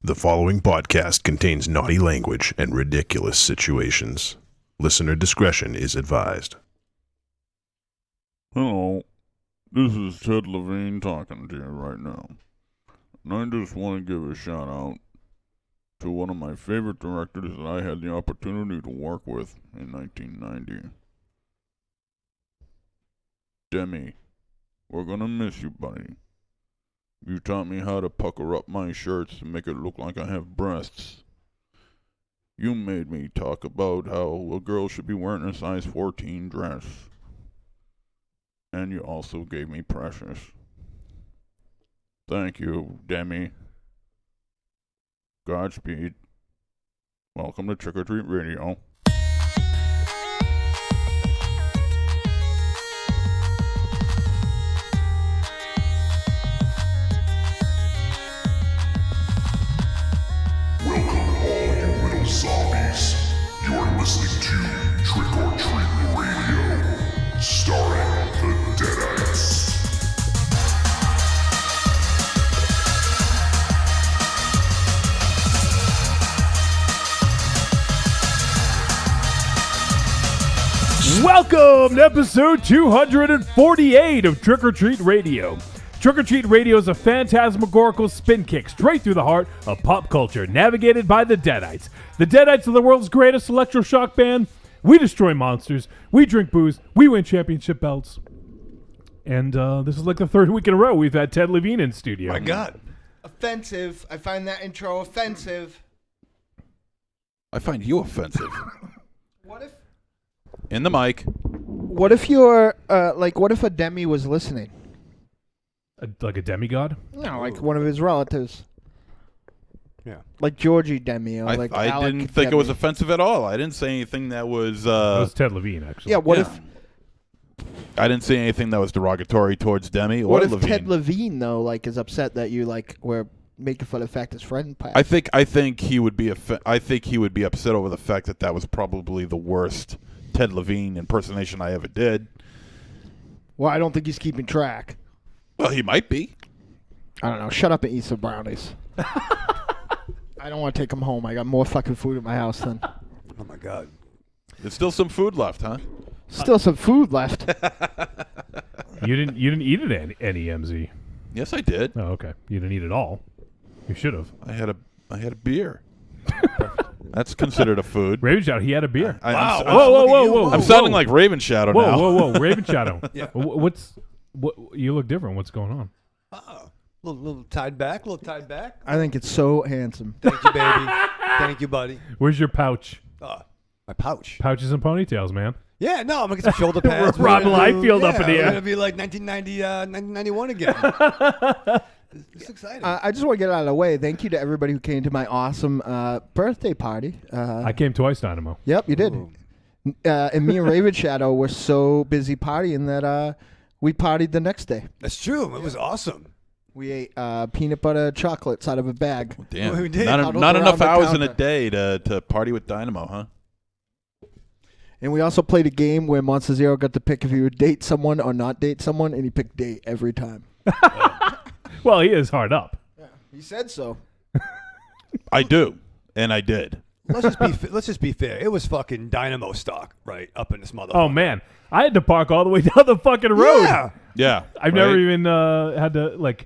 The following podcast contains naughty language and ridiculous situations. Listener discretion is advised. Hello, this is Ted Levine talking to you right now. And I just want to give a shout out to one of my favorite directors that I had the opportunity to work with in 1990. Demi, we're gonna miss you, buddy. You taught me how to pucker up my shirts and make it look like I have breasts. You made me talk about how a girl should be wearing a size 14 dress. And you also gave me Precious. Thank you, Demi. Godspeed. Welcome to Trick or Treat Radio. Zombies. You're listening to Trick or Treat Radio, starring the Deadites. Welcome to episode 248 of Trick or Treat Radio. Trick or Treat Radio is a phantasmagorical spin kick straight through the heart of pop culture, navigated by the Deadites. The Deadites are the world's greatest electroshock band. We destroy monsters, we drink booze, we win championship belts. And this is like the third week in a row we've had Ted Levine in studio. My God. Offensive. I find that intro offensive. I find you offensive. What if? In the mic. What if you're what if a Demi was listening? Like a demigod? No, like one of his relatives. Yeah. Like Georgie Demi or I Alec didn't think Demi. it was offensive at all. I didn't say anything that was... It was Ted Levine, actually. Yeah, what Yeah. if I didn't say anything that was derogatory towards Demi or what if Levine. Ted Levine though is upset that you were making fun of the fact his friend passed? I think he would be upset over the fact that was probably the worst Ted Levine impersonation I ever did. Well, I don't think he's keeping track. Well, he might be. I don't know. Shut up and eat some brownies. I don't want to take them home. I got more fucking food at my house than. Oh my God. There's still some food left, huh? Still some food left. You didn't eat it any MZ. Yes, I did. Oh, okay. You didn't eat it all. You should have. I had a beer. That's considered a food. Raven Shadow, he had a beer. Wow. Whoa. I'm sounding like Raven Shadow now. Whoa. Raven Shadow. Yeah. What? You look different. What's going on? Little tied back. I think it's so handsome. Thank you, baby. Thank you, buddy. Where's your pouch? My pouch. Pouches and ponytails, man. Yeah, no, I'm going to get some shoulder pads. Rob Liefeld up in We're here. going to be like 1991 again. It's exciting. I just want to get out of the way. Thank you to everybody who came to my awesome birthday party. I came twice, Dynamo. Yep, you did. Ooh. And me and Raven Shadow were so busy partying that we partied the next day. That's true. It was awesome. We ate peanut butter chocolates out of a bag. Damn. We did. Not Huddled enough around the hours in a counter. day to party with Dynamo, huh? And we also played a game where Monster Zero got to pick if he would date someone or not date someone, and he picked date every time. Well, he is hard up. Yeah, he said so. I do, and I did. Let's just be fair. It was fucking Dynamo stock, right, up in this motherfucker. Oh, man. I had to park all the way down the fucking road. Yeah. Yeah. I've never even had to,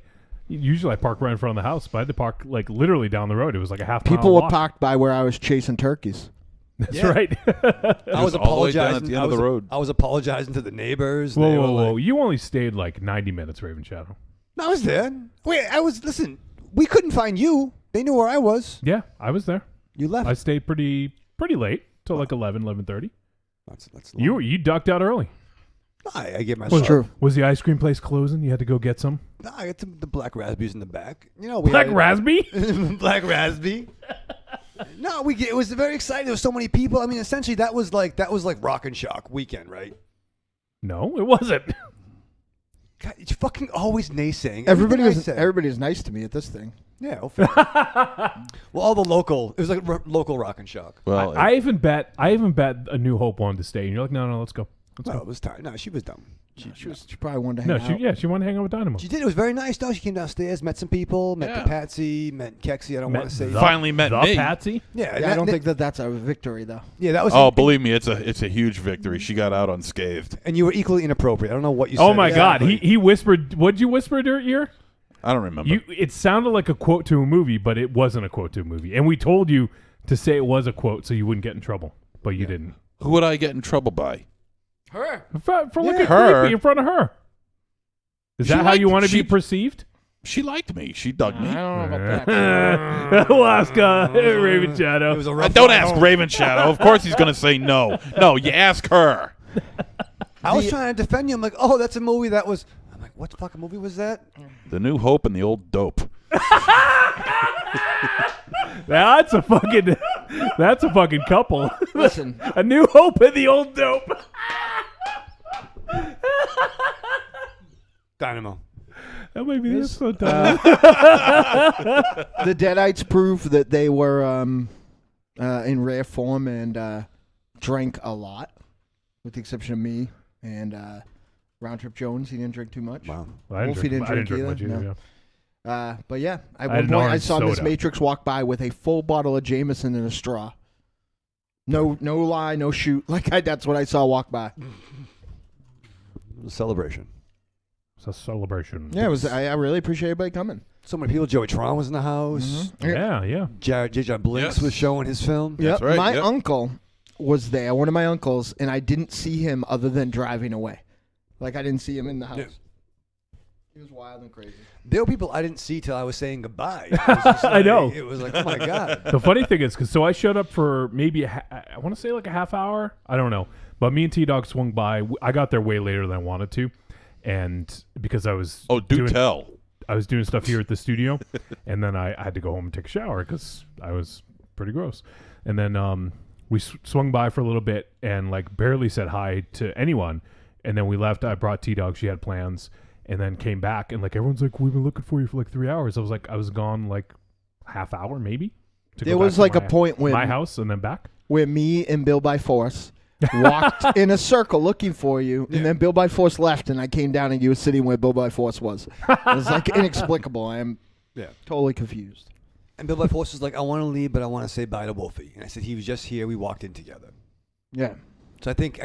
usually I park right in front of the house, but I had to park, literally down the road. It was like a half mile People were walk. parked by where I was chasing turkeys. That's Yeah. right. I was all the way down apologizing at the end of the road. I was apologizing to the neighbors. Whoa, They were whoa, whoa. like- You only stayed 90 minutes, Raven Shadow. No, I was there. Wait, listen, we couldn't find you. They knew where I was. Yeah, I was there. You left. I stayed pretty late, till 11:30. That's You ducked out early. I gave my Well, true. Was the ice cream place closing? You had to go get some? No, I got the black raspberries in the back. Black raspberry? Black raspberry. No, it was very exciting. There was so many people. I mean, essentially, that was like Rock and Shock weekend, right? No, it wasn't. God, you're fucking always naysaying. Everybody Everything I say. was nice to me at this thing. Yeah. Well, all the local. It was like local Rock and Shock. Well, I even bet A New Hope wanted to stay, and you're like, no, let's go. Well, it was tired. No, she was dumb. She probably wanted to hang out. She wanted to hang out with Dynamo. She did. It was very nice, though. She came downstairs, met some people, met the Patsy, met Kexi. I don't want to say. Finally met me. Patsy? Yeah, I don't think that's a victory, though. Yeah, that was. Oh, believe me, it's a huge victory. She got out unscathed. And you were equally inappropriate. I don't know what you said. Oh, my God. exactly. He whispered. What did you whisper to her ear? I don't remember. It sounded like a quote to a movie, but it wasn't a quote to a movie. And we told you to say it was a quote so you wouldn't get in trouble, but you didn't. Who would I get in trouble by? Her. For looking her. creepy in front of her. Is She that how you liked- want to she- be perceived? She liked me. She dug me. I don't know about that. Alaska, Raven Shadow. It was a rough Don't ride ask home. Raven Shadow. Of course he's going to say no. No, you ask her. I was trying to defend you. I'm like, oh, that's a movie that was. I'm like, what fucking movie was that? The New Hope and the Old Dope. That's a fucking couple. Listen, A New Hope and the Old Dope. Dynamo. That might be the episode title. the Deadites prove that they were in rare form and drank a lot, with the exception of me and Round Trip Jones. He didn't drink too much. Wow. Wolfie didn't drink either, much either. no. Yeah. But yeah, at I had one an point I orange saw Miss soda. Matrix walk by with a full bottle of Jameson and a straw. No lie, no shoot. That's what I saw walk by. It was a celebration. It's a celebration. Yeah, it was. I really appreciate everybody coming. So many people. Joey Tron was in the house. Yeah. J.J. Blinks Yes. was showing his film. Yep. right, My yep. uncle was there, one of my uncles, and I didn't see him other than driving away. I didn't see him in the house. Yeah. He was wild and crazy. There were people I didn't see till I was saying goodbye. It was just I know. It was like, oh my god. The funny thing is, so I showed up for maybe I want to say like a half hour. I don't know, but me and T-Dog swung by. I got there way later than I wanted to, and because I was Tell. I was doing stuff here at the studio, and then I had to go home and take a shower because I was pretty gross. And then we swung by for a little bit and barely said hi to anyone. And then we left. I brought T-Dog. She had plans. And then came back. And everyone's like, we've been looking for you for 3 hours. I was I was gone half hour maybe. To There go back was to a my- point when my house and then back. where me and Bill by Force walked in a circle looking for you, and then Bill by Force left, and I came down and you were sitting where Bill by Force was. It was inexplicable. I am totally confused. And Bill by Force was like, I want to leave, but I want to say bye to Wolfie. And I said, he was just here. We walked in together. Yeah. So I think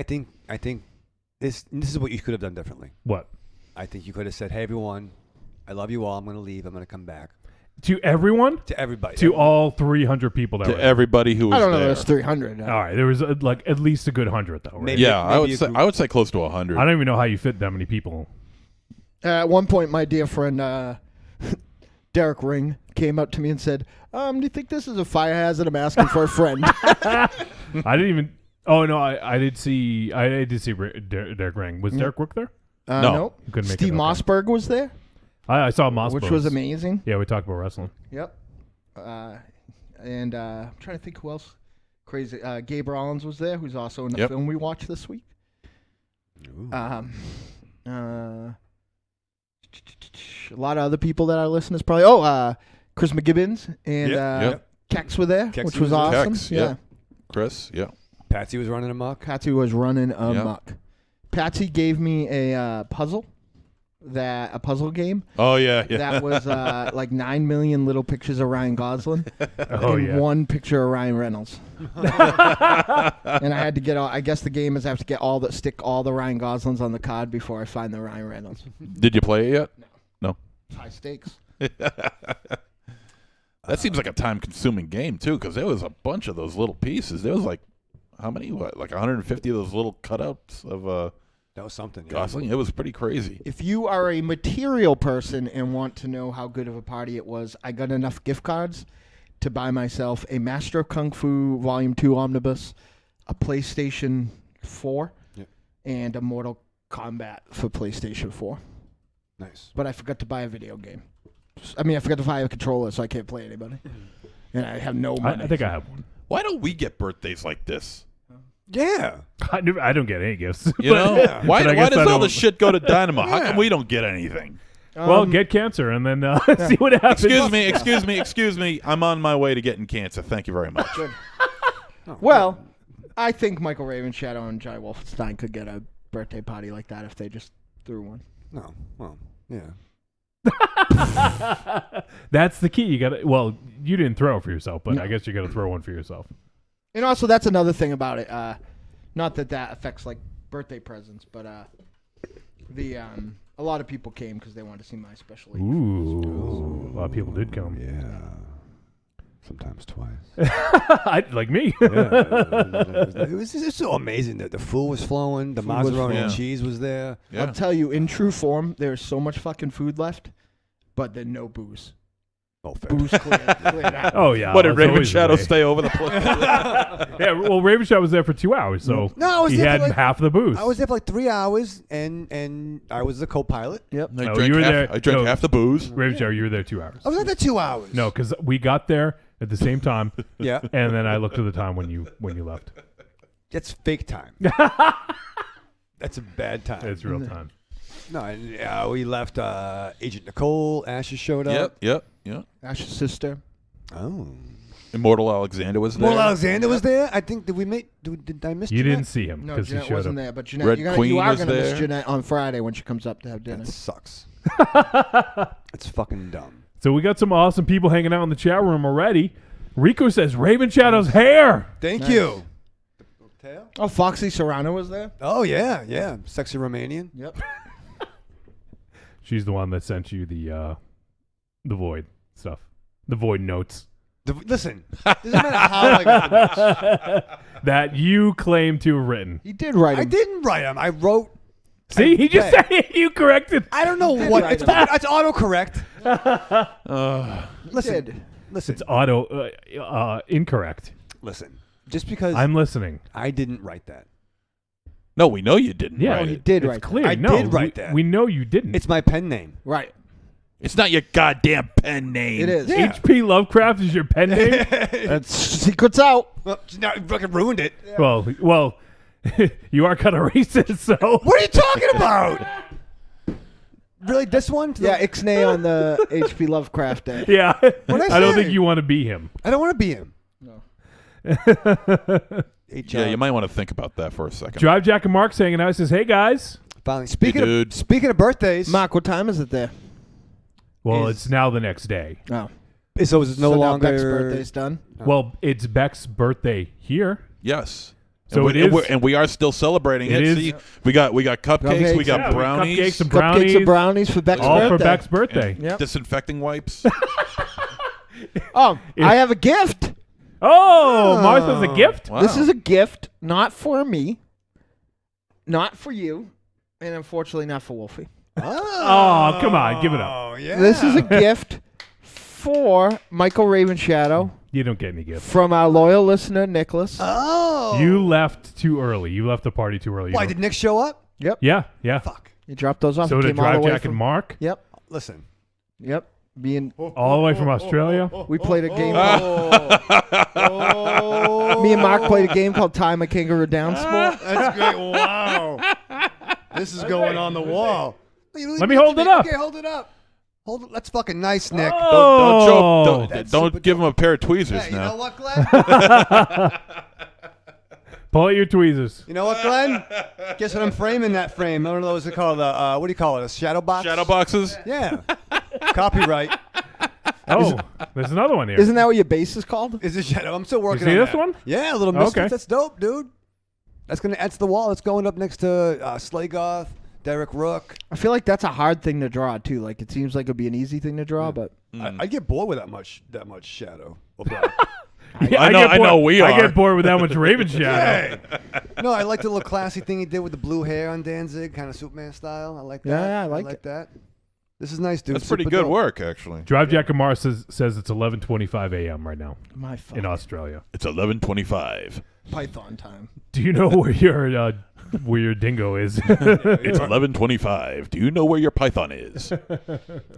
this is what you could have done differently. What? I think you could have said, hey everyone, I love you all. I'm going to leave. I'm going to come back. To everyone? To everybody. To all 300 people that To were there. everybody who was I don't know. there. There's 300. All right. There was at least a good 100 though, right? Maybe. Yeah, I would a say group. I would say close to 100. I don't even know how you fit that many people. At one point, my dear friend Derek Ring came up to me and said, do you think this is a fire hazard? I'm asking for a friend. I didn't even. Oh no, I did see. I did see Derek Ring. Was Derek Rook there? No. Nope. You couldn't make Steve it, okay. Mossberg was there, I saw Moss, which Bros. was amazing. Yeah, we talked about wrestling. Yep. And I'm trying to think who else. Crazy. Gabe Rollins was there, who's also in the Yep. film we watched this week. Ooh. A lot of other people that I listen to probably. Chris McGibbons and Yep. Kex were there, Kex which was was there. awesome. Kex, yeah. yeah. Chris, yeah. Patsy was running amok. Patsy was running amok. Patsy gave me a puzzle game Oh yeah, yeah. that was 9 million little pictures of Ryan Gosling Oh and yeah. one picture of Ryan Reynolds. And I had to get all. I guess the game is I have to get stick all the Ryan Goslings on the card before I find the Ryan Reynolds. Did you play it yet? High stakes. That seems like a time-consuming game too, because there was a bunch of those little pieces. There was how many? 150 of those little cutouts of That was something. Yeah. Gosling. It was pretty crazy. If you are a material person and want to know how good of a party it was, I got enough gift cards to buy myself a Master of Kung Fu Volume 2 Omnibus, a PlayStation 4, and a Mortal Kombat for PlayStation 4. Nice. But I forgot to buy a video game. I forgot to buy a controller, so I can't play anybody. And I have no money. I think I have one. Why don't we get birthdays like this? Yeah. I don't get any gifts. You know, why But I why guess does I all don't- this shit go to Dynamo? How come we don't get anything? Well, get cancer and then see what happens. Excuse me. I'm on my way to getting cancer. Thank you very much. Well, I think Michael Raven, Shadow, and Jai Wolfenstein could get a birthday party like that if they just threw one. No, well, yeah. That's the key. You got to. Well, you didn't throw it for yourself, but I guess you got to throw one for yourself. And also, that's another thing about it. Not that affects like birthday presents, but a lot of people came because they wanted to see my special. Ooh, a lot of people did come. Yeah. Sometimes twice. Like me. It was just so amazing that the food was flowing, the was macaroni and flowing. cheese was there. Yeah. I'll tell you, in true form, there's so much fucking food left, but then no booze. Oh, fair. Booze cleared out. Oh yeah. What did that's Raven always the Shadow way. stay over the place? Yeah. Well, Raven Shadow was there for 2 hours, so No, I was he there had for like, half the booze. I was there for like 3 hours, and I was the co-pilot. Yep. I No, drank you were half, there- I drank no. half the booze. Raven Shadow, you were there 2 hours. I was there 2 hours. No, because we got there at the same time, Yeah. and then I looked at the time when you left. That's fake time. That's a bad time. It's real time. No, and, we left Agent Nicole. Asher showed up. Yep. Ash's sister. Oh. Immortal Alexander was there. Well, Alexander was there. I think, did I miss You Jeanette? didn't see him No, because he Jeanette showed wasn't up. there, but Jeanette, Red you Queen are was going to miss there. Jeanette on Friday when she comes up to have dinner. That sucks. It's fucking dumb. So we got some awesome people hanging out in the chat room already. Rico says Raven Shadow's hair. Thank Nice. you. Oh, Foxy Serrano was there? Oh, yeah. Sexy Romanian. Yep. She's the one that sent you the void stuff, the void notes Listen, doesn't matter how I got the notes. that you claim to have written. He did write I him. didn't write them. I wrote. See, he just read. said it. You corrected. I don't know did what. write It's, them. it's autocorrect. He Listen, did. listen, It's auto incorrect. listen. Just because I'm listening. I didn't write that, No, we know you didn't. Yeah, write he it. did It's write that. clear. I no, did write we, that. We know you didn't. it's my pen name. Right. It's not your goddamn pen name. It is. Yeah. H.P. Lovecraft is your pen name. That's secrets out. Well, now you fucking ruined it. Well, you are kind of racist. So What are you talking about? Really, this one? Yeah, Ixnay on the H.P. Lovecraft day. yeah, What'd I I don't say? think you want to be him. I don't want to be him. No. Yeah, you might want to think about that for a second. Drive Jack and Mark saying out says, "Hey guys." Finally, dude. speaking of birthdays, Mark, what time is it there? Well, Is- it's now the next day. Oh. so it's no So now longer. Beck's birthday's done? Well, it's Beck's birthday here. Yes. So and it is- and we are still celebrating It it. is- See, we got cupcakes, we Cupcakes. got Yeah, we got brownies, cupcakes and brownies. Cupcakes and brownies for Beck's All birthday. for Beck's birthday. Yep. disinfecting wipes. Oh, I have a gift. Oh, Martha's a gift? Wow. This is a gift, not for me, not for you, and unfortunately not for Wolfie. Oh, come on. Give it up. Oh yeah. This is a gift for Michael Raven Shadow You don't get any gift. from our loyal listener, Nicholas. Oh. You left too early. You left the party too early. You Why don't- did Nick show up? Yeah. Fuck. He dropped those off. So He did came all the Drive way Jack and from- Mark? Yep. Listen. Yep. Being All the way from Australia? we played a game. Me and Mark played a game called Tie My Kangaroo Down Sport. That's great. Wow. This is going on the wall. Let me hold it up. Okay, hold it up. Hold it. That's fucking nice, Nick. Oh. That's Don't super give him a pair of tweezers Hey, you now. know what, Glenn? Pull out your tweezers. You know what, Glenn? Guess what I'm framing that frame? I don't know what's it called. What do you call it? A shadow box? Shadow boxes. Yeah. Copyright. Oh, there's another one here. Isn't that what your bass is called? Is it shadow? I'm still working see on this that. one? Yeah, a little Misfits. Okay. That's dope, dude. That's to the wall. It's going up next to Slagoth, Derek Rook. I feel like that's a hard thing to draw too. Like it seems like it'd be an easy thing to draw, but I get bored with that much shadow. Or black. Yeah, I know- get bored- I know we I are. get bored with that much Raven Shadow. No, I like the little classy thing he did with the blue hair on Danzig, kind of Superman style. I like that. Yeah, I like like it. that. This is nice, dude. That's pretty Super good dope. work, actually. Drive Jack and Mark says it's 11:25 a.m. right now my fuck. in Australia. It's 11:25. Python time. Do you know where your dingo is? It's 11:25. Do you know where your python is?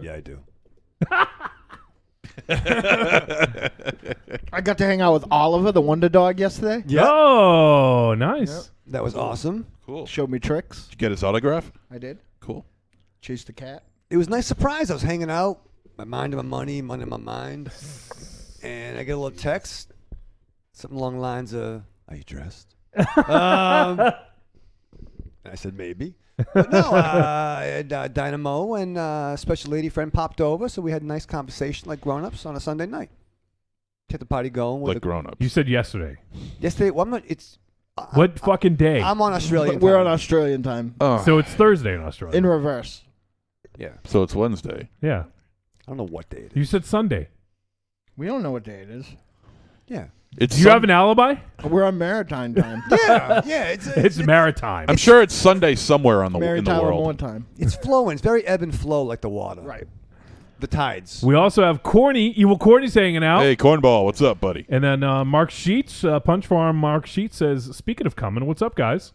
Yeah, I do. I got to hang out with Oliver, the Wonder Dog, yesterday. Yeah. Oh, nice. That was awesome. Cool. Showed me tricks. Did you get his autograph? I did. Cool. Chased the cat. It was a nice surprise. I was hanging out, my mind in my money in my mind, and I get a little text, something along the lines of, "Are you dressed?" And And I said, maybe. But no, Dynamo and special lady friend popped over, so we had a nice conversation like grown-ups on a Sunday night. Kept the party going. With Like grown-ups. You said yesterday. Yesterday, well, I'm not, it's... What fucking day? I'm on Australian We're time. on Australian time. Oh, So it's Thursday in Australia. In reverse. Yeah. so it's Wednesday. Yeah. I don't know what day it is. You said Sunday. We don't know what day it is. Yeah. It's Do you have an alibi? We're on maritime time. Yeah, It's maritime. I'm sure it's Sunday somewhere in the maritime world. more time. it's flowing. It's very ebb and flow like the water. Right. The tides. We also have Evil Corny's hanging out. Hey, Cornball, what's up, buddy? And then Mark Sheets, Punch Farm Mark Sheets says, speaking of coming, what's up, guys?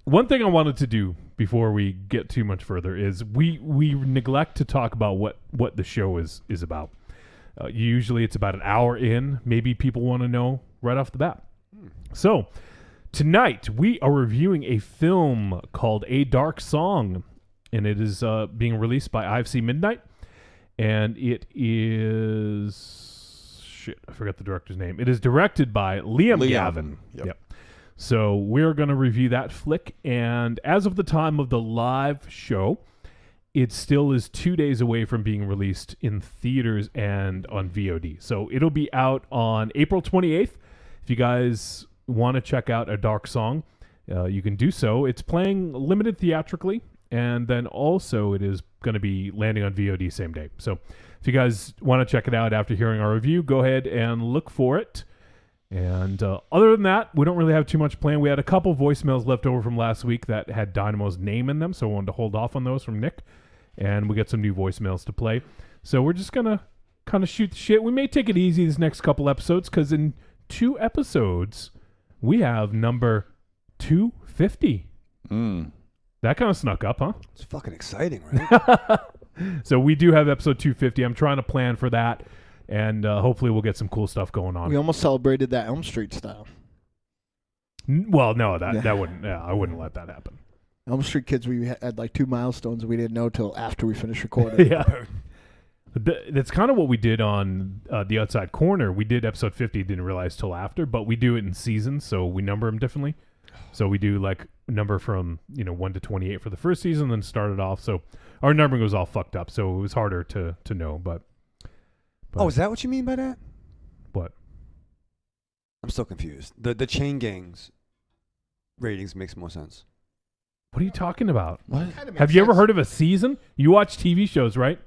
One thing I wanted to do before we get too much further is we neglect to talk about what the show is about. Usually it's about an hour in. Maybe people want to know right off the bat. So tonight we are reviewing a film called A Dark Song, and it is being released by IFC Midnight, and it is I forgot the director's name. It is directed by Liam Gavin. Yep. So we're going to review that flick, and as of the time of the live show, it still is 2 days away from being released in theaters and on VOD. So it'll be out on April 28th. If you guys want to check out A Dark Song, you can do so. It's playing limited theatrically, and then also it is going to be landing on VOD same day. So if you guys want to check it out after hearing our review, go ahead and look for it. And other than that, we don't really have too much planned. We had a couple voicemails left over from last week that had Dynamo's name in them, so I wanted to hold off on those from Nick. And we got some new voicemails to play. So we're just going to kind of shoot the shit. We may take it easy this next couple episodes, because in 2 episodes, we have number 250. That kind of snuck up, huh? It's fucking exciting, right? So we do have episode 250. I'm trying to plan for that. And hopefully we'll get some cool stuff going on. We almost celebrated that Elm Street style. Well, no, that wouldn't. Yeah, I wouldn't let that happen. Elm Street kids, we had like 2 milestones we didn't know till after we finished recording. Yeah. That's kind of what we did on The Outside Corner. We did episode 50, didn't realize till after, but we do it in seasons, so we number them differently. So we do like number from 1 to 28 for the first season, then start it off. So our numbering was all fucked up, so it was harder to know. But Oh, is that what you mean by that? What? I'm still confused. The chain gangs ratings makes more sense. What are you talking about? What? Have you ever heard of a season? You watch TV shows, right?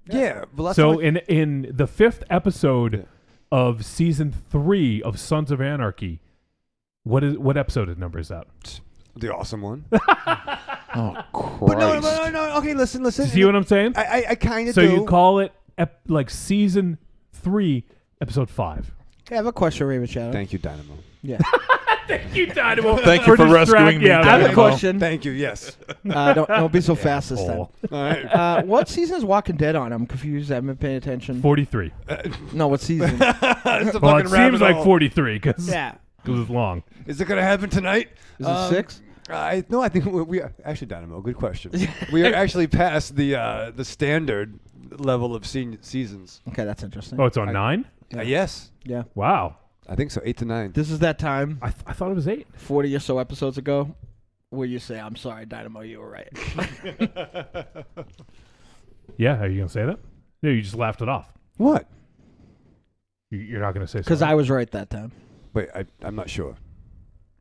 Yeah. But that's So not- in the 5th episode of season 3 of Sons of Anarchy, what episode number is that? the awesome one. Oh, Christ. But no. Okay, listen. See what I'm saying? I kind of So do. you call it like season 3, episode 5. I have a question, Raven Shadow. Thank you, Dynamo. Yeah. Thank you, Dynamo. Thank you for rescuing me, Yeah, I have a Dynamo. question. Thank you. Yes. Don't be so fast this time. All All right. What season is Walking Dead on? I'm confused. I haven't been paying attention. 43. No, what season? It's a Well, fucking it rabbit seems like hole. 43 because Yeah. it's long. Is it gonna happen tonight? Is it 6? No, I think we are actually Dynamo. Good question. We are actually past the standard level of seasons. Okay, that's interesting. Oh, it's on 9? Yes, Yeah. Wow. I think so. 8 to 9. This is that time, I thought it was 8. 40 or so episodes ago, where you say, I'm sorry, Dynamo, you were right. Yeah, are you going to say that? No, you just laughed it off. What? You're not going to say Because sorry. I was right that time. Wait, I'm not sure.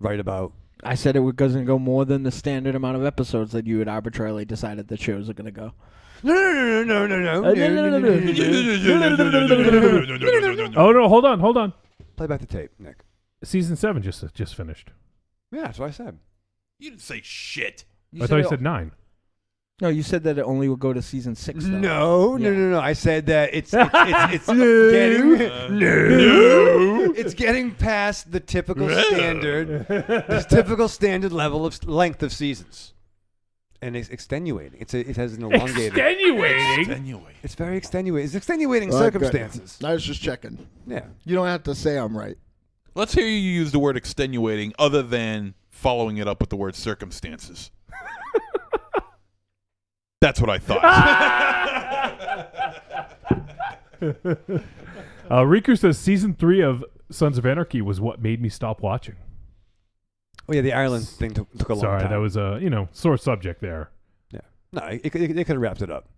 Right about. I said it doesn't go more than the standard amount of episodes that you had arbitrarily decided the shows are going to go. No. Oh, no, hold on. Play back the tape, Nick. Season 7 just finished. Yeah, that's what I said. You didn't say shit. I thought you said 9. No, you said that it only would go to season 6, though. No. I said that it's it's getting past the typical standard level of length of seasons, and it's extenuating. It has an elongated. Extenuating? It's very extenuating. It's extenuating Okay. circumstances. I was just checking. Yeah. You don't have to say I'm right. Let's hear you use the word extenuating other than following it up with the word circumstances. That's what I thought. Riku says season 3 of Sons of Anarchy was what made me stop watching. Oh yeah, the Ireland thing took a long Sorry, time. that was a sore subject there. Yeah. No, they could have wrapped it up.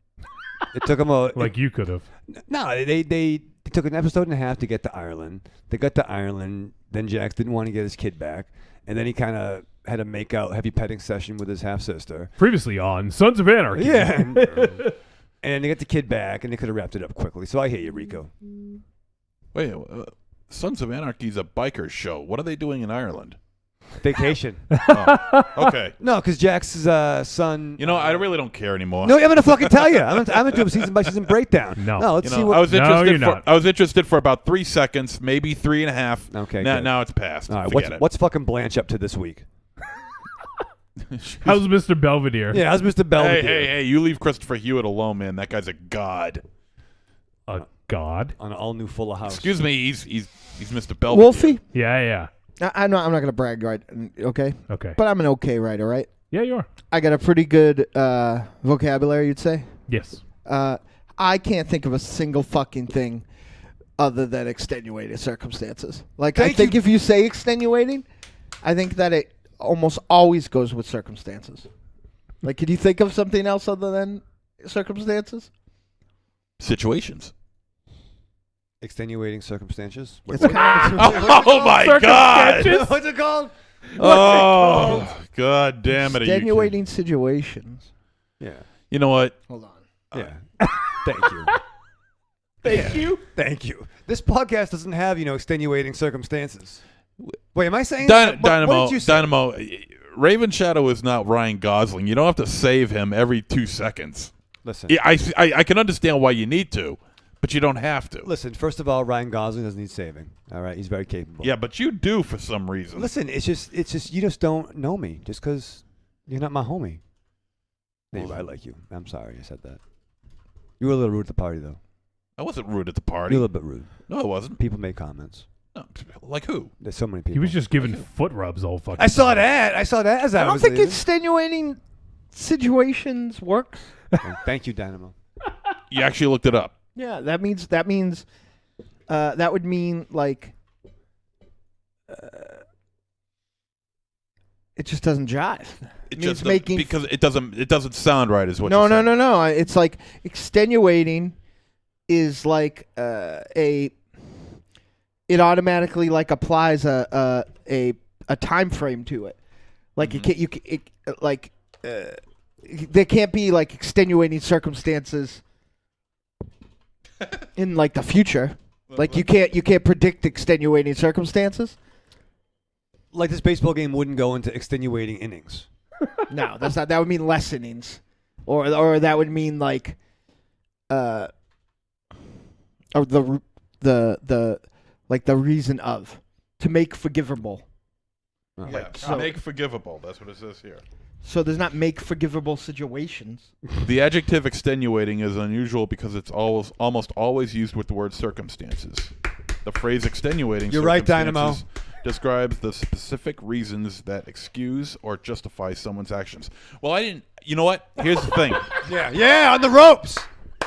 It took them a Like you could have. No, they took an episode and a half to get to Ireland. They got to Ireland. Then Jax didn't want to get his kid back, and then he kind of had a make-out, heavy petting session with his half-sister. Previously on Sons of Anarchy. Yeah. And they got the kid back, and they could have wrapped it up quickly. So I hear you, Rico. Wait, Sons of Anarchy is a biker show. What are they doing in Ireland? Vacation. Oh, okay. No, because Jax's son. You know, I really don't care anymore. No, I'm gonna fucking tell you. I'm gonna do a season by season breakdown. No. Let's You see know, what. I was interested. you're not. I was interested for about 3 seconds, maybe 3.5. Okay, Now, good. now it's past. All right, Forget it. what's fucking Blanche up to this week? How's Mr. Belvedere? Yeah, how's Mr. Belvedere? Hey! You leave Christopher Hewitt alone, man. That guy's a god. A god? On an all new Fuller House. Excuse me. He's Mr. Belvedere. Wolfie, Yeah. I'm not gonna brag, right? Okay, Okay. but I'm an okay writer, right? Yeah, you are. I got a pretty good vocabulary, you'd say. Yes. I can't think of a single fucking thing other than extenuating circumstances. Like, I think if you say extenuating, I think that it almost always goes with circumstances. Like, can you think of something else other than circumstances? Situations. Extenuating circumstances. It's What- kind of Oh my god! Circumstances? What's it called? Oh god damn it! Are you kidding? extenuating situations. Yeah. You know what? Hold on. Yeah. Thank you. Thank you. Thank you. This podcast doesn't have, extenuating circumstances. Wait, am I saying what Dynamo. did you say? Dynamo. Raven Shadow is not Ryan Gosling. You don't have to save him every 2 seconds. Listen. Yeah, I can understand why you need to, but you don't have to. Listen, first of all, Ryan Gosling doesn't need saving. All right, he's very capable. Yeah, but you do for some reason. Listen, it's just you just don't know me just because you're not my homie. Anyway, I like you. I'm sorry I said that. You were a little rude at the party, though. I wasn't rude at the You're a party. little bit rude. No, I wasn't. People made comments. No, like who? There's so many people. He was just giving foot rubs all fucking I saw time. that. I saw that as I I don't was think leaving. extenuating situations works. Thank you, Dynamo. You actually looked it up. Yeah, that means that would mean like it just doesn't jive. It means just making because it doesn't sound right, is what No, you're no, saying. no, no. It's like extenuating is like it automatically like applies a time frame to it. Like there can't be like extenuating circumstances in like the future. Like you can't predict extenuating circumstances. Like this baseball game wouldn't go into extenuating innings. No, that's not. That would mean less innings, or that would mean like, or the like the reason of to make forgivable. Yeah, so- make forgivable. That's what it says here. So there's not make forgivable situations. The adjective extenuating is unusual because it's almost always used with the word circumstances. The phrase extenuating You're right, Dynamo. circumstances describes the specific reasons that excuse or justify someone's actions. Well, I didn't. You know what? Here's the thing. Yeah, on the ropes.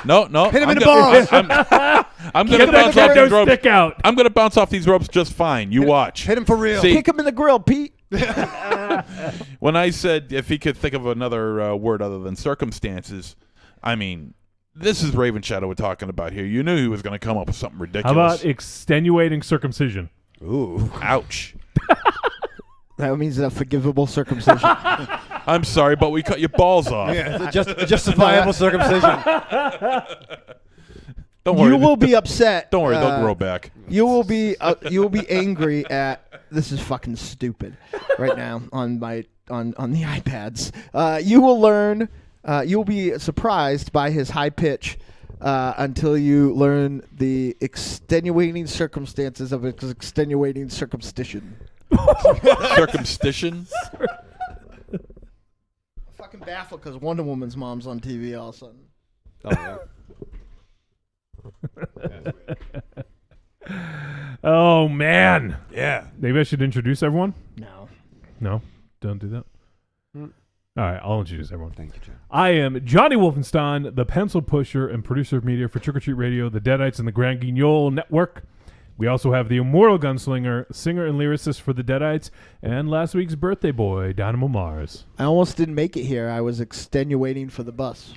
No. Hit him I'm in the gonna- balls. I'm going to Get bounce that off these ropes. stick out. I'm going to bounce off these ropes just fine. You watch. Hit him for real. See, Kick him in the grill, Pete. when I said if he could think of another word other than circumstances, I mean, this is Raven Shadow we're talking about here. You knew he was going to come up with something How ridiculous. about extenuating circumcision? Ooh. Ouch. That means a forgivable circumcision. I'm sorry, but we cut your balls off. Yeah, it's a justifiable circumcision. Don't worry. You will be upset. Don't worry, they'll grow back. You will be angry at this is fucking stupid right now on the iPads. You will learn. You will be surprised by his high pitch until you learn the extenuating circumstances of his extenuating circumcision. Circumcision? Fucking baffled because Wonder Woman's mom's on TV all of a sudden. Oh, yeah. Oh man. Yeah. Maybe I should introduce everyone. No. Don't do that. All right, I'll introduce everyone. Thank you, John. I am Johnny Wolfenstein, the pencil pusher and producer of media for Trick or Treat Radio, the Deadites, and the Grand Guignol Network. We also have the immortal gunslinger, singer and lyricist for the Deadites, and last week's birthday boy, Dynamo Mars. I almost didn't make it here. I was extenuating for the bus.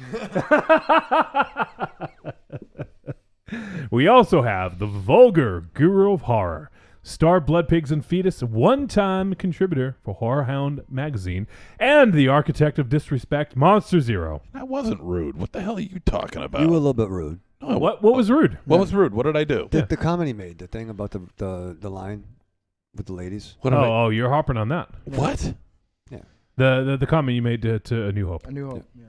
We also have the vulgar guru of horror, star Blood Pigs and Fetus, one-time contributor for Horror Hound magazine, and the architect of disrespect, Monster Zero. That wasn't rude. What the hell are you talking about? You were a little bit rude. No, What was rude? What was rude? What did I do? The comment he made, the thing about the line with the ladies. What did I? Oh, you're harping on that. What? The comment you made to A New Hope. A New Hope. Yeah.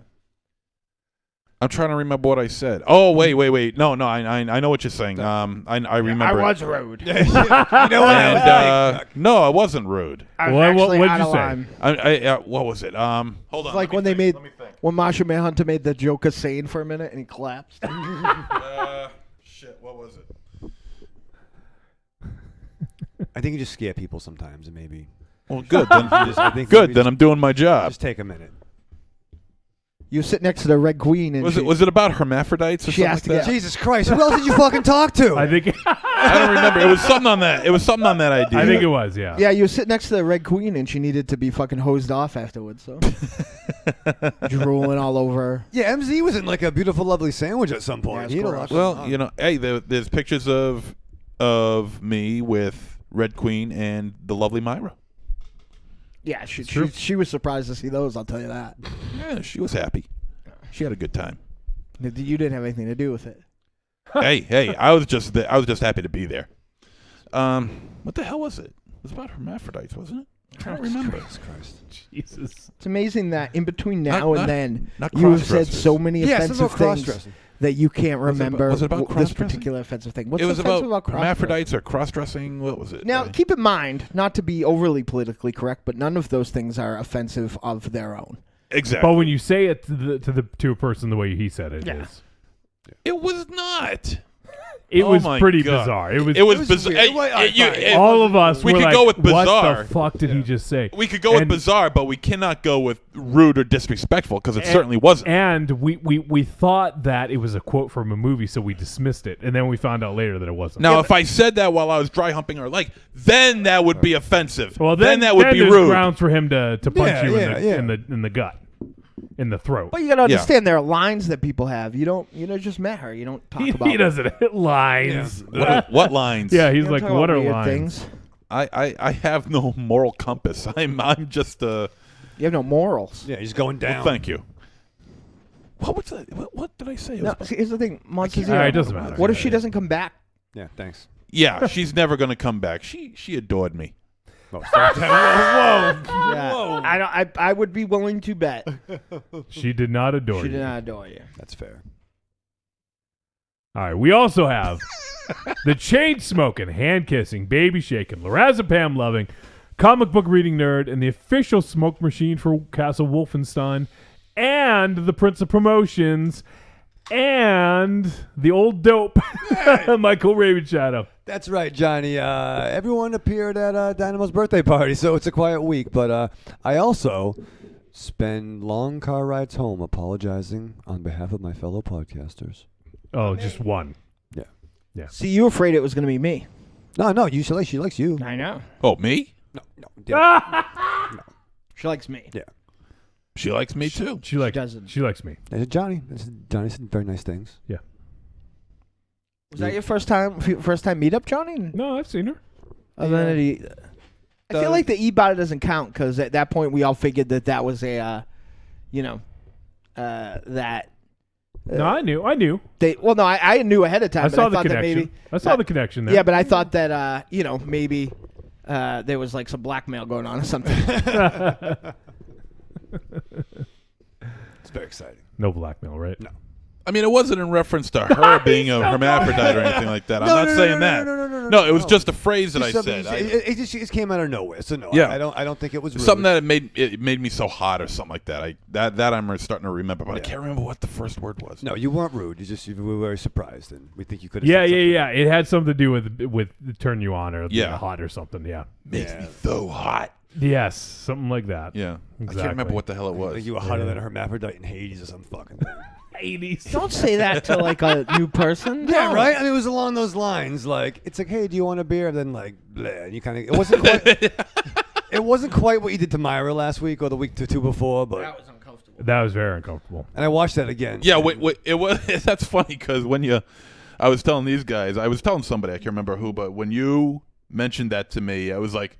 I'm trying to remember what I said. Oh, wait. No, I know what you're saying. I remember. I was rude. You know what? And, no, I wasn't rude. I was What- actually what'd out you of say? line. What was it? Hold on. It's like when they made when Marsha Manhunter made the Joker sane for a minute and he collapsed. Shit. What was it? I think you just scare people sometimes, and maybe Well, good. Then, I think good. maybe Then I'm doing my job. just take a minute. You sit next to the Red Queen and Was it about hermaphrodites or She something has like to that? get- Jesus Christ! Who else did you fucking talk to? I think I don't remember. It was something on that. It was something on that idea. I think it was, yeah. Yeah, you sit next to the Red Queen and she needed to be fucking hosed off afterwards, so drooling all over her. Yeah, MZ was in like a beautiful, lovely sandwich at some point. Yeah, it's He had a gross. lot going Well, on. you know, hey, there's pictures of me with Red Queen and the lovely Myra. Yeah, she true. she was surprised to see those, I'll tell you that. Yeah, she was happy. She had a good time. You didn't have anything to do with it. hey, I was just happy to be there. What the hell was it? It was about hermaphrodites, wasn't it? I can't remember. Jesus Christ. Jesus. It's amazing that in between now Not- and then, not you have said cross-dressers. so many Yeah, it's offensive about things cross-dressing. that you can't remember was it about this cross-dressing? particular offensive thing. What's It was offensive about cross-dressing? hermaphrodites or cross-dressing. What was it? Now, keep in mind, not to be overly politically correct, but none of those things are offensive of their own. exactly. But when you say it to a person the way he said it, Yeah. is. It was not. It Oh was my pretty God. bizarre. It was was bizarre. weird. Hey, Well, all of us we were could like, go with what bizarre. the fuck did he just say? We could go with And- bizarre, but we cannot go with rude or disrespectful because it certainly wasn't. And we thought that it was a quote from a movie, so we dismissed it. And then we found out later that it wasn't. Now, if I said that while I was dry humping her leg, then that would be offensive. well, then that would be there's rude. grounds for him to punch Yeah, you yeah, yeah. in the gut, in the throat. But you gotta understand there are lines that people have. You just met her. You don't talk about He doesn't hit lines. What lines? Yeah, you he's don't like, talk about what are weird lines? things. I have no moral compass. I'm just You have no morals. Yeah, he's going down. Thank you. What was that? What did I say? It No, was- see, here's the thing, Monster can't- Zero. All right, it doesn't matter. What if Yeah, she yeah. doesn't come back? Yeah, thanks. yeah, she's never gonna come back. She adored me. Oh, sorry. Whoa. Yeah, I would be willing to bet She did not adore she you. did not adore you. That's fair. All right, we also have the chain smoking, hand kissing, baby shaking, lorazepam loving, comic book reading nerd, and the official smoke machine for Castle Wolfenstein, and the Prince of Promotions, and the old dope, Michael Ravenshadow. That's right, Johnny. Everyone appeared at Dynamo's birthday party, so it's a quiet week. But I also spend long car rides home apologizing on behalf of my fellow podcasters. Oh, just one. See, you were afraid it was going to be me. No, she likes you. I know. Oh, me? No. Yeah. She likes me. Yeah. She likes me too. She likes. doesn't. She likes me. Johnny said very nice things. Was that your first time meetup, Johnny? No, I've seen her. Other than I feel like the e-bot doesn't count because at that point we all figured that was a, that. No, I knew. I knew ahead of time. I but saw the thought that connection. maybe, I saw the connection there. Yeah, but I thought that maybe there was like some blackmail going on or something. It's very exciting. No blackmail, right? No. I mean, it wasn't in reference to her being a hermaphrodite or anything like that. I'm not saying that. No, it was just a phrase that I Just said. something- It just came out of nowhere. So no, Yeah. I don't think it was rude. Something that it made me so hot or something like that. That I'm starting to remember, but I can't remember what the first word was. No, you weren't rude. You were very surprised, and we think you could. Yeah. It had something to do with turn you on or being Yeah. hot or something. Yeah. Makes me so hot. Yes, something like that. Yeah, I Exactly. can't remember what the hell it I was. think you were hotter than a hermaphrodite in Hades or some fucking thing. 80s. Don't say that to like a new person. Yeah, No. right. I mean, it was along those lines. Like, it's like, hey, do you want a beer? And then like, bleh, and you kind of. It wasn't quite. It wasn't quite what you did to Myra last week or the week or two before, but. That was uncomfortable. That was very uncomfortable. And I watched that again. Yeah, wait, it was. That's funny because I was telling these guys, I was telling somebody, I can't remember who, but when you mentioned that to me, I was like,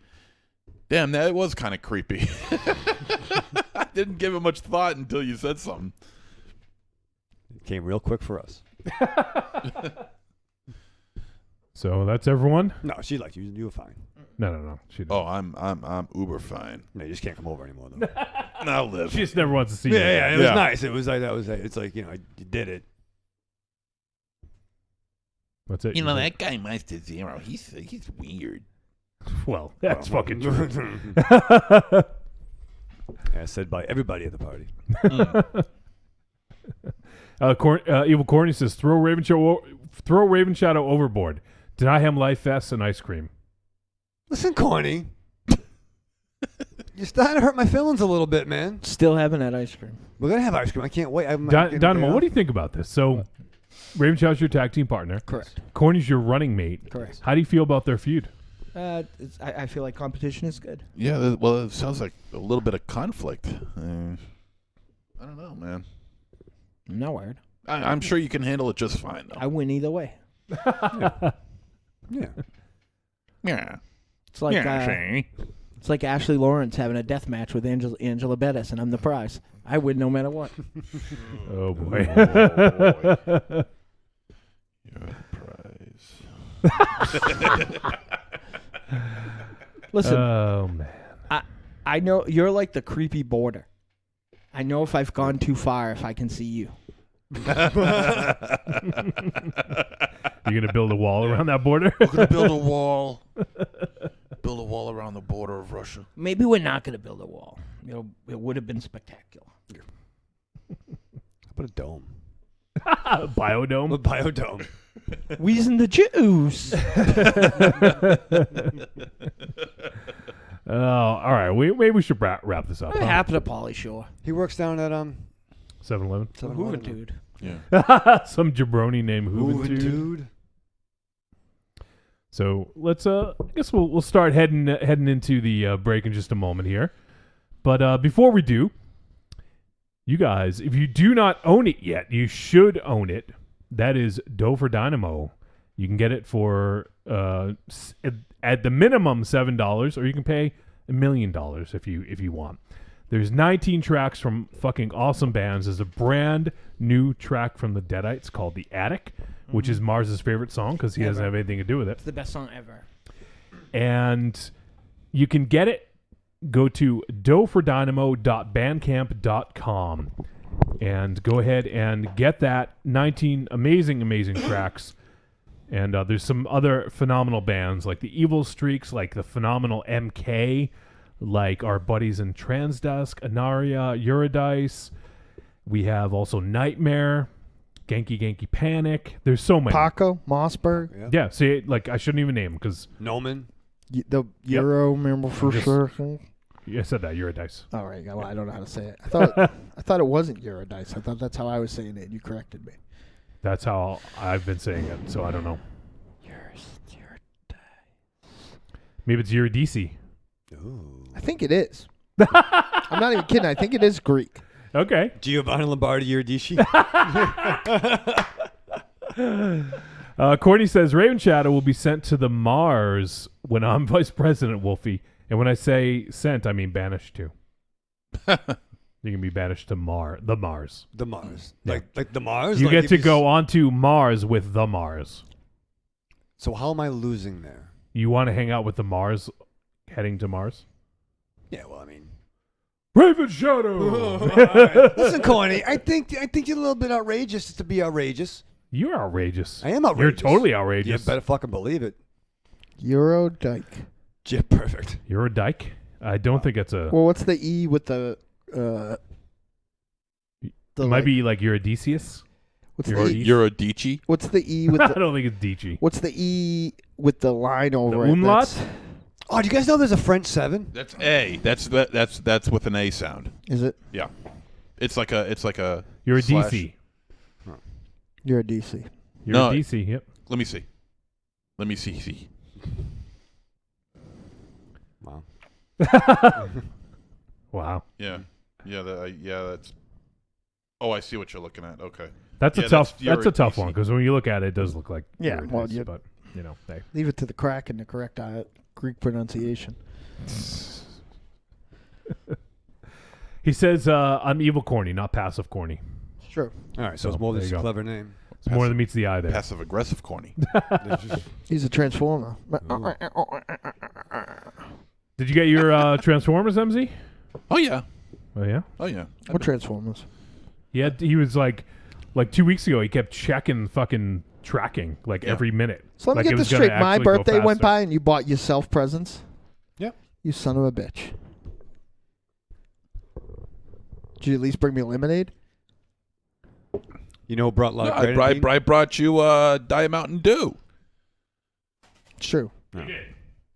damn, that was kind of creepy. I didn't give it much thought until you said something. It came real quick for us. So that's everyone? No, she liked you. You were fine. No. She didn't. Oh, I'm uber fine. No, you just can't come over anymore, though. I'll live. She just never wants to see you. Yeah, it again. was Yeah. nice. It was like that was. It's like, you know, you did it. That's it. You know, that guy Meister Zero, he's weird. Well, that's fucking true. As said by everybody at the party. Evil Corny says, throw Raven Shadow overboard. Deny him life vests and ice cream. Listen, Corny. You're starting to hurt my feelings a little bit, man. Still having that ice cream. We're going to have ice cream. I can't wait. Dynamo, what do you think about this? So, Raven Shadow's your tag team partner. Correct. Corny's your running mate. Correct. How do you feel about their feud? I feel like competition is good. Yeah, well, it sounds like a little bit of conflict. I don't know, man. I'm not worried. I'm sure you can handle it just fine, though. I win either way. Yeah. Yeah. It's like see? it's like Ashley Lawrence having a death match with Angela Bettis, and I'm the prize. I win no matter what. Oh, boy. You're the prize. Listen, Oh, man. I know you're like the creepy border. I know if I've gone too far, if I can see you. You're going to build a wall around that border? We're going to build a wall. Build a wall around the border of Russia. Maybe we're not going to build a wall. It would have been spectacular. How about a dome? Biodome? A biodome. Wheezing the juice. Oh, all right. Maybe we should wrap this up. What happened to Pauly Shore? He works down at 7-Eleven? Hooventude. Yeah. Some jabroni named Hooventude. Dude. So let's I guess we'll start heading into the break in just a moment here. But before we do, you guys, if you do not own it yet, you should own it. That is Dough for Dynamo. You can get it for at the minimum $7, or you can pay $1 million if you want. There's 19 tracks from fucking awesome bands. There's a brand new track from the Deadites called The Attic, which is Mars's favorite song because he doesn't have anything to do with it. It's the best song ever. And you can get it. Go to doughfordynamo.bandcamp.com and go ahead and get that. 19 amazing tracks. And there's some other phenomenal bands like the Evil Streaks, like the phenomenal MK, like our buddies in Transdusk, Anaria, Eurydice. We have also Nightmare, Genki Panic. There's so many. Paco, Mossberg, Yeah, see, like I shouldn't even name them because Noman. the Euro member for sure. I said that, Eurydice. All right, well, I don't know how to say it. I thought it wasn't Eurydice. I thought that's how I was saying it. You corrected me. That's how I've been saying it, so I don't know. Maybe it's Eurydice. Ooh. I think it is. I'm not even kidding. I think it is Greek. Okay. Giovanni Lombardi Eurydice. Courtney says Raven Shadow will be sent to the Mars when I'm vice president, Wolfie. And when I say sent, I mean banished too. You can be banished to the Mars. The Mars. Yeah. Like the Mars? You Like get if to you go onto Mars with the Mars. So how am I losing there? You want to hang out with the Mars, heading to Mars? Yeah, well, I mean. Raven Shadow! Listen, Corny, I think you're a little bit outrageous just to be outrageous. You're outrageous. I am outrageous. You're totally You outrageous. better fucking believe it. Euro Dyke. Yeah, perfect. You're a dyke? I don't think it's a... Well, what's the E with the? It might be like Eurydice. What's Euro- the E? Eurydice. What's the E with I the? don't think it's Dici. What's the E with the line over it? umlaut? That's- Oh, do you guys know there's a French 7? That's A. That's with an A sound. Is it? Yeah. It's like a Eurydice. slash. You're a DC. You're No. a DC. Yep. Let me see. See. Wow. Wow. Yeah. That's. Oh, I see what you're looking at. Okay. That's Yeah, a tough. you're That's a tough DC. one because when you look at it, it does look like Yeah, you're a well, DC, you- but hey. Leave it to the crack and the correct Greek pronunciation. He says, "I'm evil corny, not passive corny." Sure. All right, so So, it's more than there just you a go. clever name. It's more than meets the eye there. Passive aggressive corny. He's a transformer. Did you get your Transformers, MZ? Oh yeah. Oh yeah. Oh yeah. What Transformers? He was like 2 weeks ago. He kept checking fucking tracking every minute. So let me Like get it this was gonna straight. My actually go birthday went faster. by and you bought yourself presents? Yeah. You son of a bitch. Did you at least bring me lemonade? You know, brought No, like I brought you Diet Mountain Dew. It's true.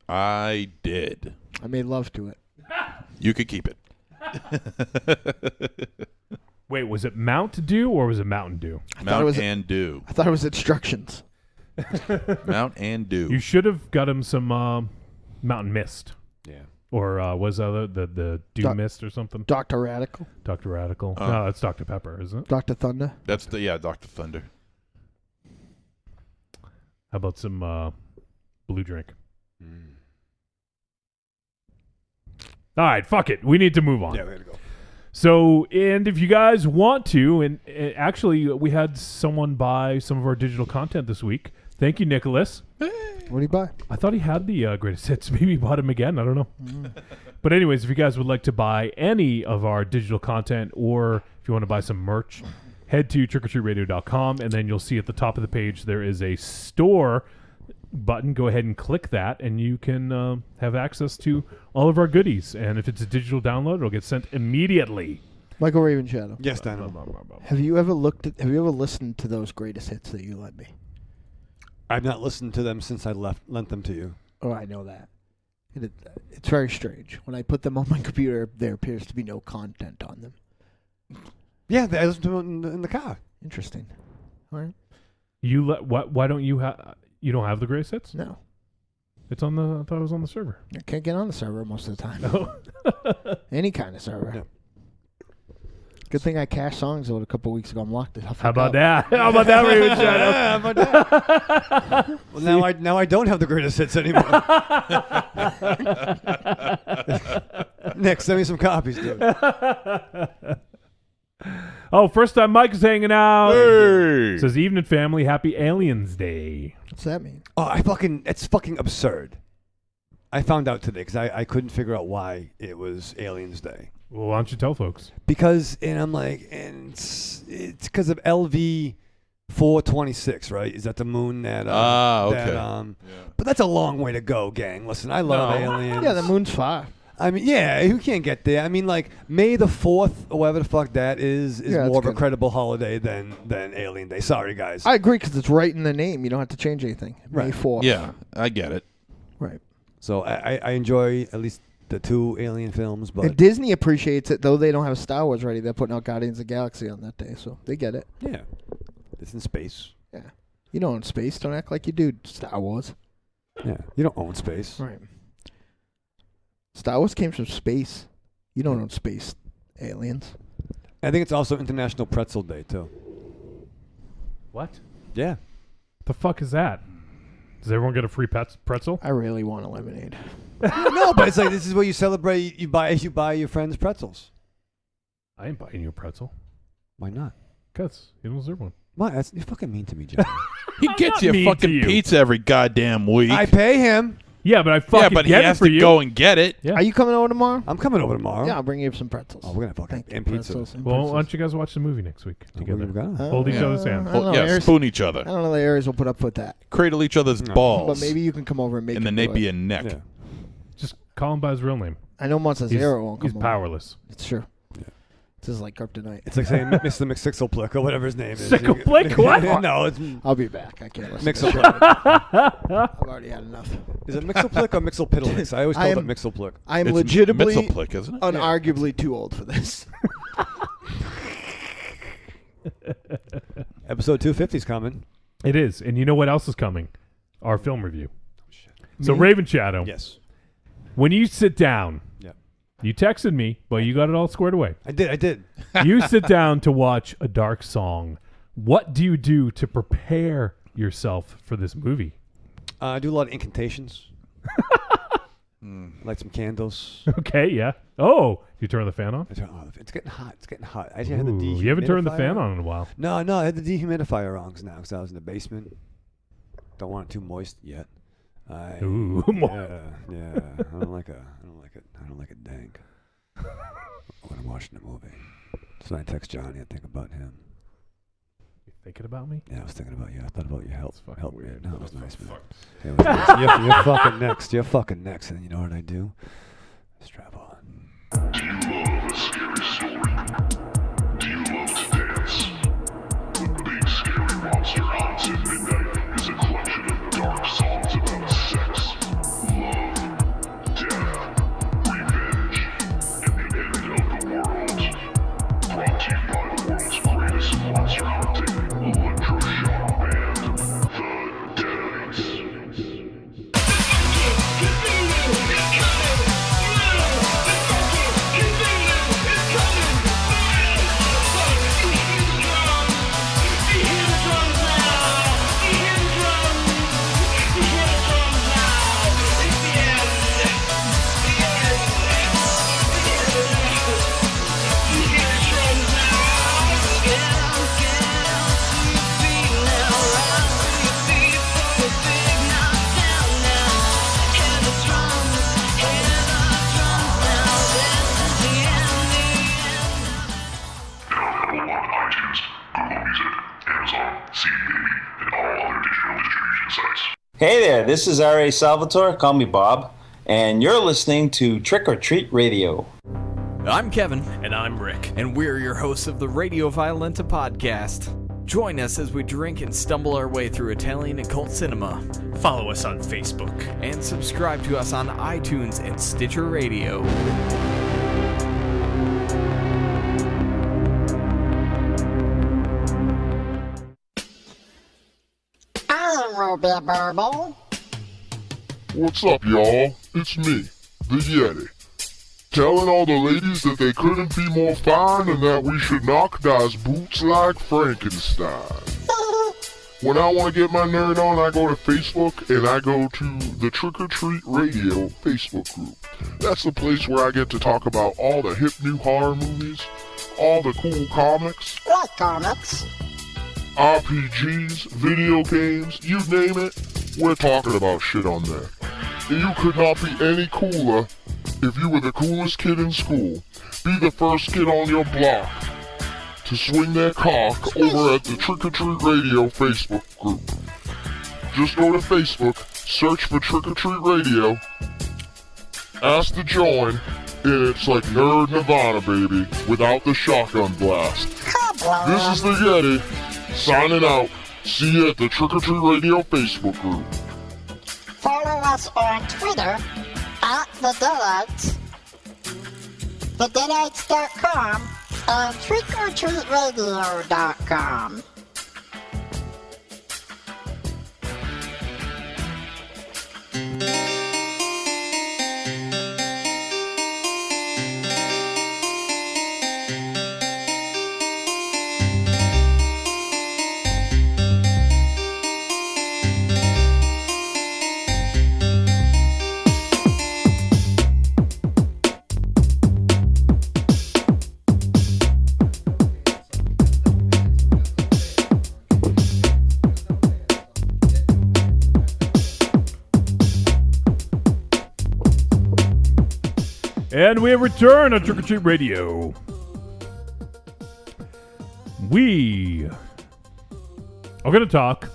I did. I made love to it. You could keep it. Wait, was it Mount Dew or was it Mountain Dew? Mount and Dew. I thought it was instructions. Mount and Dew. You should have got him some Mountain Mist. Yeah. Or was the Dew Doc- Mist or something? Dr. Radical. Dr. Radical. No, that's Dr. Pepper, isn't it? Dr. Thunder. That's Dr. Thunder. How about some blue drink? All right, fuck it. We need to move on. Yeah, we gotta go. So, and if you guys want to, and actually, we had someone buy some of our digital content this week. Thank you, Nicholas. What do you buy? I thought he had the greatest hits. Maybe he bought him again. I don't know. But anyways, if you guys would like to buy any of our digital content or if you want to buy some merch, head to trickortreatradio.com and then you'll see at the top of the page there is a store button. Go ahead and click that and you can have access to all of our goodies. And if it's a digital download, it'll get sent immediately. Michael Raven Shadow. Yes, Dino. Have you ever listened to those greatest hits that you lent me? I've not listened to them since I lent them to you. Oh, I know that. It's very strange. When I put them on my computer, there appears to be no content on them. Yeah, I listened to them in the car. Interesting. All right. Why don't you have? You don't have the greatest hits? No. It's on the. I thought it was on the server. I can't get on the server most of the time. Oh. Any kind of server. Yeah. Good thing I cached songs out a couple weeks ago. I'm locked it up. How about that? How about that, Raven Shadow? How about that? Well, now I don't have the greatest hits anymore. Nick, send me some copies, dude. Oh, first time Mike is hanging out. Hey! Says evening family, happy Aliens Day. What's that mean? Oh, it's fucking absurd. I found out today because I couldn't figure out why it was Aliens Day. Well, why don't you tell folks? Because, and I'm like, and it's because of LV 426, right? Is that the moon that? Okay. That, But that's a long way to go, gang. Listen, I love aliens. Yeah, the moon's far. I mean, yeah, who can't get there? I mean, like May the 4th or whatever the fuck that is Yeah, more of that's a good. credible holiday than Alien Day. Sorry, guys. I agree because it's right in the name. You don't have to change anything. May Right. 4th. Yeah, I get it. Right. So I enjoy at least the 2 Alien films, but And Disney appreciates it, though they don't have Star Wars ready. They're putting out Guardians of the Galaxy on that day, so they get it. yeah, it's in space. Yeah. You don't own space. Don't act like you do, Star Wars. Yeah, you don't own space. Right. Star Wars came from space. You don't own space, aliens. I think it's also International Pretzel Day too. What? Yeah. The fuck is that? Does everyone get a free pretzel? I really want a lemonade. No, but it's like this is where you celebrate. You buy your friends pretzels. I ain't buying you a pretzel. Why not? Cause you don't deserve one. Why? You're fucking mean to me, Joe. He gets not you mean to fucking you. pizza every goddamn week. I pay him. Yeah, but I yeah, fucking but he get has it for to you. go and get it. Yeah. Are you coming over tomorrow? I'm coming over tomorrow. Yeah, I'll bring you some pretzels. Oh, we're gonna fucking Thank you, and pizza. pretzels and Well, why pretzels. don't you guys watch the movie next week together? Together. Hold each other's hand. I don't know, Yeah, Aries- spoon each I other. don't know the Aries will put up with that. Cradle each other's No. balls. But maybe you can come over and make and then him they'd do be it. a neck. Yeah. Just call him by his real name. I know Montezero won't come He's over. powerless. It's true. Yeah. This is like kryptonite. It's like saying Mr. McSixelplick or whatever his name is. Sickleplick? What? No, it's I'll be back. I can't listen. to Mixelplick. I've already had enough. Is it Mixelplick or Mixelpiddlix? I always I call am- it Mixelplick. I'm It's legitimately, Mitzelplick, isn't it? unarguably too old for this. Episode 250 is coming. It is. And you know what else is coming? Our film review. So, Raven Shadow, Yes. when you sit down, Yep. you texted me, but you got it all squared away. I did. You sit down to watch a dark song. What do you do to prepare yourself for this movie? I do a lot of incantations. Light some candles. Okay, yeah. Oh, you turn the fan on? It's getting hot. I actually had the Ooh, you haven't turned the dehumidifier fan on in a while. No, I had the dehumidifier on now because I was in the basement. Don't want it too moist yet. Ooh, yeah. I don't like it dank. When I'm watching a movie, so I text Johnny. I think about him. You thinking about me? Yeah, I was thinking about you. I thought about your help. fucking Help weird. me. No, it was nice, man. It was nice. You're fucking next. You're fucking next. And you know what I do? Strap on. Do you love a scary story? Do you love to dance? The Big Scary Monster Haunts at Midnight is a collection of dark songs about sex, love, death, revenge, and the end of the world. Brought to you by the world's greatest monster hunting electroshock band, the Deadites. Available on iTunes, Google Music, Amazon, CD Baby, and all other digital distribution sites. Hey there, this is R.A. Salvatore, call me Bob, and you're listening to Trick or Treat Radio. I'm Kevin. And I'm Rick. And we're your hosts of the Radio Violenta podcast. Join us as we drink and stumble our way through Italian and cult cinema. Follow us on Facebook. And subscribe to us on iTunes and Stitcher Radio. I'm Ruby Burble. What's up, y'all? It's me, the Yeti. Telling all the ladies that they couldn't be more fine and that we should knock those boots like Frankenstein. When I want to get my nerd on, I go to Facebook and I go to the Trick or Treat Radio Facebook group. That's the place where I get to talk about all the hip new horror movies, all the cool comics, Like comics. RPGs, video games, you name it, we're talking about shit on there. And you could not be any cooler if you were the coolest kid in school. Be the first kid on your block to swing their cock over at the Trick or Treat Radio Facebook group. Just go to Facebook, search for Trick or Treat Radio, ask to join, and it's like Nerd Nirvana, baby, without the shotgun blast. This is the Yeti, signing out. See you at the Trick or Treat Radio Facebook group. Follow us on Twitter at The Deadites, TheDeadites.com, and TrickOrTreatRadio.com. And we have returned on Trick or Treat Radio. We are going to talk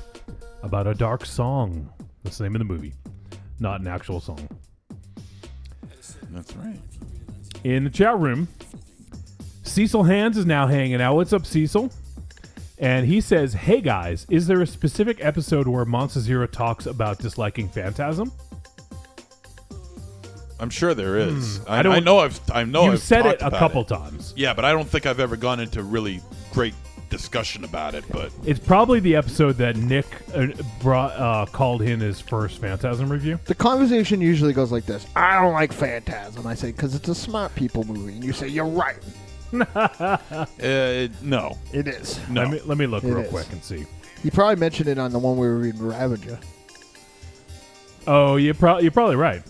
about a dark song. That's the name of the movie, not an actual song. That's right. In the chat room, Cecil Hands is now hanging out. What's up, Cecil? And he says, hey guys, is there a specific episode where Monster Zero talks about disliking Phantasm? I'm sure there is. I I know I've You said talked it a about couple times. Yeah, but I don't think I've ever gone into really great discussion about it, but It's probably the episode that Nick called in his first Phantasm review. The conversation usually goes like this. I don't like Phantasm. I say, because it's a smart people movie. And you say, you're right. no. It is. No. Let me look It real is. quick and see. You probably mentioned it on the one we were reading, Ravager. Oh, you're probably right.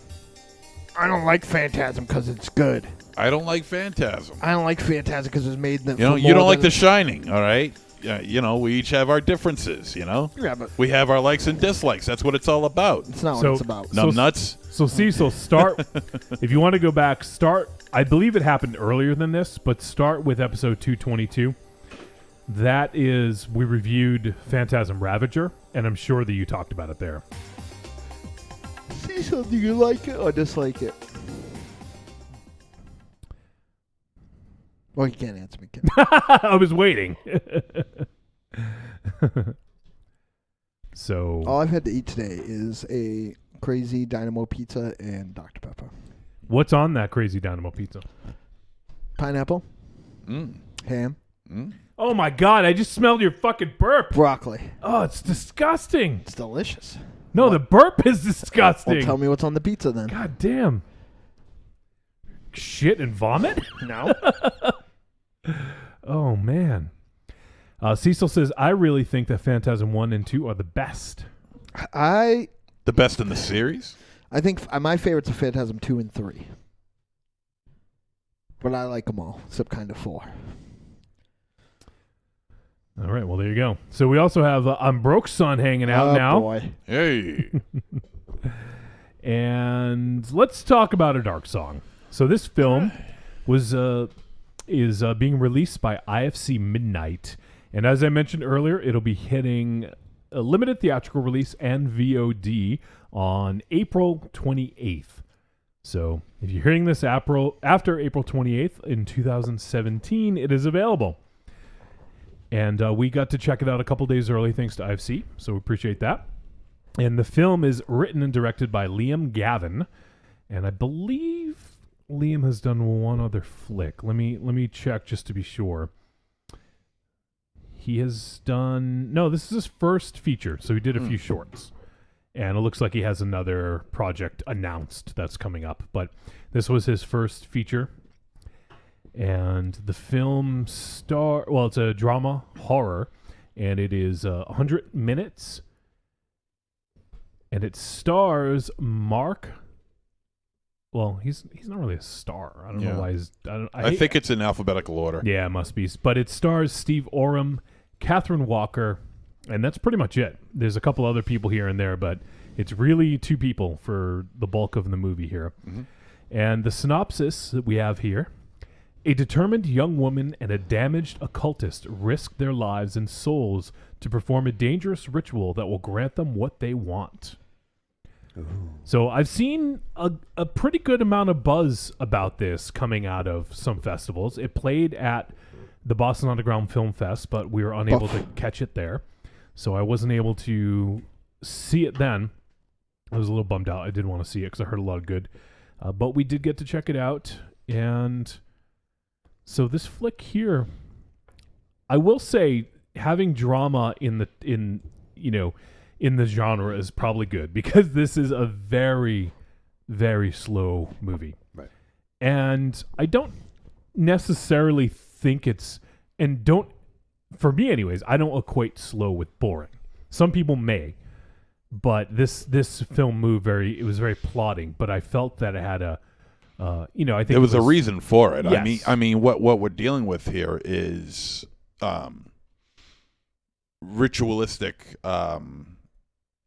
I don't like Phantasm because it's good. I don't like Phantasm. I don't like Phantasm because it was made in You know, you don't like The Shining, all right? You know, we each have our differences, you know? Yeah, but We have our likes and dislikes. That's what it's all about. it's not So- what it's about. Numb nuts? So Cecil, start. If you want to go back, start. I believe it happened earlier than this, but start with episode 222. That is, we reviewed Phantasm Ravager, and I'm sure that you talked about it there. Cecil, do you like it or dislike it? Well, you can't answer me, kid. I was waiting. So All I've had to eat today is a crazy Dynamo pizza and Dr. Pepper. what's on that crazy Dynamo pizza? Pineapple, Mm. ham, Mm. Oh my god, I just smelled your fucking burp. broccoli. Oh, it's disgusting. It's delicious. No, the burp is disgusting. Well, tell me what's on the pizza then. God damn. Shit and vomit? No. Oh, man. Cecil says, I really think that Phantasm 1 and 2 are the best. I The best in the series? think my favorites are Phantasm 2 and 3. But I like them all, except kind of 4. All right, well, there you go. So we also have I'm Broke Son hanging out now. Boy. Hey. And let's talk about A Dark Song. So this film is being released by IFC Midnight. And as I mentioned earlier, it'll be hitting a limited theatrical release and VOD on April 28th. So if you're hearing this after April 28th in 2017, it is available. And we got to check it out a couple days early thanks to IFC, so we appreciate that. And the film is written and directed by Liam Gavin, and I believe Liam has done one other flick. Let me check just to be sure. He has done... No, this is his first feature, so he did a few shorts. And it looks like he has another project announced that's coming up. But this was his first feature. And the film it's a drama horror, and it is 100 minutes. And it stars Mark... Well, he's not really a star. I don't know why he's... I think it's in alphabetical order. Yeah, it must be. But it stars Steve Oram, Catherine Walker, and that's pretty much it. There's a couple other people here and there, but it's really 2 people for the bulk of the movie here. Mm-hmm. And the synopsis that we have here: a determined young woman and a damaged occultist risk their lives and souls to perform a dangerous ritual that will grant them what they want. So I've seen a pretty good amount of buzz about this coming out of some festivals. It played at the Boston Underground Film Fest, but we were unable to catch it there. So I wasn't able to see it then. I was a little bummed out. I did want to see it because I heard a lot of good. But we did get to check it out. And so this flick here, I will say, having drama in the genre is probably good, because this is a very, very slow movie. Right. And I don't necessarily think for me anyways, I don't equate slow with boring. Some people may, but this film it was very plotting, but I felt that it had I think There was a reason for it. Yes. I mean, what we're dealing with here is ritualistic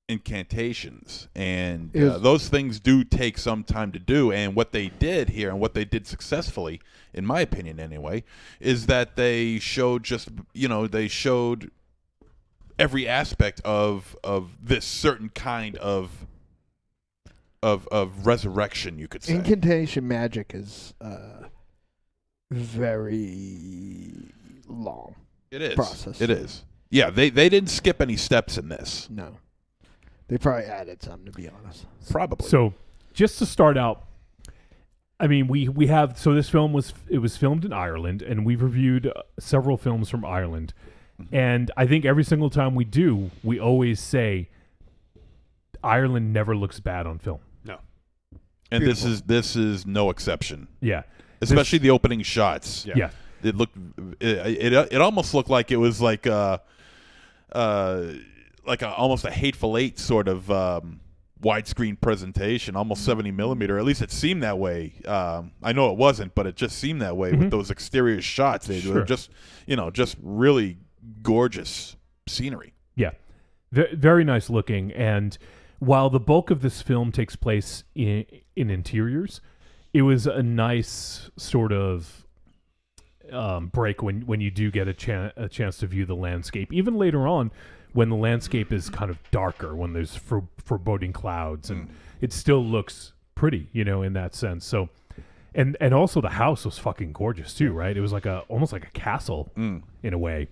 incantations, and those things do take some time to do. And what they did here, and what they did successfully, in my opinion anyway, is that they showed they showed every aspect of this certain kind of resurrection, you could say. Incantation magic is very long. It is. Process. It is. Yeah, they didn't skip any steps in this. No. They probably added something, to be honest. Probably. So, just to start out, I mean, we have, so this film was filmed in Ireland, and we've reviewed several films from Ireland, And I think every single time we do, we always say Ireland never looks bad on film. No. And Beautiful. this is no exception. Yeah. Especially the opening shots. Yeah. It looked it almost looked like it was like almost a Hateful Eight sort of widescreen presentation, almost 70 millimeter. At least it seemed that way. I know it wasn't, but it just seemed that way with those exterior shots. They were just really gorgeous scenery. Yeah. Very nice looking. And while the bulk of this film takes place in interiors, it was a nice sort of break when you do get a chance to view the landscape. Even later on, when the landscape is kind of darker, when there's foreboding clouds, and it still looks pretty, in that sense. So, and also the house was fucking gorgeous too, right? It was like almost like a castle in a way,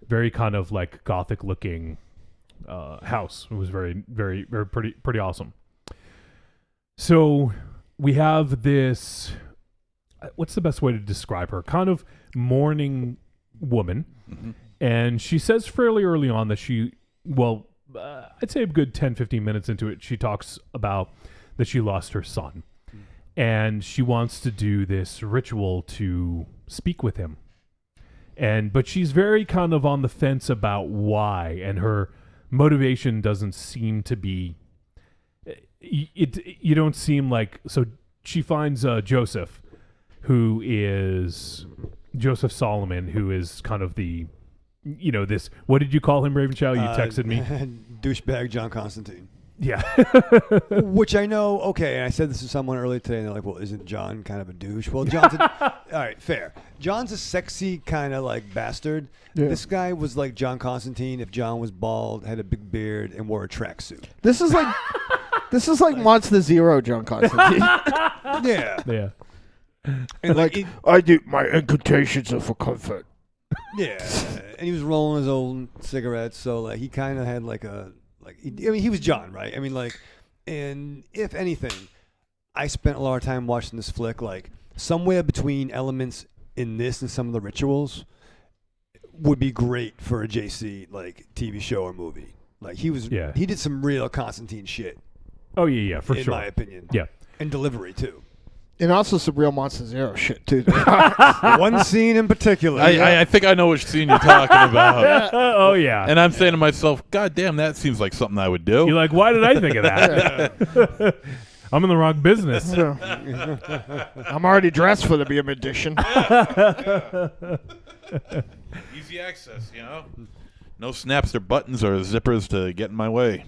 very kind of like Gothic looking house. It was very, very, very pretty awesome. So we have this. What's the best way to describe her? Kind of mourning woman. And she says fairly early on that I'd say a good 10, 15 minutes into it, she talks about that she lost her son. And she wants to do this ritual to speak with him. But she's very kind of on the fence about why. And her motivation doesn't seem to be... You don't seem like... So she finds Joseph, who is... Joseph Solomon, who is kind of the... this... What did you call him, Ravenchow? You texted me. Douchebag John Constantine. Yeah. Which I know, okay, and I said this to someone earlier today, and they're like, well, isn't John kind of a douche? Well, John's all right, fair. John's a sexy kind of like bastard. Yeah. This guy was like John Constantine if John was bald, had a big beard, and wore a tracksuit. This is like Monster Zero John Constantine. Yeah. Yeah. And like I do my incantations are for comfort. Yeah. And he was rolling his own cigarettes, so like he kind of had like he was John, right? I mean, like, and if anything, I spent a lot of time watching this flick, like somewhere between elements in this and some of the rituals would be great for a JC like TV show or movie. Like he did some real Constantine shit. Oh yeah, for sure. In my opinion. Yeah. And delivery too. And also some real Monster Zero shit too. One scene in particular. I think I know which scene you're talking about. Oh yeah. And I'm saying to myself, God damn, that seems like something I would do. You're like, why did I think of that? I'm in the wrong business. I'm already dressed for the beam edition. Easy access, No snaps or buttons or zippers to get in my way.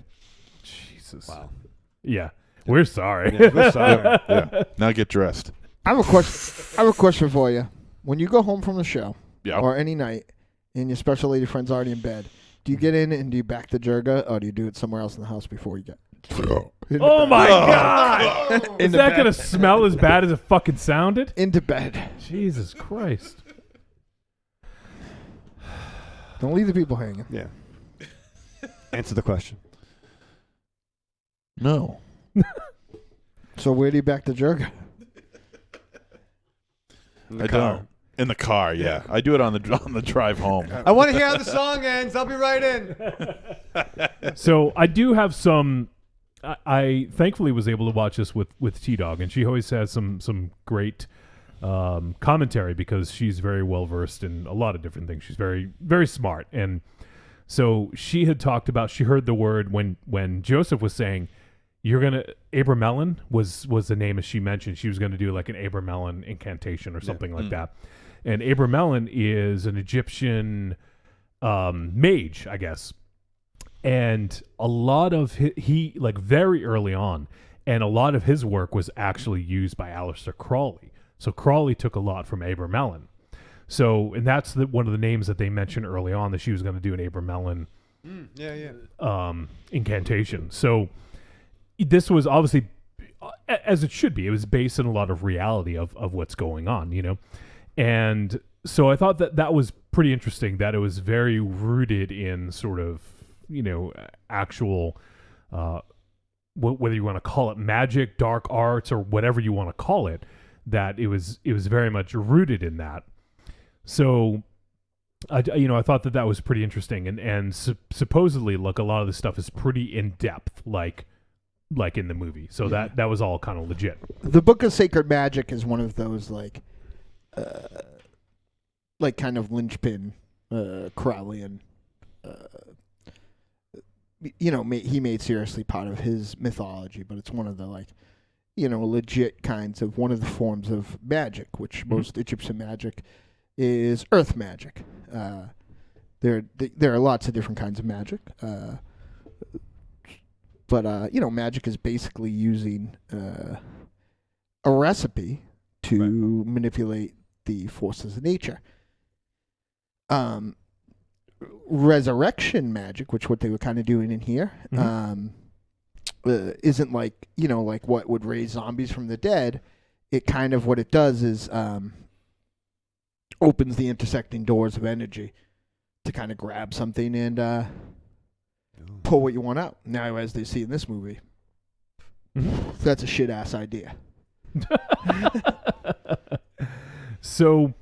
Jesus. Wow. Yeah. We're sorry. Yeah, we're sorry. Yeah. Now get dressed. I have a question for you. When you go home from the show, or any night, and your special lady friend's already in bed, do you get in and do you back the jerga, or do you do it somewhere else in the house before you get? Oh my God! Is that gonna smell as bad as it fucking sounded? Into bed. Jesus Christ! Don't leave the people hanging. Yeah. Answer the question. No. So where do you back the jerga? I don't. In the car, yeah. I do it on the drive home. I want to hear how the song ends. I'll be right in. So I do have some. I thankfully was able to watch this with T-Dog, and she always has some great commentary because she's very well versed in a lot of different things. She's very, very smart, and so she had talked about. She heard the word when Joseph was saying, "You're gonna Abramelin" was the name as she mentioned. She was gonna do like an Abramelin incantation or something like that. And Abramelin is an Egyptian mage, I guess. And a lot of he like very early on, and a lot of his work was actually used by Aleister Crowley. So Crowley took a lot from Abramelin. So, and that's one of the names that they mentioned early on that she was going to do an Abramelin incantation. So this was obviously, as it should be, it was based on a lot of reality of what's going on, And so I thought that was pretty interesting, that it was very rooted in sort of, actual, whether you want to call it magic, dark arts, or whatever you want to call it, that it was very much rooted in that. So I thought that was pretty interesting, and supposedly, look, a lot of this stuff is pretty in depth, like in the movie. So that was all kind of legit. The Book of Sacred Magic is one of those like kind of linchpin Crowleyan. He made seriously part of his mythology, but it's one of the legit kinds of one of the forms of magic, which most Egyptian magic is earth magic. There are lots of different kinds of magic, but magic is basically using a recipe to manipulate the forces of nature. Resurrection magic, which what they were kind of doing in here, isn't like what would raise zombies from the dead. It kind of what it does is opens the intersecting doors of energy to kind of grab something and pull what you want out. Now, as they see in this movie, that's a shit ass idea. So,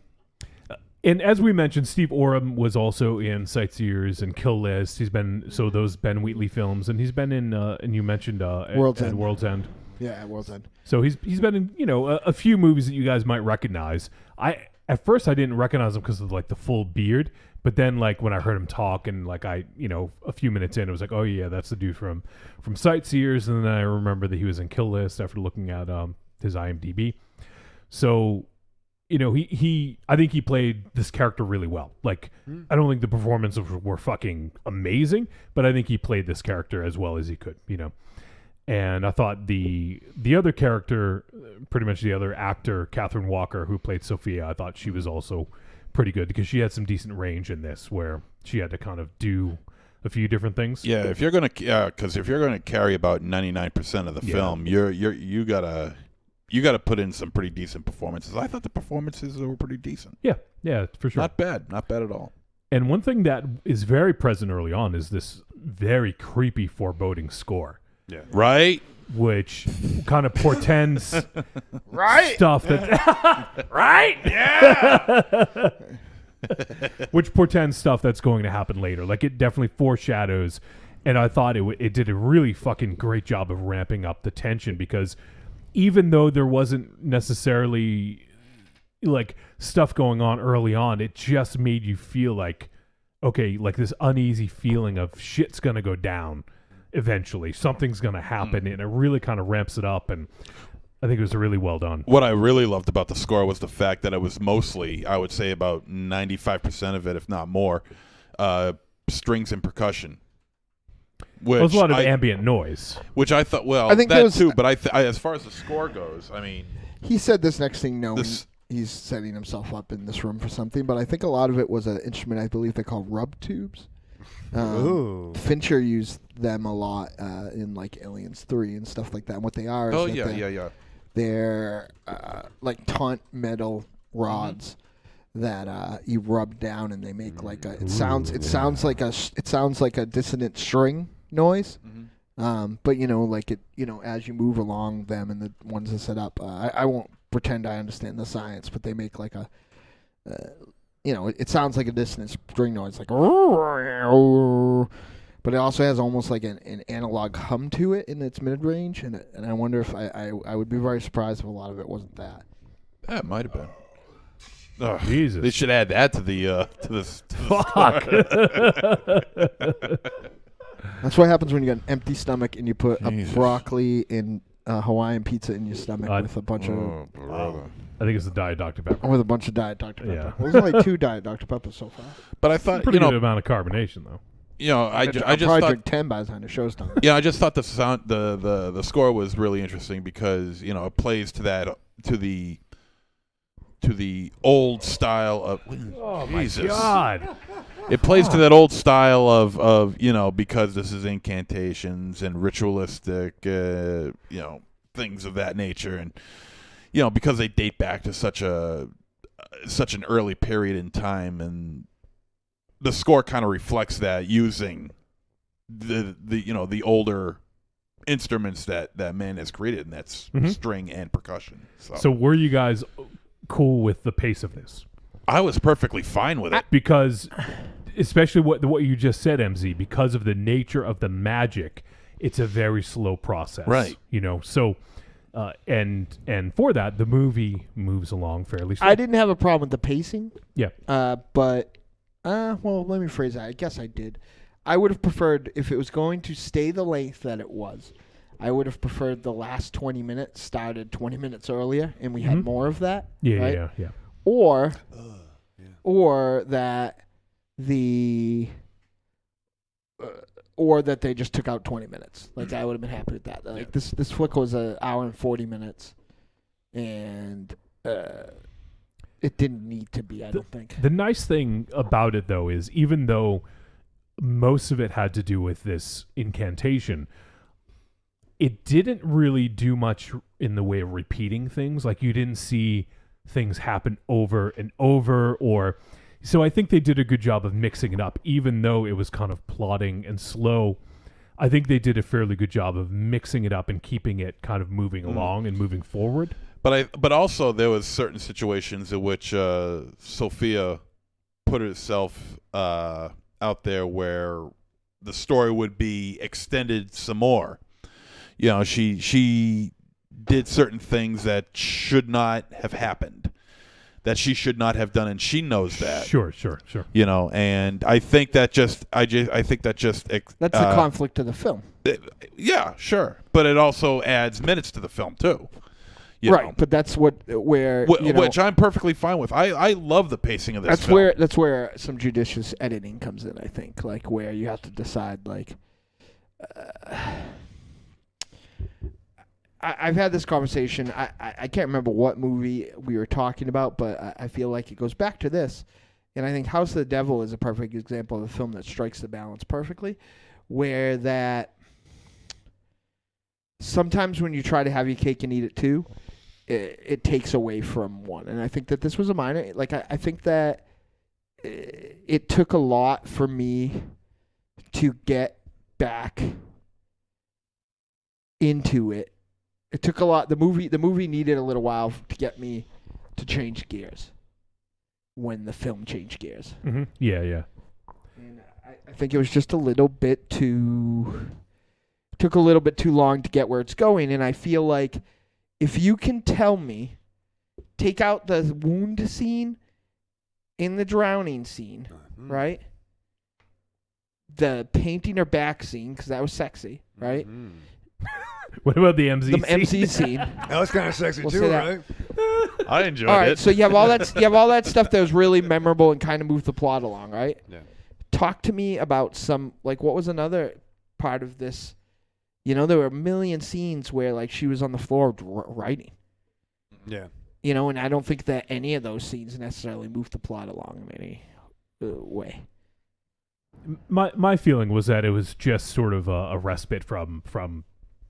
and as we mentioned, Steve Oram was also in Sightseers and Kill List. He's been those Ben Wheatley films, and he's been in and you mentioned World's End. World's End. Yeah, World's End. So he's been in a few movies that you guys might recognize. At first I didn't recognize him because of the full beard, but then when I heard him talk and a few minutes in, it was like, oh yeah, that's the dude from Sightseers, and then I remember that he was in Kill List after looking at his IMDb. So I think he played this character really well. I don't think the performances were fucking amazing, but I think he played this character as well as he could, And I thought the other character, pretty much the other actor, Catherine Walker, who played Sophia, I thought she was also pretty good because she had some decent range in this where she had to kind of do a few different things. Yeah, if you're gonna carry about 99% of the film, you gotta put in some pretty decent performances. I thought the performances were pretty decent. Yeah, for sure. Not bad at all. And one thing that is very present early on is this very creepy, foreboding score. Yeah. Right? Which kind of portends stuff that right? Yeah. Which portends stuff that's going to happen later. It definitely foreshadows, and I thought it did a really fucking great job of ramping up the tension because even though there wasn't necessarily stuff going on early on, it just made you feel this uneasy feeling of shit's gonna go down eventually. Something's gonna happen, and it really kind of ramps it up, and I think it was really well done. What I really loved about the score was the fact that it was mostly, I would say about 95% of it, if not more, strings and percussion. There was a lot of ambient noise. Which I thought, I think that too, but as far as the score goes, I mean... He said this next thing knowing he's setting himself up in this room for something, but I think a lot of it was an instrument I believe they call rub tubes. Fincher used them a lot in Aliens 3 and stuff like that. And what they are is they're taunt metal rods that you rub down, and they make it sounds like a dissonant string noise. But as you move along them and the ones that set up, I won't pretend I understand the science, but they make it sounds like a dissonant string noise, but it also has almost an analog hum to it in its mid range, and I wonder if I would be very surprised if a lot of it wasn't that. That might have been. Oh, Jesus! They should add that to the fuck. That's what happens when you got an empty stomach and you put a broccoli and Hawaiian pizza in your stomach with a bunch of. I think it's the Diet Dr. Pepper. With a bunch of Diet Dr. Pepper. Yeah. There's only 2 Diet Dr. Peppers so far. But I thought pretty good amount of carbonation though. I just probably thought drink 10 by the time the show's done. Yeah, I just thought the score was really interesting because it plays to the old style of. Oh Jesus. my God! It plays to that old style of because this is incantations and ritualistic things of that nature, and because they date back to such an early period in time, and the score kind of reflects that using the older instruments that man has created, and that's string and percussion. So were you guys cool with the pace of this? I was perfectly fine with it. because, especially what you just said, MZ, because of the nature of the magic, it's a very slow process, Right. So, and for that, the movie moves along fairly slow. I didn't have a problem with the pacing. Yeah. But well, let me phrase that. I guess I did. I would have preferred, if it was going to stay the length that it was, I would have preferred the last 20 minutes started 20 minutes earlier and we had more of that. Yeah, right? yeah. Or that or that they just took out 20 minutes. Like, I would have been happy with that. Like, this flick was an hour and 40 minutes, and it didn't need to be, I don't think. The nice thing about it, though, is even though most of it had to do with this incantation, it didn't really do much in the way of repeating things. Like, you didn't see things happen over and over, so I think they did a good job of mixing it up, even though it was kind of plodding and slow. I think they did a fairly good job of mixing it up and keeping it kind of moving along and moving forward. But also there was certain situations in which Sophia put herself out there where the story would be extended some more. She did certain things that should not have happened, that she should not have done, and she knows that. Sure. And I think that just That's the conflict of the film. Yeah, sure, but it also adds minutes to the film too. Right, but that's which I'm perfectly fine with. I love the pacing of this film. That's where some judicious editing comes in, I think, like where you have to decide, like, I've had this conversation. I can't remember what movie we were talking about, but I feel like it goes back to this. And I think House of the Devil is a perfect example of a film that strikes the balance perfectly, where that sometimes when you try to have your cake and eat it too, it takes away from one. And I think that this was a minor. Like, I think that it took a lot for me to get back into it. It took a lot. The movie needed a little while to get me to change gears when the film changed gears. Mm-hmm. Yeah. And I think it was just a little bit too... took a little bit too long to get where it's going. And I feel like if you can tell me, take out the wound scene in the drowning scene, right? The painting her back scene, because that was sexy, right? What about the MZ scene? The MC scene. That was kind of sexy We'll too, say that. right? I enjoyed All right, it. so you have all that stuff that was really memorable and kind of moved the plot along, right? Yeah. Talk to me about some, like, what was another part of this? There were a million scenes where, like, she was on the floor writing. Yeah. And I don't think that any of those scenes necessarily moved the plot along in any way. My feeling was that it was just sort of a respite from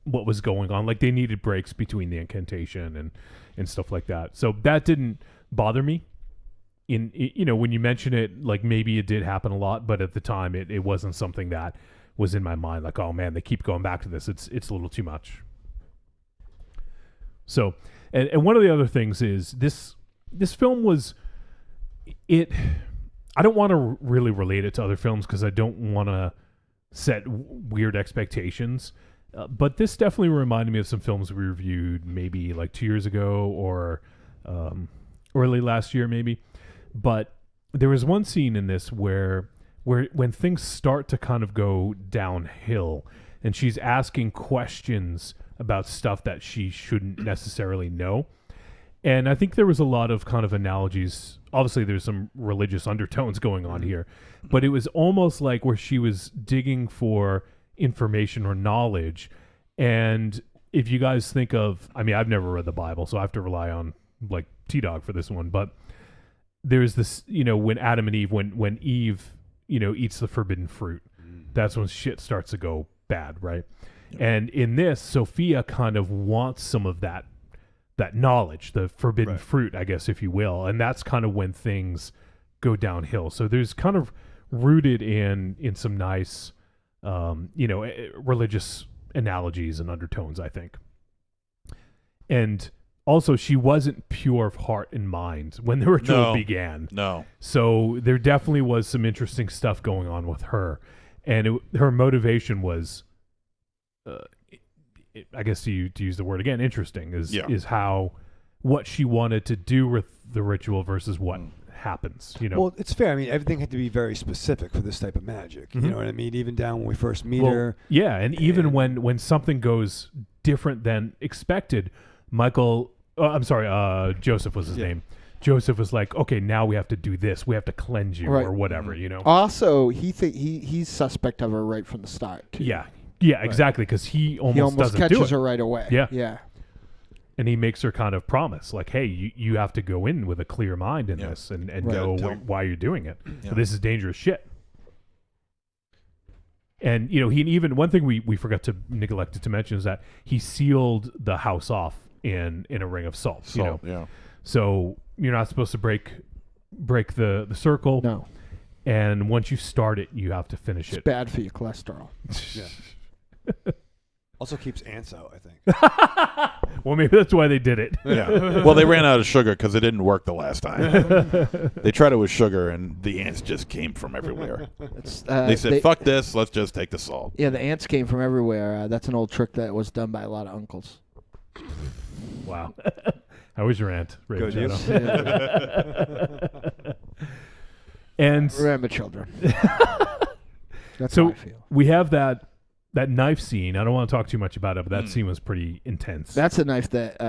what was going on. Like, they needed breaks between the incantation and stuff like that. So that didn't bother me. When you mention it, like, maybe it did happen a lot, but at the time it wasn't something that was in my mind. Like, oh man, they keep going back to this. It's a little too much. So, and one of the other things is this film was it. I don't want to really relate it to other films because I don't want to set weird expectations. But this definitely reminded me of some films we reviewed maybe like 2 years ago or early last year maybe. But there was one scene in this where when things start to kind of go downhill and she's asking questions about stuff that she shouldn't necessarily know. And I think there was a lot of kind of analogies. Obviously, there's some religious undertones going on here, but it was almost like where she was digging for information or knowledge. And if you guys think of, I mean, I've never read the Bible, so I have to rely on like T-Dog for this one, but there's this, when Adam and Eve, when Eve, eats the forbidden fruit, that's when shit starts to go bad, right? Yep. And in this, Sophia kind of wants some of that knowledge, the forbidden fruit, I guess, if you will. And that's kind of when things go downhill. So there's kind of rooted in some nice, religious analogies and undertones, I think. And also she wasn't pure of heart and mind when the ritual began. No. So there definitely was some interesting stuff going on with her, and her motivation was, I guess to use the word again, interesting is how what she wanted to do with the ritual versus what happens. Well, it's fair. I mean, everything had to be very specific for this type of magic. You know what I mean? Even down when we first meet her. Yeah, and even when something goes different than expected, Joseph was his name. Joseph was like, okay, now we have to do this. We have to cleanse you or whatever, Also, he's suspect of her right from the start, too. Yeah, exactly, because he almost doesn't catches do it. her right away. Yeah. And he makes her kind of promise, like, hey, you have to go in with a clear mind in this and know why you're doing it. Yeah. This is dangerous shit. And, he even, one thing we forgot to neglected to mention is that he sealed the house off in a ring of salt. Yeah. So you're not supposed to break the circle. No. And once you start it, you have to finish It's bad for your cholesterol. Yeah. Also keeps ants out, I think. Well, maybe that's why they did it. Yeah. Well, they ran out of sugar because it didn't work the last time. They tried it with sugar, and the ants just came from everywhere. They said, fuck this, let's just take the salt. Yeah, the ants came from everywhere. That's an old trick that was done by a lot of uncles. Wow. How was your aunt? Good, And remember, children. That's so how I feel. We have that knife scene. I don't want to talk too much about it, but that scene was pretty intense. That's a knife that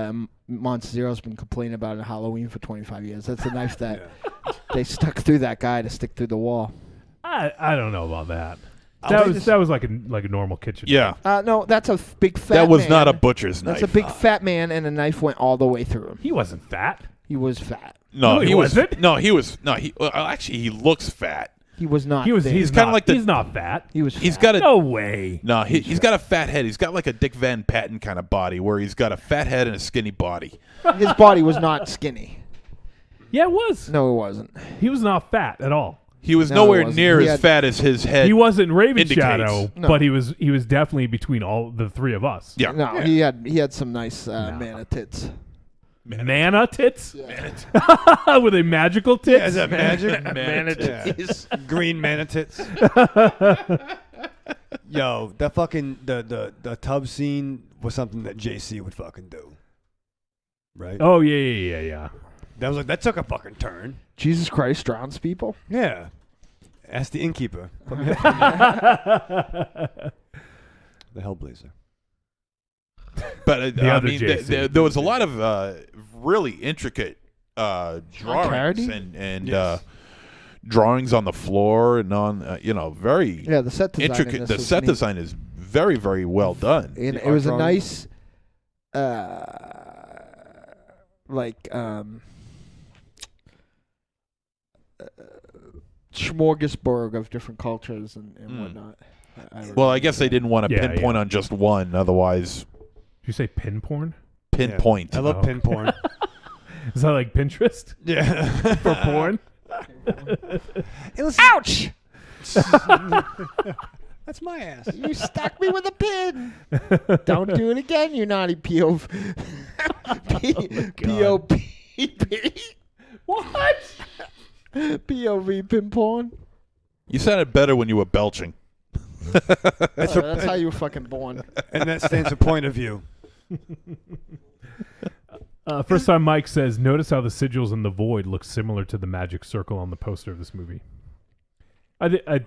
Monster Zero's been complaining about at Halloween for 25 years. That's a knife that they stuck through that guy to stick through the wall. I don't know about that. That was like a normal kitchen. Yeah. knife. No, that's a big fat That was man. not a butcher's knife. That's a big fat man, and the knife went all the way through him. He wasn't fat. He was fat. No, he wasn't. No, he was. No, actually, he looks fat. He was not. He's kind of like he's not fat. He was. Fat. He's got a no way. No, he's got a fat head. He's got like a Dick Van Patten kind of body, where he's got a fat head and a skinny body. His body was not skinny. Yeah, it was. No, it wasn't. He was not fat at all. He was No, nowhere it wasn't. near He as had- fat as his head. He wasn't Raven indicates. Shadow, No. but he was definitely between all the three of us. Yeah. No, he had some nice mana tits. Mana tits? Yeah. Were they magical tits? Is that magic? Mana tits. Green mana tits. Yo, that fucking the tub scene was something that JC would fucking do. Right? Oh yeah. That was like that took a fucking turn. Jesus Christ drowns people. Yeah. Ask the innkeeper. The Hellblazer. But The I other mean, JC. there was a lot of really intricate drawings Cardi? and Yes. drawings on the floor and on very Yeah, the set design. intricate. in this The was set neat. design is very, very well done. And The it was a art nice, smorgasbord of different cultures and whatnot. Well, I guess they didn't want to Yeah, pinpoint on just one. Otherwise, Did you say pin porn? pinpoint. I love Oh. pin porn. Is that like Pinterest Yeah. for porn? It was Ouch! That's my ass. You stuck me with a pin. Don't do it again, you naughty P-O-P-P. What? POV pin porn. You sounded better when you were belching. That's how you were fucking born. And that stands for point of view. First time Mike says, notice how the sigils in the void look similar to the magic circle on the poster of this movie. I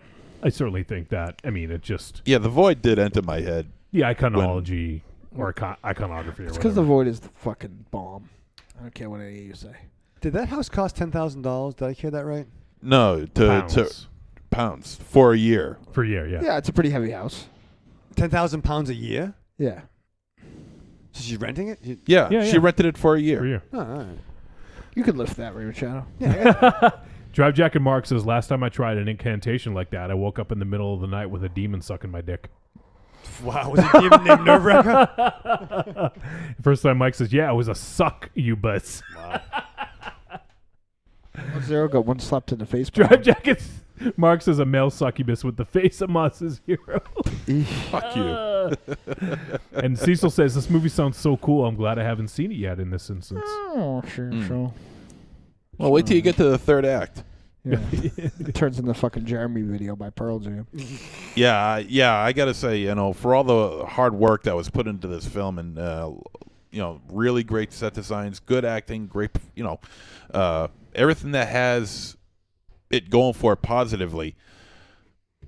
certainly think that. I mean, it just Yeah, the void did enter my head. the iconology or iconography. It's Or because the whatever. void is the fucking bomb. I don't care what any of you say. Did that house cost $10,000? Did I hear that right? No, to pounds for a year. For a year, yeah. Yeah, it's a pretty heavy house. 10,000 pounds a year? Yeah. So she's renting it? Yeah, Yeah, she yeah. rented it for a For a year. year. Oh, all right. You could lift that, Raven Shadow. Drive Jack and Mark says, last time I tried an incantation like that, I woke up in the middle of the night with a demon sucking my dick. Wow, was it demon named Nerve-wrecker? First time Mike says, yeah, it was a suck, you butts. Wow. Zero got one slapped in the face. Drive Jack is... Mark says a male succubus with the face of Moss's hero. Fuck you. And Cecil says, this movie sounds so cool. I'm glad I haven't seen it yet in this instance. Oh, sure. Well, wait till you get to the third act. Yeah. It turns into fucking Jeremy video by Pearl Jam. Yeah, I gotta say, for all the hard work that was put into this film, and really great set designs, good acting, great, everything that has it going for it positively.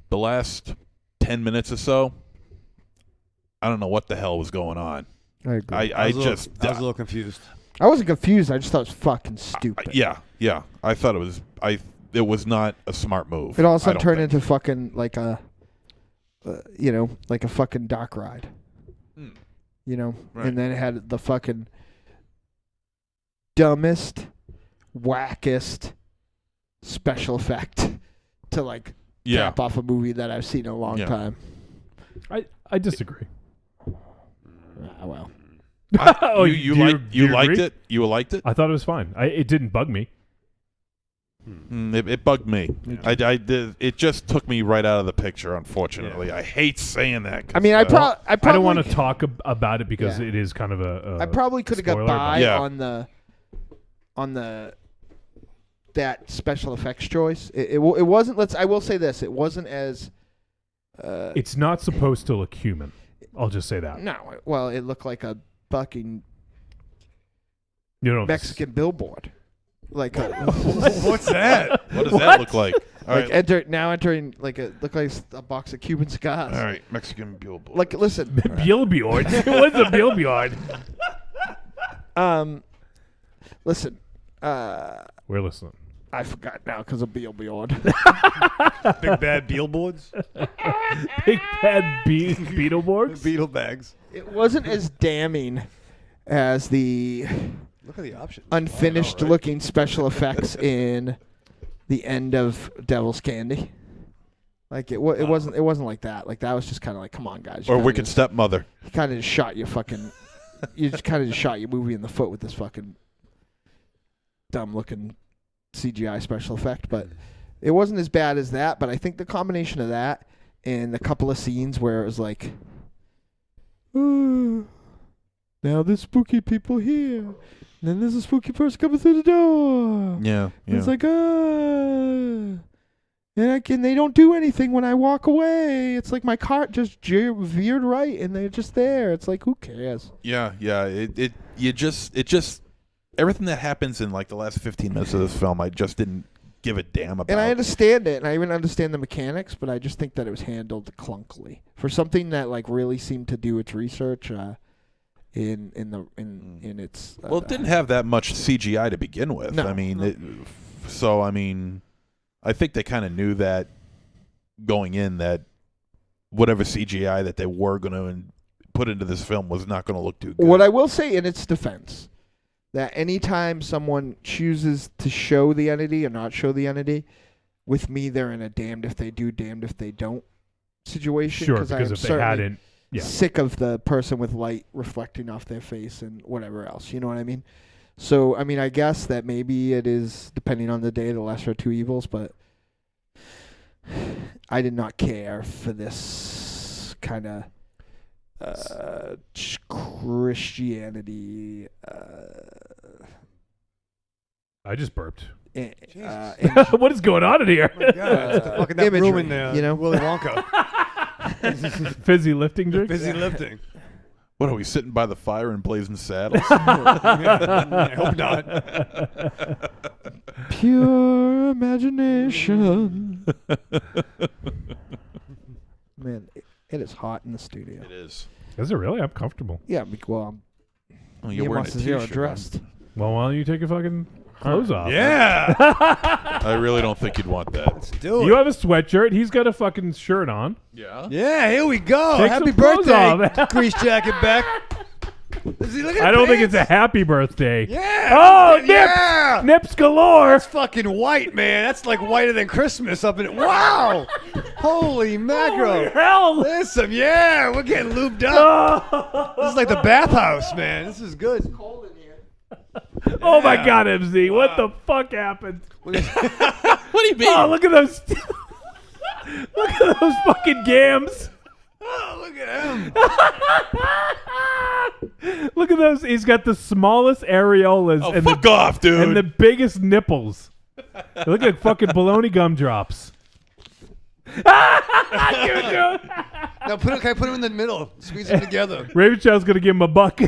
The last 10 minutes or so, I don't know what the hell was going on. I agree. I was a little confused. I wasn't confused. I just thought it was fucking stupid. Yeah. I thought it was not a smart move. It all of a sudden turned into fucking like a, like a fucking dock ride. Right. And then it had the fucking dumbest, wackest special effect to cap off a movie that I've seen in a long time. I disagree. Well. You liked it? You liked it? I thought it was fine. It didn't bug me. It bugged me. I did. It just took me right out of the picture. Unfortunately, I hate saying that. I mean, I probably I don't want to talk about it because it is kind of a I probably could have got spoiler, by on that special effects choice. It wasn't. I will say this. It wasn't as. It's not supposed to look human. I'll just say that. No. Well, it looked like a fucking Mexican billboard. Like what's that? What does that look like? All right. entering look like a box of Cuban cigars. All right, Mexican billboard. Like, listen, billboard. What's a billboard? Listen. We're listening. I forgot now because of billboard. Big bad billboards. Big bad Beetleborgs. Beetle bags. It wasn't as damning as the. Look at the options. Unfinished looking special effects in the end of Devil's Candy. Like it wasn't like that. Like that was just kind of like, come on, guys. Or Wicked Stepmother. You kind of just shot your fucking. You just kind of just shot your movie in the foot with this fucking dumb looking CGI special effect. But it wasn't as bad as that. But I think the combination of that and the couple of scenes where it was like, now there's spooky people here. And then there's a spooky person coming through the door. Yeah. It's like, and they don't do anything when I walk away. It's like my cart just veered right, and they're just there. It's like, who cares? Yeah. It just everything that happens in like the last 15 minutes of this film, I just didn't give a damn about. And I understand it, and I even understand the mechanics, but I just think that it was handled clunkily for something that like really seemed to do its research. In its well, it didn't have that much CGI to begin with. No, I mean, I think they kind of knew that going in that whatever CGI that they were going to put into this film was not going to look too good. What I will say in its defense, that anytime someone chooses to show the entity or not show the entity, with me they're in a damned if they do, damned if they don't situation. Sure, because if they hadn't. Yeah. Sick of the person with light reflecting off their face and whatever else. You know what I mean? So, I mean, I guess that maybe it is, depending on the day, the lesser of two evils, but I did not care for this kind of Christianity. I just burped. What is going on in here? Oh my God, it's the fucking that imagery, room in you know? Willy Wonka. Fizzy lifting drink? Busy lifting. What are we sitting by the fire and blazing saddles? I hope not. Pure imagination. Man, it is hot in the studio. It is. Is it really? I'm comfortable. Yeah, well, you're wearing a t-shirt. dressed. Well, why don't you take your fucking clothes off? Yeah. I really don't think you'd want that. Let's do it. You have a sweatshirt. He's got a fucking shirt on. Yeah. Yeah, here we go. Take Happy some clothes birthday, off. Grease Jacket Beck. I don't think it's a happy birthday. Yeah. Oh, nips. Yeah. Nips galore. That's fucking white, man. That's like whiter than Christmas up in it. Wow. Holy mackerel. Holy hell. Listen, yeah, we're getting lubed up. This is like the bathhouse, man. This is good. Cold in here. Oh my God, MZ! What the fuck happened? What do you mean? Oh, look at those! Look at those fucking gams! Oh, look at him. Look at those! He's got the smallest areolas Oh, and fuck the off, dude. and the biggest nipples. They look like fucking baloney gumdrops. Now can I put him in the middle? Squeeze them together. Raven Child's gonna give him a buck. Oh,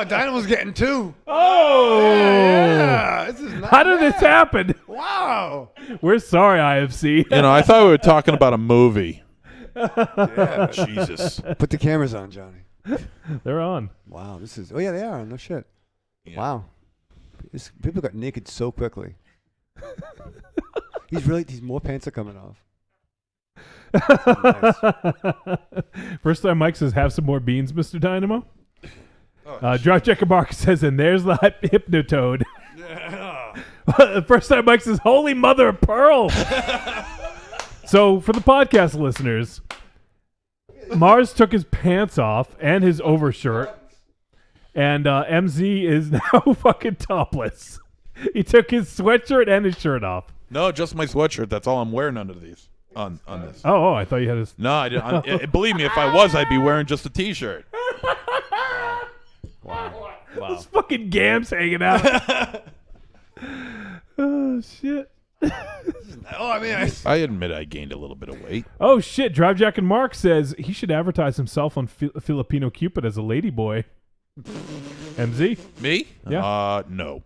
Dynamo's getting 2. Oh! Yeah, this is not How did this bad. happen? Wow. We're sorry, IFC. I thought we were talking about a movie. Yeah. Jesus. Put the cameras on, Johnny. They're on. Wow, this is. Oh yeah, they are. No shit. Yeah. Wow. People got naked so quickly. These more pants are coming off. Nice. First time Mike says, have some more beans, Mr. Dynamo. Drop Checker Mark says, and there's the Hypnotoad. First time Mike says, holy mother of pearl. So for the podcast listeners, Mars took his pants off and his overshirt, and MZ is now fucking topless. He took his sweatshirt and his shirt off. No, just my sweatshirt. That's all I'm wearing under these. On this. Oh, I thought you had his. No, I didn't. Believe me, if I was, I'd be wearing just a T-shirt. Wow. Those fucking gams hanging out. Oh, shit. Oh, I mean, I admit I gained a little bit of weight. Oh, shit. Drive Jack and Mark says he should advertise himself on Filipino Cupid as a ladyboy. MZ? Me? Yeah. No.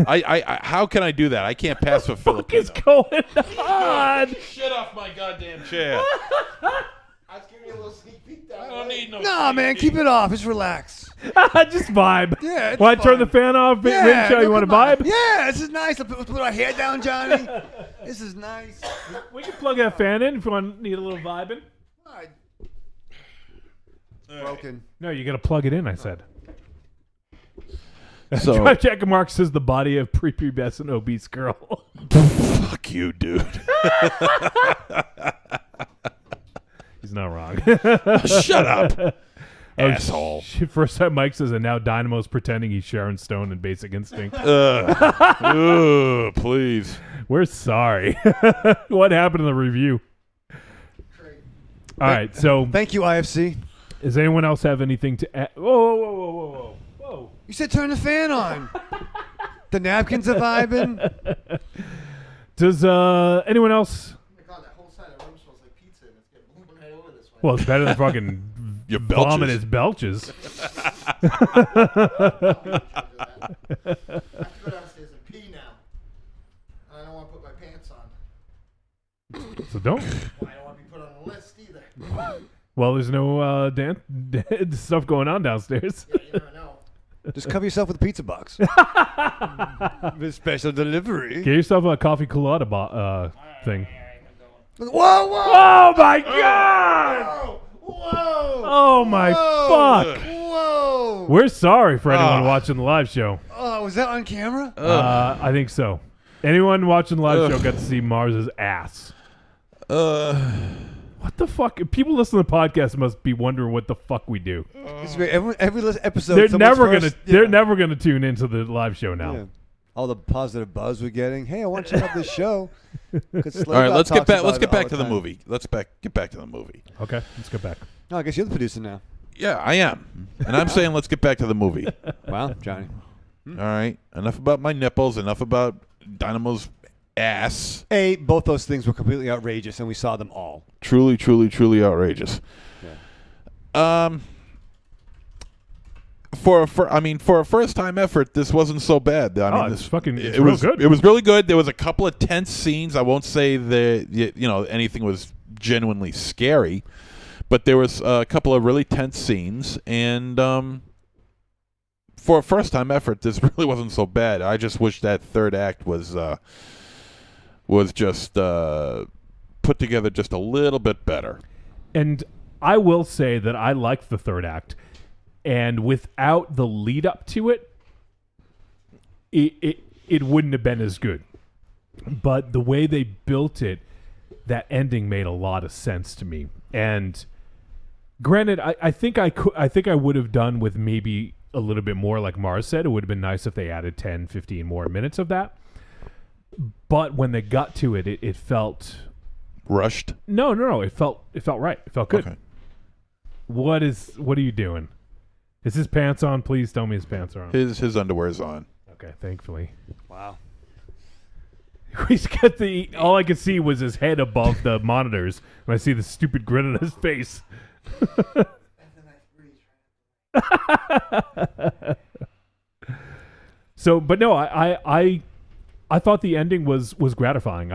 I how can I do that? I can't pass for What Filipino. is going on? Shit off my goddamn chair. I was giving you a little sneak peek down. I don't need no. nah, man, keep it off. Just relax. Just vibe. Yeah, it's Want to turn fine. the fan off? Yeah, Raven Show, you no, want to come on. vibe? Yeah, this is nice. Let's put our hair down, Johnny. This is nice. We can plug that fan in if you need a little vibing. All right. Broken. No, you got to plug it in, I said. So Drive Jack and Mark says the body of prepubescent obese girl. fuck you, dude. He's not wrong. Shut up, asshole. First time Mike says, and now Dynamo's pretending he's Sharon Stone in Basic Instinct. Ugh, please. We're sorry. What happened in the review? All right, so Thank you, IFC. does anyone else have anything to add? Whoa. You said turn the fan on. The napkins are vibing. Does anyone else? Oh my God, that whole side of the room smells like pizza, and it's getting moving right over this way. Well, it's better than fucking Your belches. vomit his belches. I have to go downstairs and pee now. I don't want to put my pants on. So don't. Well, I don't want to be put on the list either. Well, there's no stuff going on downstairs. Yeah, you never know. Just cover yourself with a pizza box. With special delivery. Get yourself a coffee colada thing. Whoa, whoa. Oh my God! Whoa. Oh my fuck! Whoa. We're sorry for anyone watching the live show. Oh, was that on camera? I think so. Anyone watching the live show got to see Mars's ass. What the fuck? People listening to the podcast must be wondering what the fuck we do. Every episode. They're someone's never first- gonna. They're never gonna tune into the live show now. Yeah. All the positive buzz we're getting. Hey, I want to check out this show. All right, let's get back. Let's get back to the movie. Get back to the movie. Okay, let's go back. No, I guess you're the producer now. Yeah, I am, and I'm saying let's get back to the movie. Wow, Johnny. All right, enough about my nipples. Enough about Dynamo's ass. Both those things were completely outrageous, and we saw them all. Truly, truly, truly outrageous. Yeah. For a first time effort, this wasn't so bad. I mean, it's fucking. It's it real was good. It was really good. There was a couple of tense scenes. I won't say that anything was genuinely scary, but there was a couple of really tense scenes, and for a first time effort, this really wasn't so bad. I just wish that third act was just put together just a little bit better. And I will say that I liked the third act, and without the lead up to it, it wouldn't have been as good. But the way they built it, that ending made a lot of sense to me. And Granted, I think I could. I think I would have done with maybe a little bit more, like Mars said. It would have been nice if they added 10, 15 more minutes of that. But when they got to it, it felt Rushed. no. It felt right. It felt good. Okay. What are you doing? Is his pants on? Please tell me his pants are on. His underwear's on. Okay, thankfully. Wow. He's got all I could see was his head above the monitors, and I see the stupid grin on his face. So, but no, I thought the ending was gratifying.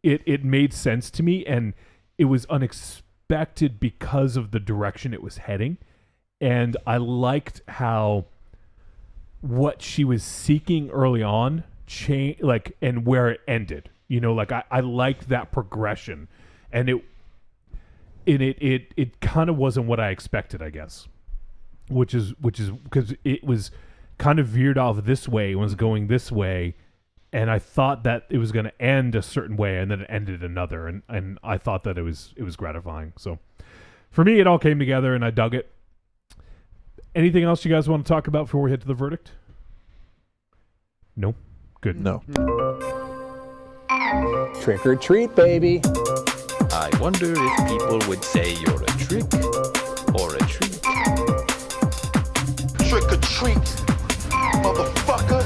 It made sense to me, and it was unexpected because of the direction it was heading, and I liked how what she was seeking early on and where it ended. You know, like I liked that progression, and it kind of wasn't what I expected, I guess. Which is because it was kind of veered off this way, it was going this way, and I thought that it was going to end a certain way, and then it ended another, and I thought that it was gratifying. So for me, it all came together, and I dug it. Anything else you guys want to talk about before we head to the verdict? No? Good. No. Trick or treat, baby. I wonder if people would say you're a trick or a treat. Trick or treat, motherfucker.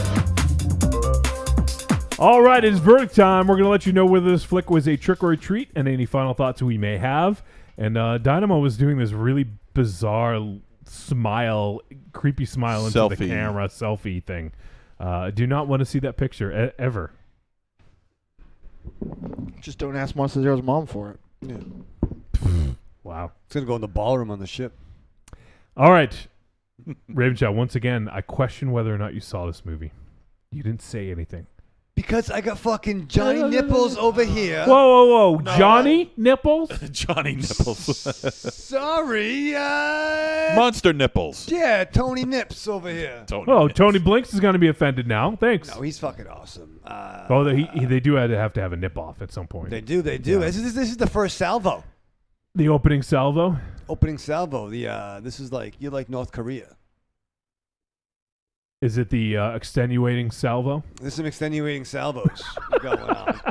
All right, it's verdict time. We're going to let you know whether this flick was a trick or a treat and any final thoughts we may have. And Dynamo was doing this really bizarre creepy smile into the camera selfie thing. Do not want to see that picture ever. Just don't ask Monster Zero's mom for it. Yeah. Wow. It's going to go in the ballroom on the ship. All right. Ravenchild, once again, I question whether or not you saw this movie. You didn't say anything. Because I got fucking Johnny Nipples over here. Whoa. No. Johnny Nipples? Johnny Nipples. Sorry. Monster Nipples. Yeah, Tony Nips over here. Tony Blinks is going to be offended now. Thanks. No, he's fucking awesome. They do have to have a nip off at some point. They do. Yeah. This is the first salvo. The opening salvo? Opening salvo. This is you're like North Korea. Is it the extenuating salvo? There's some extenuating salvos going on.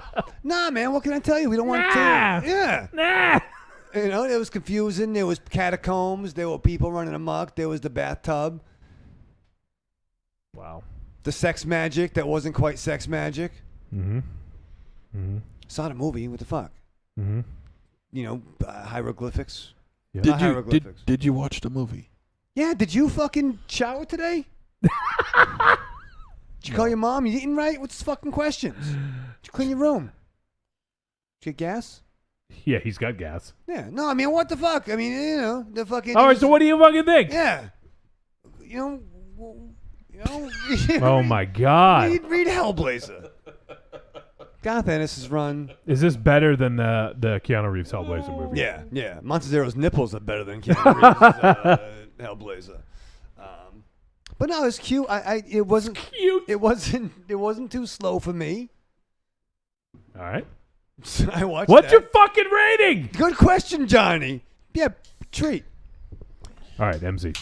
Nah, man, what can I tell you? We don't want to. Yeah. Nah. You know, it was confusing. There was catacombs. There were people running amok. There was the bathtub. Wow. The sex magic that wasn't quite sex magic. Mm-hmm. Saw the movie. What the fuck? Mm-hmm. You know, hieroglyphics. Yeah. Did you watch the movie? Yeah. Did you fucking shower today? Did you call your mom? You eating right? What's the fucking questions? Did you clean your room? Did you get gas? Yeah, he's got gas. Yeah. No, I mean, what the fuck? I mean, you know, the fucking... All right, so what do you fucking think? Yeah. You know... Oh, my God. Read Hellblazer. Garth Ennis' run. Is this better than the Keanu Reeves Hellblazer movie? Yeah. Monster Zero's nipples are better than Keanu Reeves' Hellblazer. But no, it was cute. It wasn't cute. It wasn't too slow for me. All right. I watched. What's your fucking rating? Good question, Johnny. Yeah, treat. All right, MZ.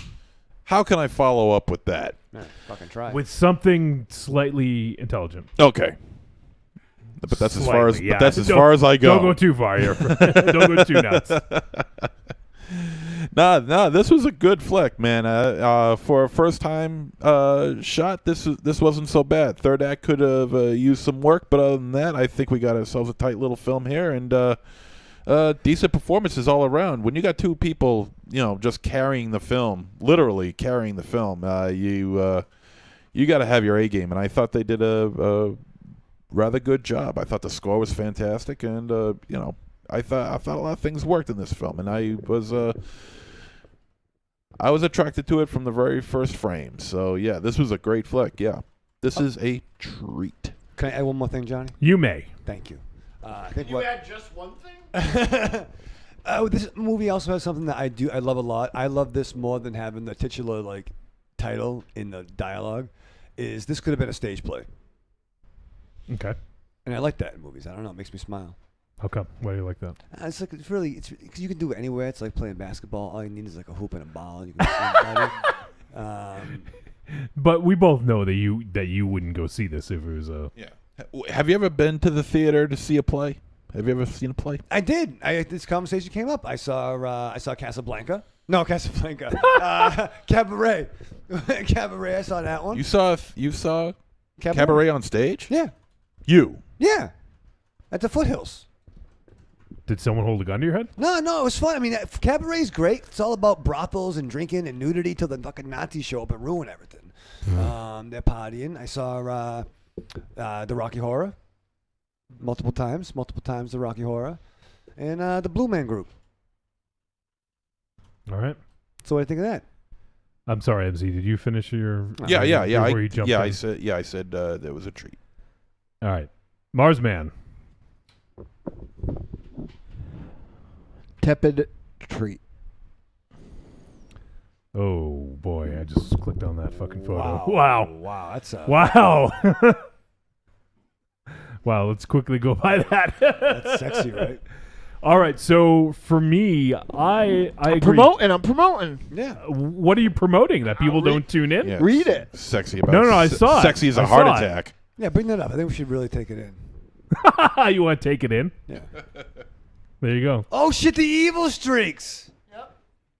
How can I follow up with that? Fucking try. With something slightly intelligent. Okay. But that's slightly, as far as I go. Don't go too far here. Don't go too nuts. No, this was a good flick, man. For a first time shot, this wasn't so bad. Third act could have used some work, but other than that, I think we got ourselves a tight little film here, and decent performances all around. When you got two people, just carrying the film, literally carrying the film, you got to have your A game, and I thought they did a rather good job. I thought the score was fantastic, and I thought a lot of things worked in this film, and I was attracted to it from the very first frame. So yeah, this was a great flick. Yeah, this is a treat. Can I add one more thing, Johnny? You may. Thank you. Add just one thing? This movie also has something that I love a lot. I love this more than having the titular title in the dialogue. Is this could have been a stage play? Okay. And I like that in movies. I don't know. It makes me smile. How come? Why do you like that? It's like it's because you can do it anywhere. It's like playing basketball. All you need is like a hoop and a ball, and you can see anybody. But we both know that you wouldn't go see this if it was a. Yeah. Have you ever been to the theater to see a play? Have you ever seen a play? I did. This conversation came up. I saw Casablanca. No, Casablanca. Cabaret. Cabaret. I saw that one. You saw Cabaret on stage? Yeah. You? Yeah. At the Foothills. Did someone hold a gun to your head? No, it was fun. I mean, Cabaret's great. It's all about brothels and drinking and nudity till the fucking Nazis show up and ruin everything. They're partying. I saw the Rocky Horror multiple times. The Rocky Horror. And the Blue Man Group. All right. So what do you think of that? I'm sorry, MZ. Did you finish your? Yeah. I said there was a treat. All right, Marsman. Tepid treat. Oh boy, I just clicked on that fucking photo. Wow. That's wow. Wow. Let's quickly go by that. That's sexy, right? All right. So for me, I agree. I'm promoting. Yeah. What are you promoting? That people don't tune in? Yeah, Read it. Sexy about No, I saw it. Sexy as a I heart saw it. attack. Yeah, bring that up. I think we should really take it in. You want to take it in? Yeah. There you go. Oh shit! The evil streaks. Yep.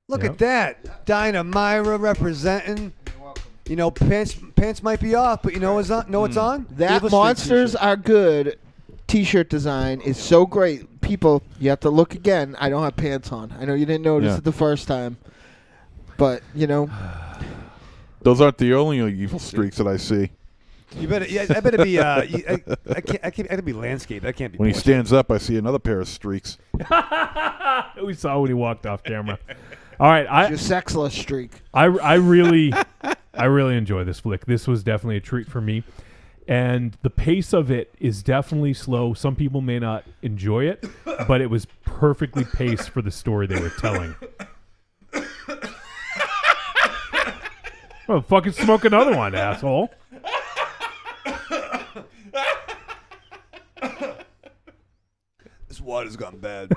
Look Yep. at that. Dinah Myra representing. You're welcome. You know, pants might be off, but you know what's on? Know what's on? That Evil Streaks Monsters t-shirt. Are Good T-shirt design is so great. People, you have to look again. I don't have pants on. I know you didn't notice it the first time, but you know, Those aren't the only evil streaks that I see. You better. Yeah, I better be. I gotta be landscape. I can't be. When he portrait. stands up, I see another pair of streaks. We saw when he walked off camera. All right, your sexless streak. I really enjoy this flick. This was definitely a treat for me, and the pace of it is definitely slow. Some people may not enjoy it, but it was perfectly paced for the story they were telling. Well, fucking smoke another one, asshole. This water's gone bad.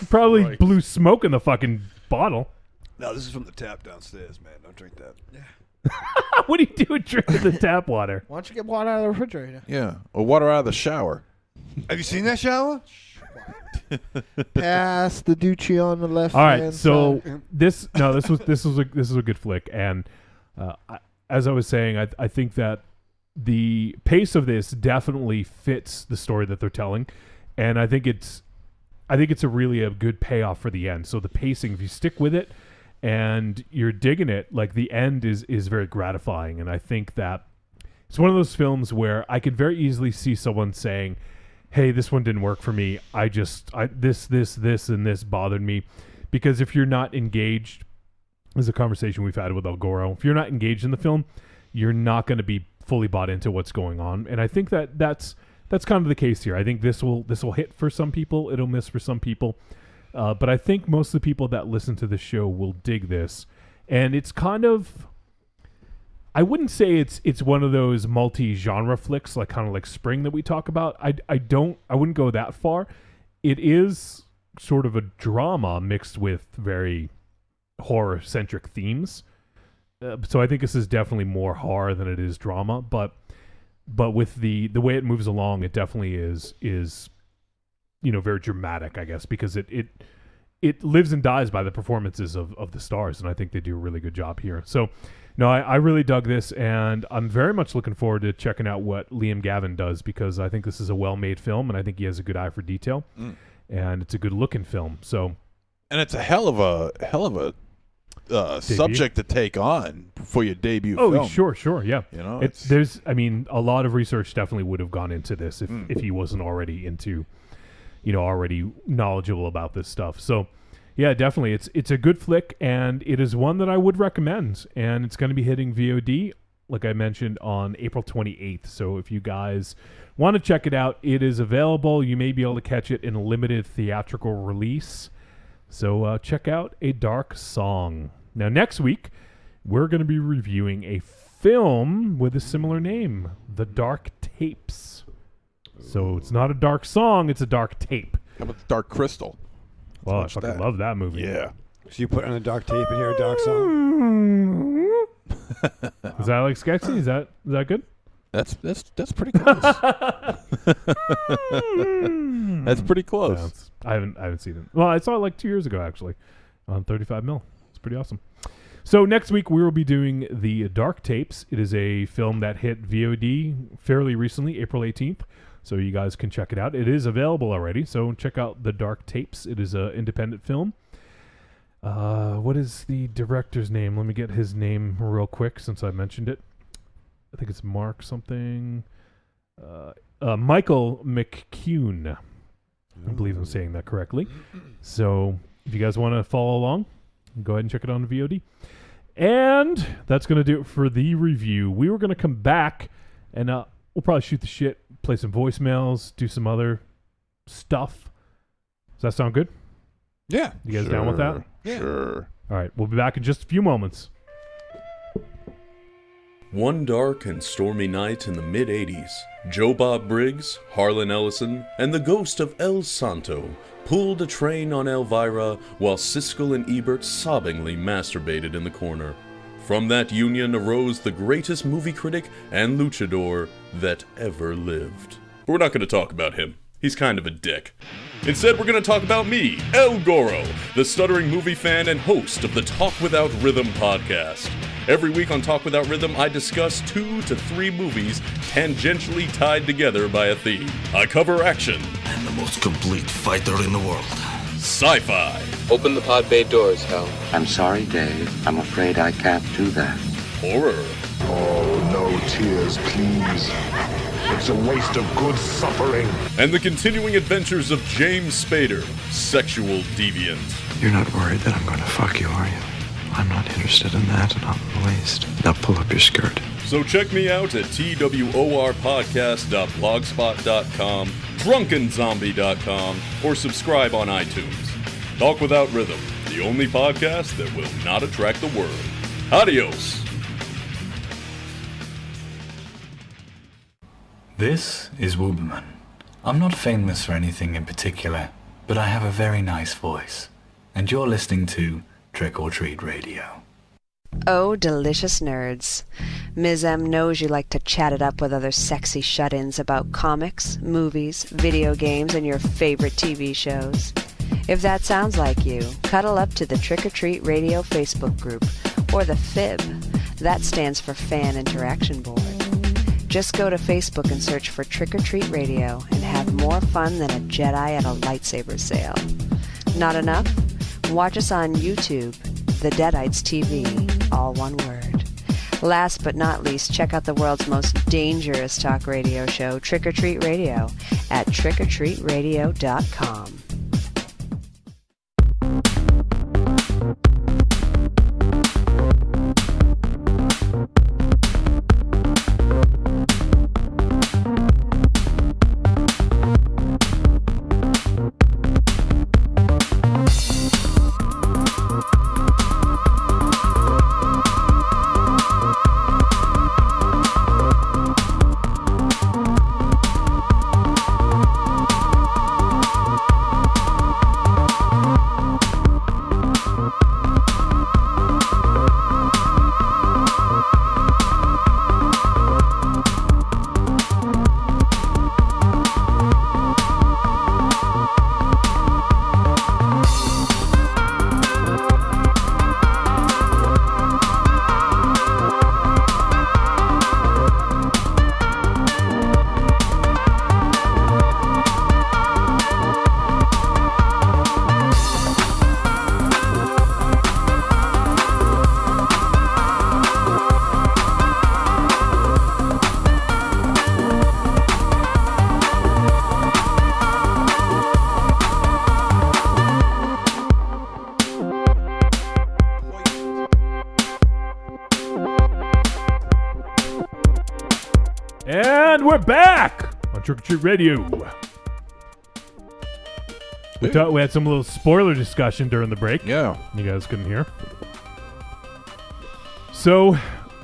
Probably blew smoke in the fucking bottle. No, this is from the tap downstairs, man. Don't drink that. Yeah. What do you do drinking the tap water? Why don't you get water out of the refrigerator? Yeah, or water out of the shower. Have you seen that shower? Pass the Ducci on the left. All right, so side. this was a good flick, and as I was saying, I think that the pace of this definitely fits the story that they're telling, and I think it's a really a good payoff for the end. So the pacing, if you stick with it and you're digging it, like the end is very gratifying, and I think that it's one of those films where I could very easily see someone saying, hey, this one didn't work for me. This and this bothered me. Because if you're not engaged, this is a conversation we've had with El Goro, if you're not engaged in the film, you're not going to be fully bought into what's going on. And I think that's kind of the case here. I think this will hit for some people. It'll miss for some people. But I think most of the people that listen to the show will dig this. And it's kind of... I wouldn't say it's one of those multi-genre flicks, like kind of like Spring that we talk about. I wouldn't go that far. It is sort of a drama mixed with very horror-centric themes. So I think this is definitely more horror than it is drama. But with the way it moves along, it definitely is very dramatic, I guess, because it lives and dies by the performances of the stars, and I think they do a really good job here. So. No, I really dug this, and I'm very much looking forward to checking out what Liam Gavin does, because I think this is a well-made film, and I think he has a good eye for detail, and it's a good-looking film. So, and it's a hell of a subject to take on for your debut film. Oh, sure, yeah. You know, a lot of research definitely would have gone into this if he wasn't already already knowledgeable about this stuff. So. Yeah, definitely. It's a good flick, and it is one that I would recommend. And it's going to be hitting VOD, like I mentioned, on April 28th. So if you guys want to check it out, it is available. You may be able to catch it in a limited theatrical release. So check out A Dark Song. Now, next week, we're going to be reviewing a film with a similar name, The Dark Tapes. So it's not a dark song, it's a dark tape. How about the Dark Crystal? Well, I watch fucking that. love that movie. Yeah. So you put on a dark tape and hear a dark song? Is that like sketchy? Is that good? That's pretty close. That's pretty close. Yeah, I haven't seen it. Well, I saw it like 2 years ago actually, on 35mm. It's pretty awesome. So next week we will be doing the Dark Tapes. It is a film that hit VOD fairly recently, April 18th. So you guys can check it out. It is available already. So check out the Dark Tapes. It is an independent film. What is the director's name? Let me get his name real quick since I mentioned it. I think it's Mark something. Michael McCune. I believe I'm saying that correctly. So if you guys want to follow along, go ahead and check it on VOD. And that's going to do it for the review. We were going to come back and we'll probably shoot the shit, play some voicemails, do some other stuff. Does that sound good? Yeah. You guys down with that? Yeah. Sure. All right. We'll be back in just a few moments. One dark and stormy night in the mid-'80s, Joe Bob Briggs, Harlan Ellison, and the ghost of El Santo pulled a train on Elvira while Siskel and Ebert sobbingly masturbated in the corner. From that union arose the greatest movie critic and luchador that ever lived. But we're not going to talk about him. He's kind of a dick. Instead, we're going to talk about me, El Goro, the stuttering movie fan and host of the Talk Without Rhythm podcast. Every week on Talk Without Rhythm, I discuss 2 to 3 movies tangentially tied together by a theme. I cover action. I'm the most complete fighter in the world. Sci-fi. Open the pod bay doors, Hal. I'm sorry, Dave. I'm afraid I can't do that. Horror. Oh, no tears, please. It's a waste of good suffering. And the continuing adventures of James Spader, sexual deviant. You're not worried that I'm going to fuck you, are you? I'm not interested in that, not in the least. Now pull up your skirt. So check me out at twrpodcast.blogspot.com, drunkenzombie.com, or subscribe on iTunes. Talk Without Rhythm, the only podcast that will not attract the world. Adios! This is Wooberman. I'm not famous for anything in particular, but I have a very nice voice. And you're listening to Trick or Treat Radio. Oh, delicious nerds. Ms. M knows you like to chat it up with other sexy shut-ins about comics, movies, video games, and your favorite TV shows. If that sounds like you, cuddle up to the Trick or Treat Radio Facebook group, or the FIB. That stands for Fan Interaction Board. Just go to Facebook and search for Trick or Treat Radio and have more fun than a Jedi at a lightsaber sale. Not enough? Watch us on YouTube, The Deadites TV, all one word. Last but not least, check out the world's most dangerous talk radio show, Trick or Treat Radio, at trickortreatradio.com. And we're back on Trick or Treat Radio. We had some little spoiler discussion during the break. Yeah. You guys couldn't hear. So,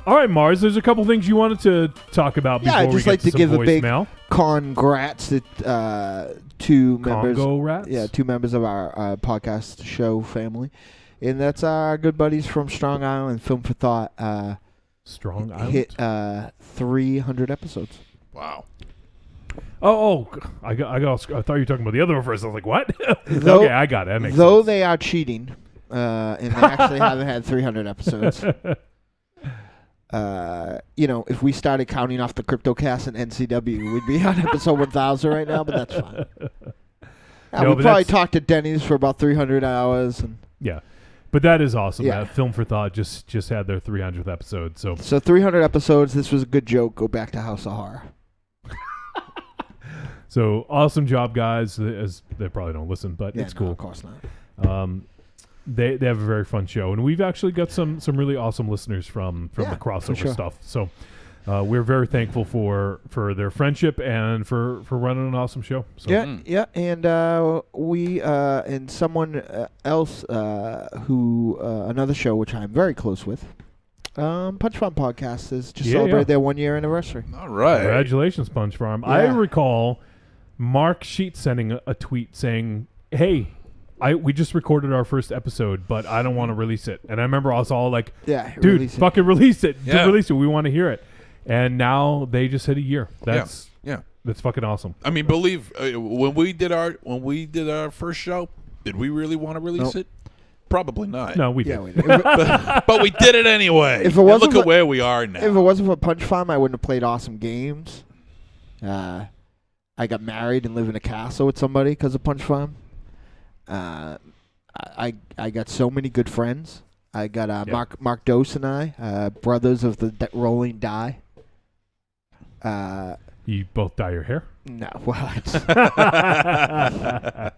all right, Mars, there's a couple things you wanted to talk about before I'd we just get like to some give a big voicemail. congrats to two members. Congo rats? Yeah, two members of our podcast show family. And that's our good buddies from Strong Island Film for Thought. Strong Island? Hit 300 episodes. Wow. Oh, I thought you were talking about the other one first. I was like, what? Okay, I got it. That makes though sense. they are cheating, and they actually haven't had 300 episodes. If we started counting off the CryptoCast and NCW, we'd be on episode 1000 right now, but that's fine. We probably talked to Denny's for about 300 hours. And yeah. But that is awesome. Yeah. That Film for Thought just had their 300th episode. So 300 episodes. This was a good joke. Go back to House of Horror. So awesome job, guys. As they probably don't listen, but it's cool. Of course not. They have a very fun show, and we've actually got some really awesome listeners from the crossover stuff. So we're very thankful for their friendship and for running an awesome show. So. Yeah, and we and someone else who another show which I'm very close with. Punch Farm Podcast has just celebrated their 1 year anniversary. All right, congratulations, Punch Farm. Yeah. I recall Mark Sheet sending a tweet saying, "Hey, we just recorded our first episode, but I don't want to release it." And I remember us all like, dude, fucking release it. Yeah. Release it. We want to hear it. And now they just hit a year. That's fucking awesome. I mean, believe when we did our first show, did we really want to release it? Probably not. No, we did. we did. but we did it anyway. If it wasn't look at where we are now. If it wasn't for Punch Farm, I wouldn't have played awesome games. I got married and live in a castle with somebody because of Punch Farm. I got so many good friends. I got Mark Dose and I, brothers of the Rolling Die. You both dye your hair? No, well,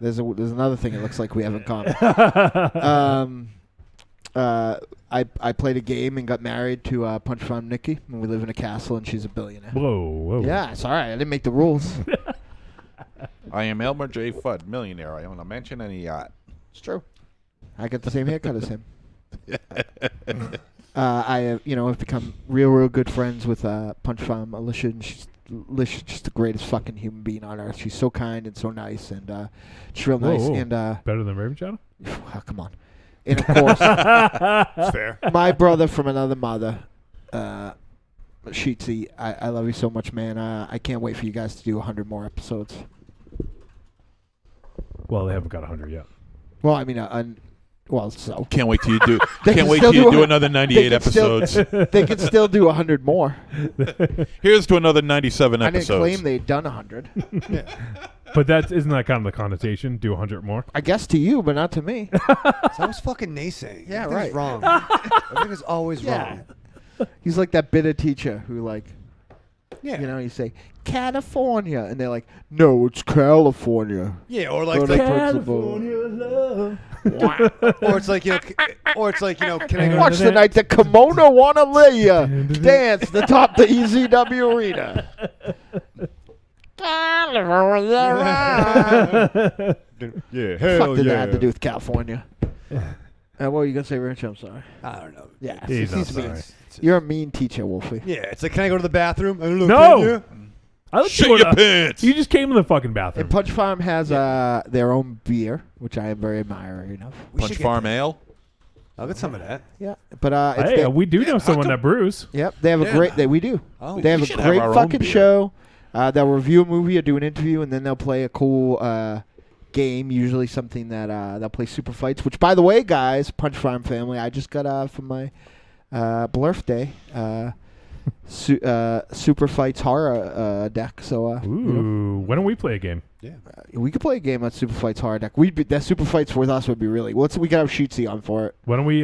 there's another thing it looks like we have in common. I played a game and got married to Punch Farm Nikki, and we live in a castle, and she's a billionaire. Whoa. Yeah, it's all right. I didn't make the rules. I am Elmer J. Fudd, millionaire. I own a mansion and a yacht. It's true. I got the same haircut as him. I have become real good friends with Punch Farm Alicia, and she's just the greatest fucking human being on earth. She's so kind and so nice, and she's real nice. Whoa. And better than Raven Shadow? Oh, come on. And of course, It's fair. My brother from another mother, Sheetsy. I love you so much, man. I can't wait for you guys to do 100 more episodes. Well, they haven't got 100 yet. Well, I mean, so can't wait till you do. Can't wait till you do another 98 episodes. They can still do 100 more. Here's to another 97 episodes. I didn't claim they'd done 100. But isn't that kind of the connotation? Do 100 more? I guess to you, but not to me. So I was fucking naysaying. Yeah, Everything's right. wrong. Everything is always wrong. He's like that bitter teacher who, like, Yeah. you say California, and they're like, no, it's California. Yeah, or like Go to the California love. Or it's like, can I go Watch the night the kimono wanna lay ya dance the top the EZW arena. California. Yeah, Fuck did that have to do with California? What were you gonna say, Rich? I'm sorry. I don't know. Yeah, He's he's not mean. sorry. You're a mean teacher, Wolfie. Yeah, it's like, can I go to the bathroom? I don't know. No! Can you? I looked Shit you your up. pants. You just came in the fucking bathroom. And Punch Farm has their own beer, which I am very admiring of. Punch Farm Ale. I'll get some of that. Yeah, but Hey, we do know someone that brews. Yep, they have a great. We do. Oh, They have we a should have great our own fucking beer. show. They'll review a movie or do an interview, and then they'll play a cool game. Usually something that they'll play Super Fights. Which, by the way, guys, Punch Farm family, I just got from my birthday. Super Fights horror deck. So Ooh, why don't we play a game? Yeah, we could play a game on Super Fights horror deck. That Super Fights with us would be really. We could have Sheetsy on for it. Why don't we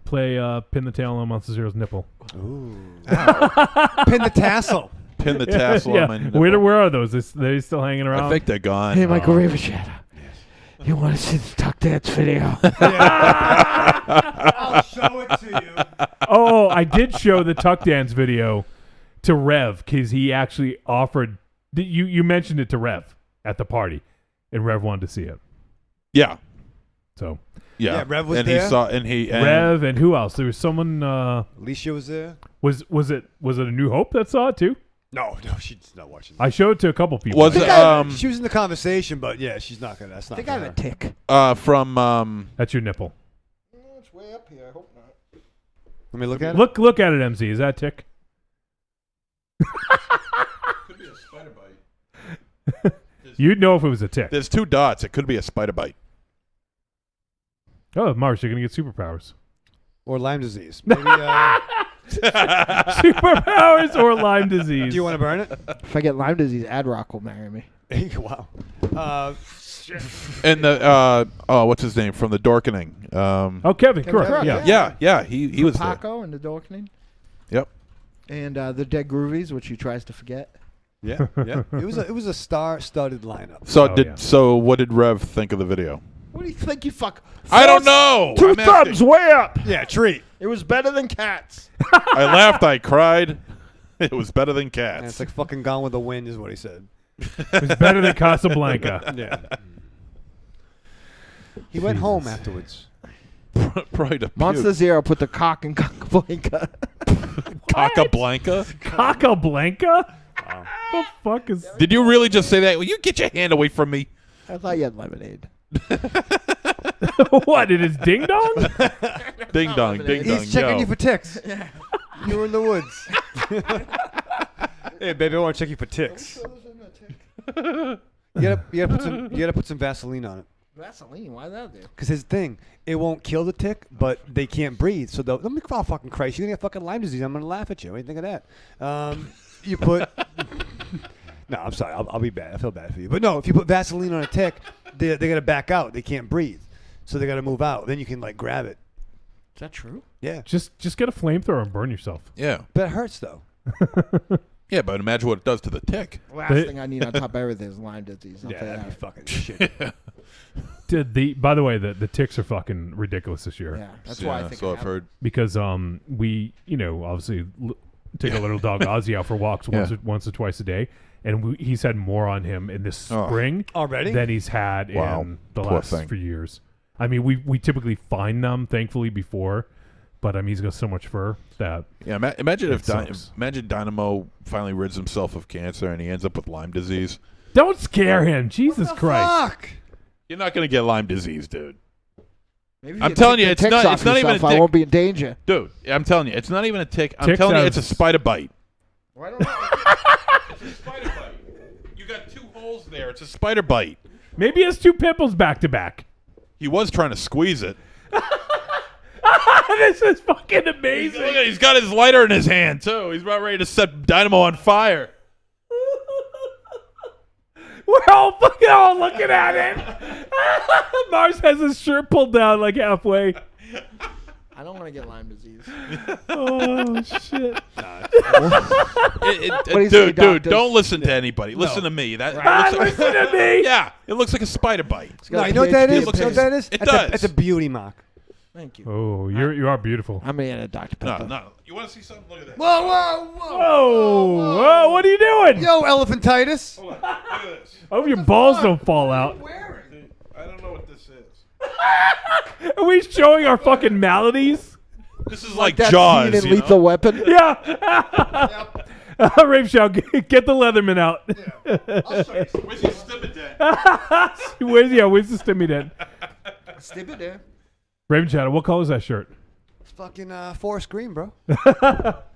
play Pin the Tail on Monster Zero's nipple? Ooh. Pin the tassel. Pin the tassel on my nipple. Where are those? They still hanging around? I think they're gone. Hey, Michael Raven Shadow. You want to see the Tuck Dance video? I'll show it to you. Oh, I did show the Tuck Dance video to Rev because he actually offered. You mentioned it to Rev at the party, and Rev wanted to see it. Yeah. So. Yeah, Rev was and there. He saw, and he Rev and who else? There was someone. Alicia was there. Was it a New Hope that saw it too? No, she's not watching. I showed it to a couple people. Was it, she was in the conversation, but yeah, she's not gonna. That's not. I think I have a tick. From That's your nipple. It's way up here. I hope not. Let me look at it. Look at it, MZ. Is that a tick? Could be a spider bite. You'd know if it was a tick. There's 2 dots. It could be a spider bite. Oh, Mars, you're gonna get superpowers. Or Lyme disease. Maybe. Superpowers or Lyme disease. Do you want to burn it? If I get Lyme disease, Ad-Rock will marry me. Wow. And the what's his name from the Dorkening? Kevin, correct. Yeah. He was there. Paco and the Dorkening. Yep. And the Dead Groovies, which he tries to forget. Yeah. It was a star-studded lineup. So what did Rev think of the video? What do you think, you fuck? I don't know. 2 thumbs way up. Yeah, treat. It was better than Cats. I laughed. I cried. It was better than Cats. And it's like fucking Gone with the Wind is what he said. It was better than Casablanca. Yeah. He went home afterwards. Probably to Monster puke. Zero put the cock in Casablanca. Cockablanca? Cockablanca? Wow. The fuck is? Did you really just say that? Will you get your hand away from me? I thought you had lemonade. What? It is ding dong? Ding dong, ding dong. He's checking yo. you for ticks. You were in the woods. Hey, baby, I want to check you for ticks. You gotta put some Vaseline on it. Vaseline? Why that do? Because his thing, it won't kill the tick, but they can't breathe. So they'll, oh, fucking Christ, you're gonna get fucking Lyme disease. I'm gonna laugh at you. What do you think of that? You put. No, I'm sorry. I'll be bad. I feel bad for you. But no, if you put Vaseline on a tick, they gotta back out. They can't breathe, so they gotta move out. Then you can like grab it. Is that true? Yeah. Just get a flamethrower and burn yourself. Yeah. But it hurts though. Yeah, but imagine what it does to the tick. Last thing I need on top of everything is Lyme disease. Yeah, that'd be fucking shit. By the way, the ticks are fucking ridiculous this year. Yeah, that's why I think so I've heard. Because we obviously take a little dog Ozzy out for walks once or twice a day, and he's had more on him in this spring already than he's had in the last few years. I mean, we typically find them, thankfully, before, but he's got so much fur that imagine if imagine Dynamo finally rids himself of cancer and he ends up with Lyme disease. Don't scare him, Jesus Christ! Fuck. You're not gonna get Lyme disease, dude. Maybe I'm telling you, it's not even a tick. I won't be in danger. Dude, I'm telling you, it's not even a tick. I'm telling you, it's a spider bite. Why don't It's a spider bite. You got 2 holes there. It's a spider bite. Maybe he has 2 pimples back to back. He was trying to squeeze it. This is fucking amazing. He's got his lighter in his hand, too. He's about ready to set Dynamo on fire. We're all looking at it. Mars has his shirt pulled down like halfway. I don't want to get Lyme disease. Oh, shit. Dude, don't listen to anybody. Listen to me. Listen to me. Yeah, it looks like a spider bite. No, you know what that is? It You know what that is? It does. It's a beauty mark. Thank you. Oh, you are beautiful. I'm gonna get a Dr. Pepper. No. You want to see something? Look at that. Whoa. Whoa, what are you doing? Yo, elephantitis. Hold on. Look at this. I hope your balls don't fall out. I don't know what this is. Are we showing our fucking maladies? This is like that Jaws. scene in Lethal Weapon. Yeah. Rave Shout, get the Leatherman out. Yeah. I'll show you. Where's your Stimident? Where's the Stimident? Stimident. Raven Shadow, what color is that shirt? It's fucking forest green, bro.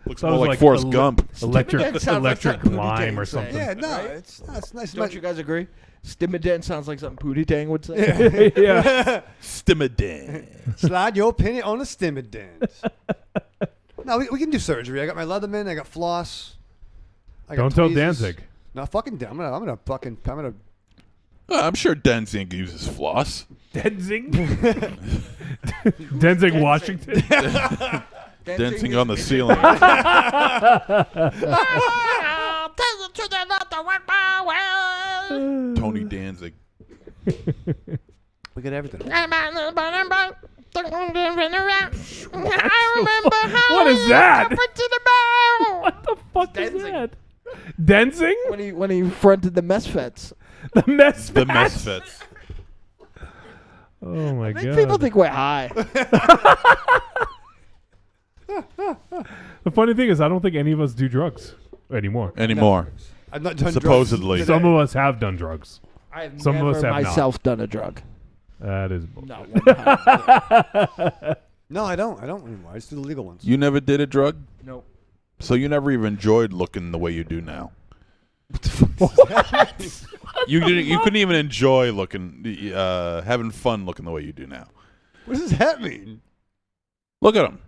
Looks more like Forrest Gump. Electric lime or something. Yeah, no, it's nice. Don't you guys agree? Stimident sounds like something Pootie Tang would say. Yeah. Stimident. Slide your opinion on a Stimident. No, we can do surgery. I got my Leatherman. I got floss. I got Don't tell tweezers. Danzig. No, fucking. I'm gonna. I'm sure Danzig uses floss. Denzing? Denzing, Washington? Dancing on the ceiling. Tony Danzig. We got everything. What is that? What the fuck is that? Denzing? When he fronted the Misfits. The Misfits? The Misfits. Oh my god. People think we're high. The funny thing is, I don't think any of us do drugs. anymore. I've not done supposedly. drugs Some of us have done drugs. I have Some never of us have myself done a drug. That is Not one time. No, I don't anymore. I just do the legal ones. You never did a drug? Nope. So you never even enjoyed looking the way you do now? You couldn't even enjoy looking, having fun looking the way you do now. What does that mean? Look at him.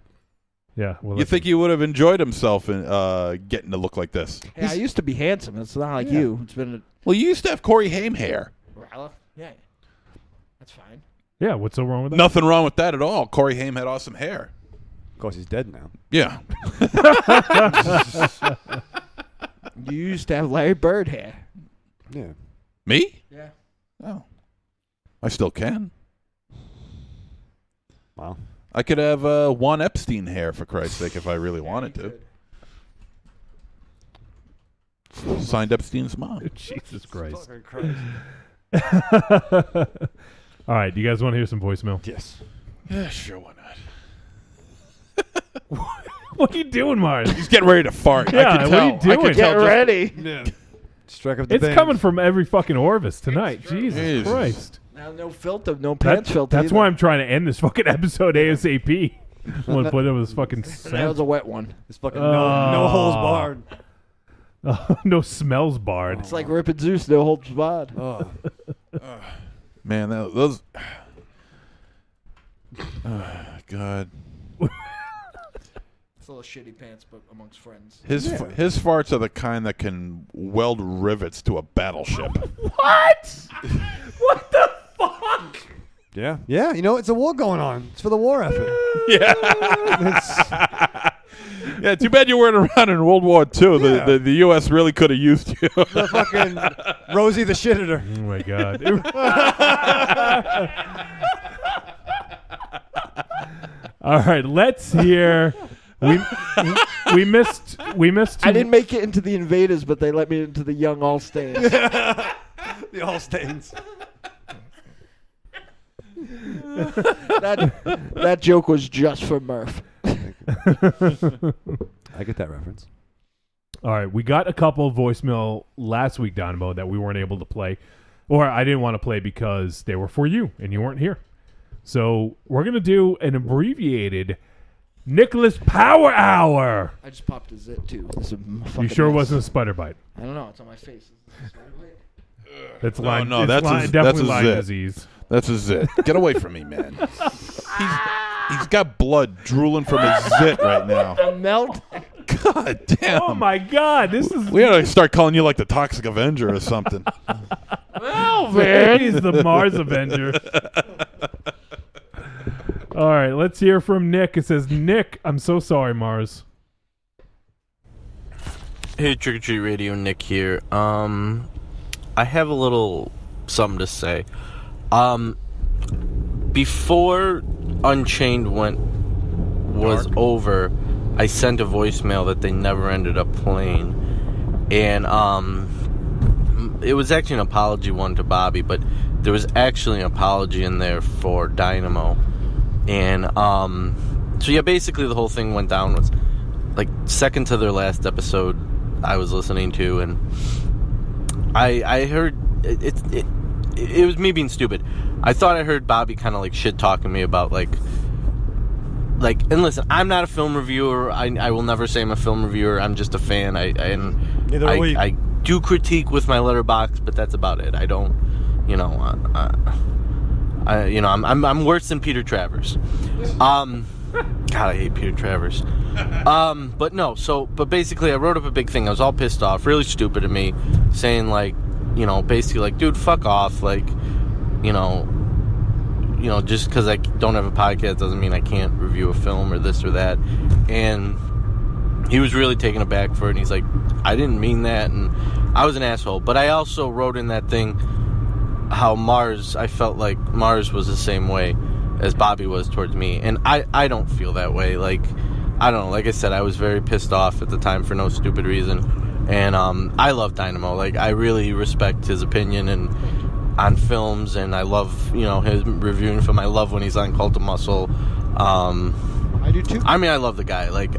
Yeah. Well, You think he would have enjoyed himself in getting to look like this? Hey, I used to be handsome. It's not like you. It's been Well, you used to have Corey Haim hair. yeah. That's fine. Yeah, what's so wrong with that? Nothing wrong with that at all. Corey Haim had awesome hair. Of course, he's dead now. Yeah. You used to have Larry Bird hair. Yeah. Me? Yeah. Oh. I still can. Wow. I could have Juan Epstein hair, for Christ's sake, if I really wanted to. Signed Epstein's mom. Jesus Christ. Fucking Christ. All right, do you guys want to hear some voicemail? Yes. Yeah, sure, why not? What are you doing, Mars? He's getting ready to fart. Yeah, I can what tell. are you doing? I can tell Get ready. Yeah. Strike up the It's band. coming from every fucking orifice tonight. Jesus Christ. Now no filter, no pants filter. That's either. why I'm trying to end this fucking episode ASAP. I'm going to put it with this fucking That was a wet one. It's fucking no holes barred. No smells barred. It's like ripping Zeus, no holds barred. Oh. Man, those... God. It's a little shitty pants, but amongst friends. His farts are the kind that can weld rivets to a battleship. What? What the fuck? Yeah. Yeah, you know, it's a war going on. It's for the war effort. Yeah. Yeah, too bad you weren't around in World War II. Yeah. The U.S. really could have used you. The fucking Rosie the shit-eater. Oh, my God. All right, let's hear... We missed. I didn't make it into the Invaders, but they let me into the Young All-Stains. The All-Stains. that joke was just for Murph. I get that reference. All right, we got a couple of voicemail last week, Donamo, that we weren't able to play, or I didn't want to play because they were for you and you weren't here. So we're gonna do an abbreviated Nicholas Power Hour. I just popped a zit too. This is You sure it wasn't a spider bite? I don't know. It's on my face. That's No, Lyme. no, it's that's Lyme, a, definitely that's a Lyme zit. disease. That's a zit. Get away from me, man. He's got blood drooling from his zit right now. I'm melting. God damn. Oh my God, this is. We gotta start calling you like the Toxic Avenger or something. He's the Mars Avenger. All right, let's hear from Nick. It says, Nick, I'm so sorry, Mars. Hey, Trick or Treat Radio, Nick here. I have a little something to say. Before Unchained was over, I sent a voicemail that they never ended up playing. And it was actually an apology one to Bobby, but there was actually an apology in there for Dynamo. And so yeah, basically the whole thing went down was like second to their last episode I was listening to, and I heard it was me being stupid. I thought I heard Bobby kind of like shit talking me about like and listen, I'm not a film reviewer. I will never say I'm a film reviewer. I'm just a fan. I do critique with my letterbox, but that's about it. I don't, I'm worse than Peter Travers. God, I hate Peter Travers. But basically I wrote up a big thing. I was all pissed off, really stupid of me, saying basically like, dude, fuck off. Like, just because I don't have a podcast doesn't mean I can't review a film or this or that. And he was really taken aback for it, and he's like, I didn't mean that, and I was an asshole. But I also wrote in that thing how I felt like Mars was the same way as Bobby was towards me, and I don't feel that way. Like, I don't know, like I said, I was very pissed off at the time for no stupid reason, and I love Dynamo. Like, I really respect his opinion and on films, and I love his reviewing film. I love when he's on Cult of Muscle. I do too. I mean, I love the guy. Like,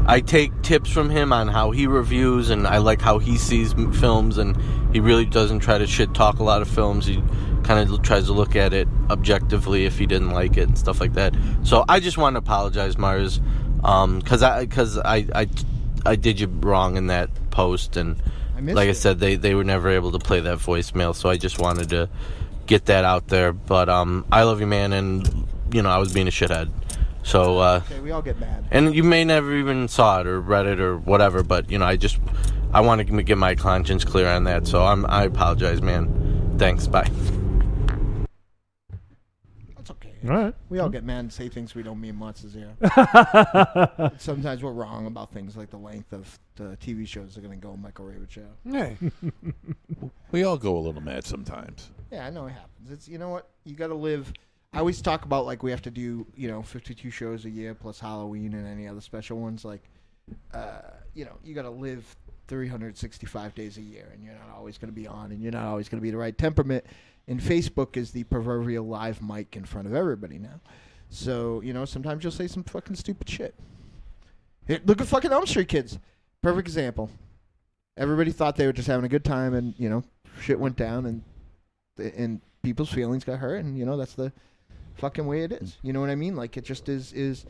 I take tips from him on how he reviews, and I like how he sees films, and he really doesn't try to shit talk a lot of films. He kind of tries to look at it objectively if he didn't like it and stuff like that. So I just want to apologize, Mars, because I did you wrong in that post, and like I said, they were never able to play that voicemail, so I just wanted to get that out there. But I love you, man, and I was being a shithead. So okay, we all get mad. And you may never even saw it or read it or whatever, but I want to get my conscience clear on that. So I apologize, man. Thanks. Bye. That's okay. All right. We all get mad and say things we don't mean much as here. Sometimes we're wrong about things like the length of the TV shows are going to go Michael Raven show. Hey. We all go a little mad sometimes. Yeah, I know it happens. It's you know what? You got to live. I always talk about like we have to do 52 shows a year plus Halloween and any other special ones. Like, you got to live 365 days a year, and you're not always going to be on, and you're not always going to be the right temperament. And Facebook is the proverbial live mic in front of everybody now. So sometimes you'll say some fucking stupid shit. Here, look at fucking Elm Street kids. Perfect example. Everybody thought they were just having a good time, and shit went down, and people's feelings got hurt, and that's the fucking way it is. You know what I mean? Like, it just is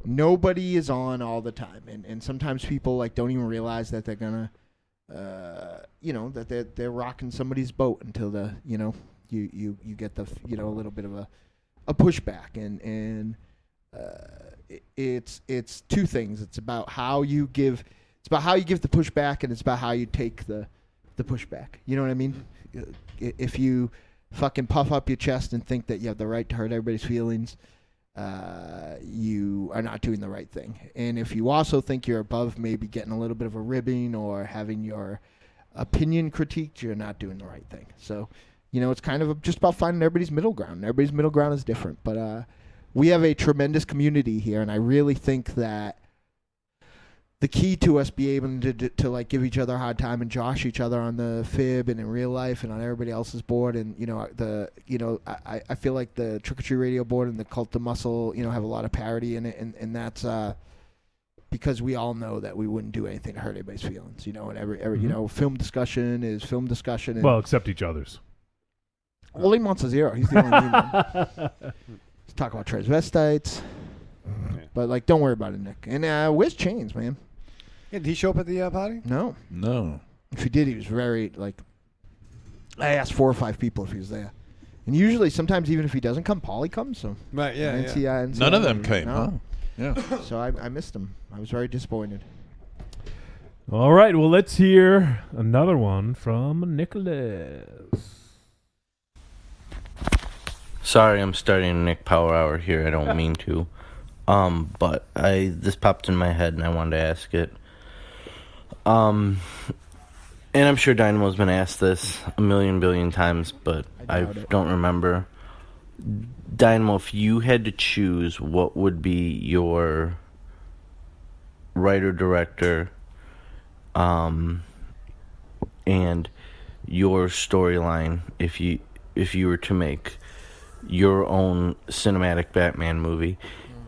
nobody is on all the time, and sometimes people like don't even realize that they're gonna that they're rocking somebody's boat until you get the a little bit of a pushback, and it's two things. It's about how you give the pushback, and it's about how you take the pushback. You know what I mean? If you fucking puff up your chest and think that you have the right to hurt everybody's feelings, you are not doing the right thing. And if you also think you're above maybe getting a little bit of a ribbing or having your opinion critiqued, you're not doing the right thing. So, it's kind of just about finding everybody's middle ground. Everybody's middle ground is different. But we have a tremendous community here, and I really think that the key to us be able to like give each other a hard time and josh each other on the fib and in real life and on everybody else's board, and I feel like the Trick or Treat Radio board and the Cult of Muscle have a lot of parity in it, and that's because we all know that we wouldn't do anything to hurt anybody's feelings, and every film discussion is film discussion. And well, except each other's. Well, Liam wants a zero. He's the only mean one. Let's talk about transvestites, but like, don't worry about it, Nick. And where's Chains, man? Yeah, did he show up at the party? No. If he did, he was very, I asked 4 or 5 people if he was there. And usually, sometimes even if he doesn't come, Paulie comes. So right, yeah. NCI, None of them came, huh? Yeah. So I missed him. I was very disappointed. All right, well, let's hear another one from Nicholas. Sorry, I'm starting a Nick Power Hour here. I don't mean to. But this popped in my head, and I wanted to ask it. And I'm sure Dynamo's been asked this a million billion times, but I don't remember. Dynamo, if you had to choose, what would be your writer-director and your storyline if you were to make your own cinematic Batman movie?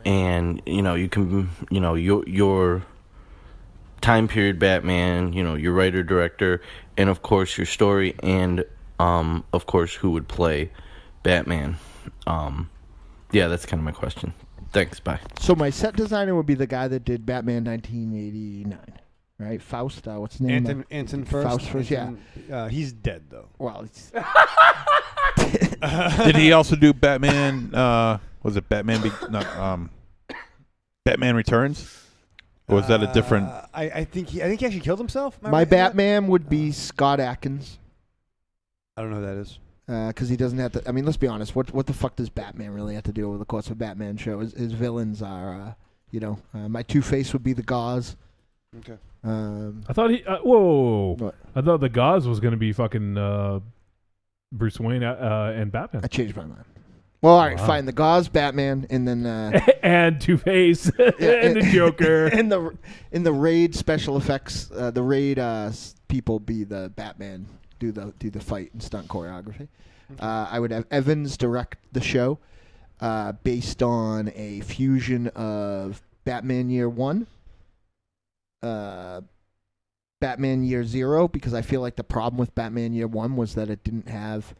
And you can your time period Batman, your writer director, and of course your story, and of course who would play Batman. That's kind of my question. Thanks. Bye. So my set designer would be the guy that did Batman 1989, right? Faust. What's his name? Anton First. Faust first. Yeah. He's dead though. Well, Did he also do Batman? Was it Batman? Batman Returns? Or was that a different? I think he actually killed himself. My Batman would be Scott Adkins. I don't know who that is. Because he doesn't have to. I mean, let's be honest. What the fuck does Batman really have to do over the course of a Batman show? His villains are, my Two-Face would be the Gauze. Okay. I thought he. Whoa. What? I thought the Gauze was going to be fucking Bruce Wayne and Batman. I changed my mind. Well, all right, fine. The Gauze, Batman, and then and Two-Face and the Joker. In the Raid special effects, the Raid people be the Batman, do the fight and stunt choreography. I would have Evans direct the show, based on a fusion of Batman Year One, Batman Year Zero, because I feel like the problem with Batman Year One was that it didn't have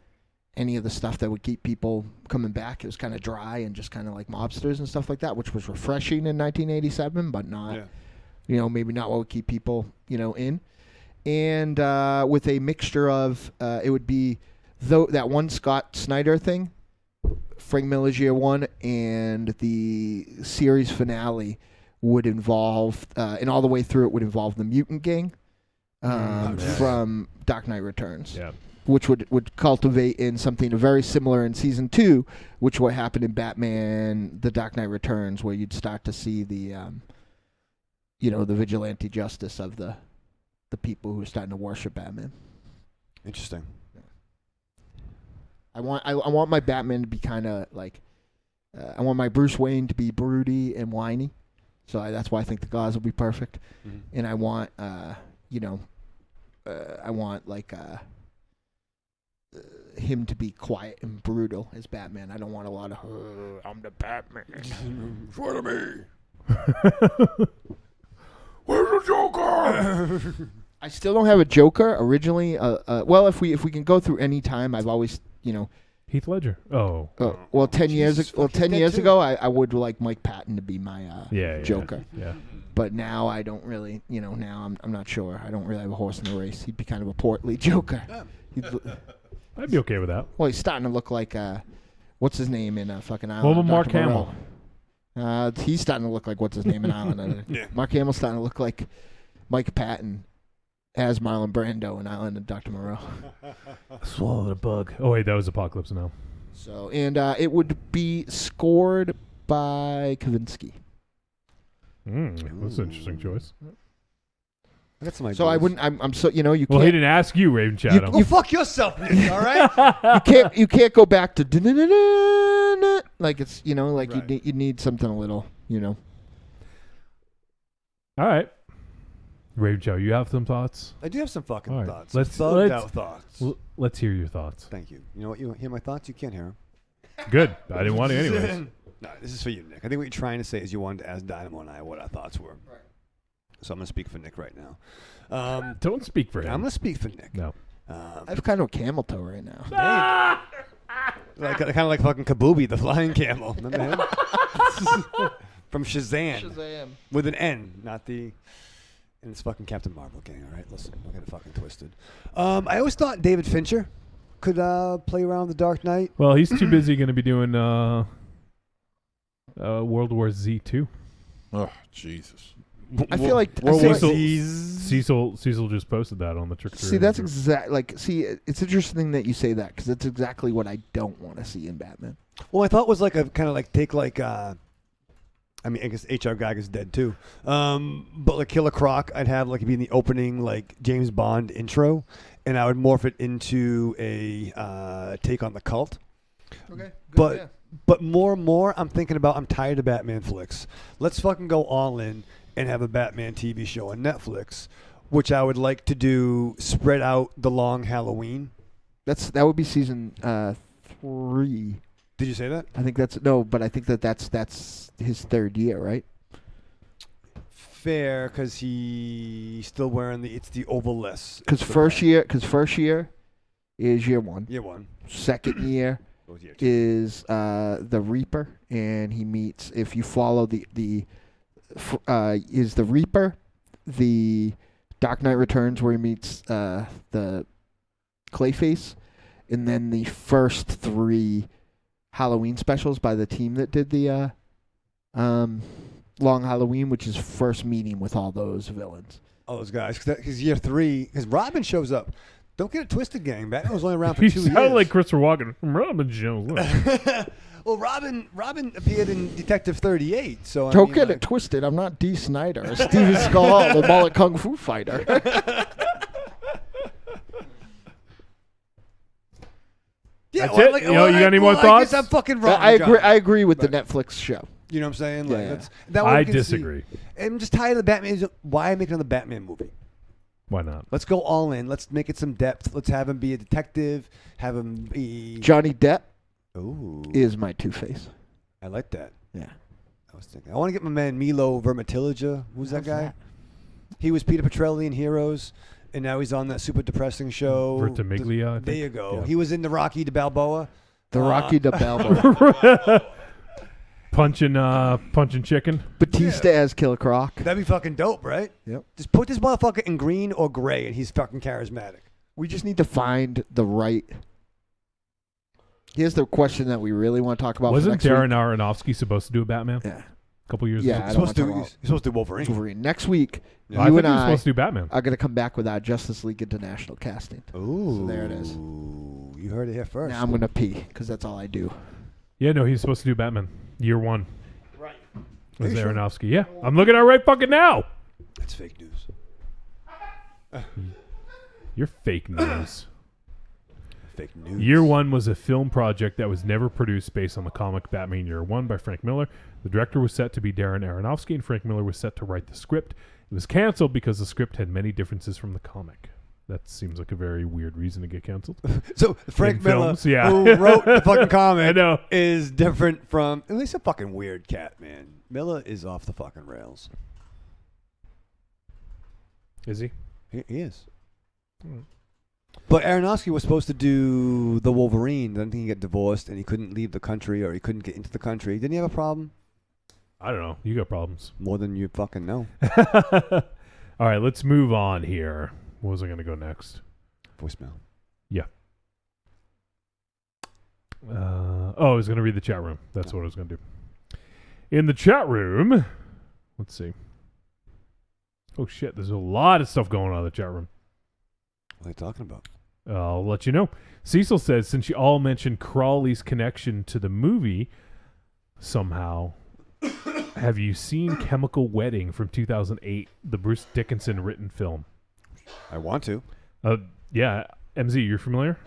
any of the stuff that would keep people coming back. It was kind of dry and just kind of like mobsters and stuff like that, which was refreshing in 1987, but not, maybe not what would keep people, in. And with a mixture of, it would be that one Scott Snyder thing, Frank Miller's Year One, and the series finale would involve, and all the way through it would involve the Mutant Gang from Dark Knight Returns. Yeah. Which would cultivate in something very similar in season 2, which would happen in Batman: The Dark Knight Returns, where you'd start to see the, the vigilante justice of the people who are starting to worship Batman. Interesting. I want my Batman to be kind of like, I want my Bruce Wayne to be broody and whiny, so that's why I think the gauze will be perfect, and I want, I want like. Him to be quiet and brutal as Batman. I don't want a lot of I'm the Batman. Swear to me. Where's the Joker? I still don't have a Joker originally. Well, if we can go through any time, I've always Heath Ledger. Oh. Well, 10 years ago, I would like Mike Patton to be my Joker. Yeah. But now I don't really. Now I'm not sure. I don't really have a horse in the race. He'd be kind of a portly Joker. I'd be okay with that. Well, he's starting to look like what's his name in fucking Island? Well, Mark Hamill. He's starting to look like what's his name in Island? Yeah. Mark Hamill's starting to look like Mike Patton as Marlon Brando in Island of Dr. Moreau. Swallow the bug. Oh wait, that was Apocalypse Now. So it would be scored by Kavinsky. That's an interesting choice. I got some ideas. So I wouldn't. I'm so you can't. Well, he didn't ask you, Raven Shadow. You fuck yourself, Nick, all right? You can't go back to like it's right. you need something a little All right, Raven Shadow, you have some thoughts? I do have some fucking thoughts. Let's hear your thoughts. Thank you. You know what? You hear my thoughts? You can't hear them. Good. I didn't want to anyways. No, this is for you, Nick. I think what you're trying to say is you wanted to ask Dynamo and I what our thoughts were. Right. So I'm going to speak for Nick right now. Don't speak for him. I'm going to speak for Nick. No. I have kind of a camel toe right now. Kind of like fucking Kabubi, the flying camel. Remember him? From Shazam. With an N, not the... And it's fucking Captain Marvel gang, all right? Listen, don't get it fucking twisted. I always thought David Fincher could play around the Dark Knight. Well, he's too busy going to be doing World War Z 2. Oh, Jesus. I feel like Cecil just posted that on the Trick. See, that's it's interesting that you say that because that's exactly what I don't want to see in Batman. Well, I thought it was like a kind of like take like I guess H.R. Geiger's dead too. But like Killer Croc, I'd have like be in the opening like James Bond intro, and I would morph it into a take on the cult. Okay, good, but more and more, I'm thinking about I'm tired of Batman flicks. Let's fucking go all in and have a Batman TV show on Netflix, which I would like to do spread out the long Halloween. That would be season 3. Did you say that? I think that's his third year, right? Fair, because he's still wearing the oval-less. Because first year is year 1. Year 1. Second year is the Reaper, and he meets. If you follow is the Reaper, the Dark Knight Returns, where he meets the Clayface, and then the first 3 Halloween specials by the team that did the Long Halloween, which is first meeting with all those villains. All those guys, because year 3, because Robin shows up. Don't get it twisted, gang. Batman was only around for 2 years. You sound like Christopher Walken from Robin shows up. Well, Robin appeared in Detective 38, so don't get it twisted. I'm not Dee Snider or Steven Seagal, the mullet kung fu fighter. Yeah, that's it. You got any more thoughts? I guess I'm fucking wrong. I agree with the Netflix show. You know what I'm saying? Like, yeah. That one I disagree. I'm just tired of the Batman. Why make another Batman movie? Why not? Let's go all in. Let's make it some depth. Let's have him be a detective. Have him be Johnny Depp. Ooh. Is my Two-Face. I like that. Yeah. I was thinking. I want to get my man Milo Vermitilliga. Who's that guy? He was Peter Petrelli in Heroes, and now he's on that super depressing show. Vertimiglia, I think. There you go. Yeah. He was in the Rocky de Balboa. The Rocky de Balboa. punching chicken. Batista as Killer Croc. That'd be fucking dope, right? Yep. Just put this motherfucker in green or gray, and he's fucking charismatic. We just need to find the right. Here's the question that we really want to talk about. Wasn't for next Darren week. Aronofsky supposed to do a Batman? Yeah. A couple years Yeah, ago. I don't wanna talk about- He's supposed to do Wolverine. Next week, Yeah. I you think and he was I supposed to do Batman. are going to come back with our Justice League International casting. Ooh. So there it is. You heard it here first. Now I'm going to pee because that's all I do. Yeah, no, he's supposed to do Batman. Year 1. Right. Was Are you sure? Aronofsky. Yeah. I'm looking at it right fucking now. That's fake news. You're fake news. Fake news. Year 1 was a film project that was never produced based on the comic Batman Year 1 by Frank Miller. The director was set to be Darren Aronofsky, and Frank Miller was set to write the script. It was canceled because the script had many differences from the comic. That seems like a very weird reason to get canceled. So Frank In Miller, films, yeah. who wrote the fucking comic, I know. is different from. At least a fucking weird cat, man. Miller is off the fucking rails. Is he? He is. But Aronofsky was supposed to do the Wolverine. Then he got divorced and he couldn't leave the country, or he couldn't get into the country. Didn't he have a problem? I don't know. You got problems. More than you fucking know. All right, let's move on here. What was I going to go next? Voicemail. Yeah. I was going to read the chat room. That's what I was going to do. In the chat room, let's see. Oh, shit. There's a lot of stuff going on in the chat room. What are you talking about? I'll let you know. Cecil says, since you all mentioned Crawley's connection to the movie somehow, have you seen Chemical Wedding from 2008, the Bruce Dickinson written film? I want to. Yeah. MZ, you're familiar?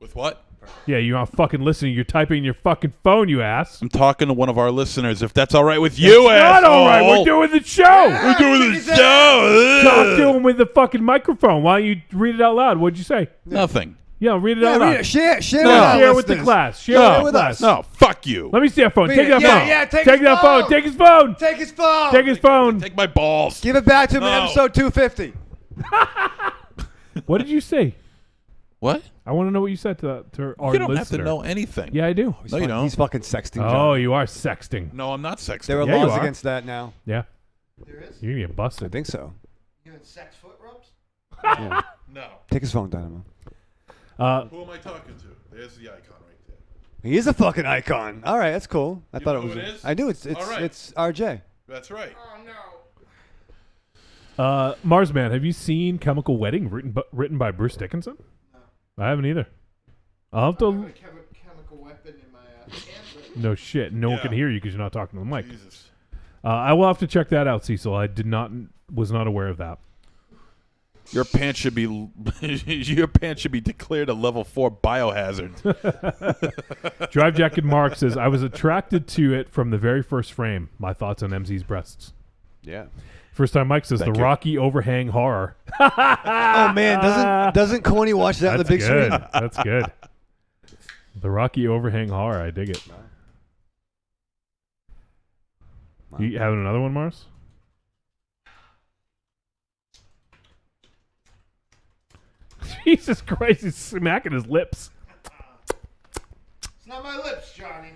With what? Yeah, you're not fucking listening. You're typing in your fucking phone, you ass. I'm talking to one of our listeners. If that's all right with you, It's not all right. We're doing the show. We're doing the show. Talk to him with the fucking microphone. Why don't you read it out loud? What'd you say? Nothing. Yeah, read it out loud. Share Share with the class. Share with us. No, fuck you. Let me see that phone. Read Take it. that Yeah, phone. yeah, take take his that phone. phone. Take his phone. Take his phone. Take his phone. Take my balls. Give it back to him in No. episode 250. What did you say? What? I want to know what you said to our You don't listener. have to know anything. Yeah, I do. No, you don't. He's fucking sexting. Oh, John. you are sexting. No, I'm not sexting. There are Yeah, you laws are. against that now. Yeah. There is? You're going to get I busted. think so. You doing sex foot rubs? Yeah. No. Take his phone, Dynamo. Who am I talking to? There's the icon right there. He is a fucking icon. All right, that's cool. I You thought know it was. who it is? I do. It's All right. it's RJ. That's right. Marsman, have you seen Chemical Wedding written by Bruce Dickinson? No. I haven't either. I'll have to... chemical weapon in my hand. No shit. No one Yeah. can hear you because you're not talking to the mic. Jesus. I will have to check that out, Cecil. I was not aware of that. Your pants should be declared a level 4 biohazard. Drive Jacket Mark says, I was attracted to it from the very first frame. My thoughts on MZ's breasts. Yeah. First time Mike says, Thank the you. Rocky overhang horror. Oh man, doesn't Corny watch that on the big good. screen? That's good. The Rocky overhang horror. I dig it. You having another one, Mars? Jesus Christ, he's smacking his lips. It's not my lips, Johnny.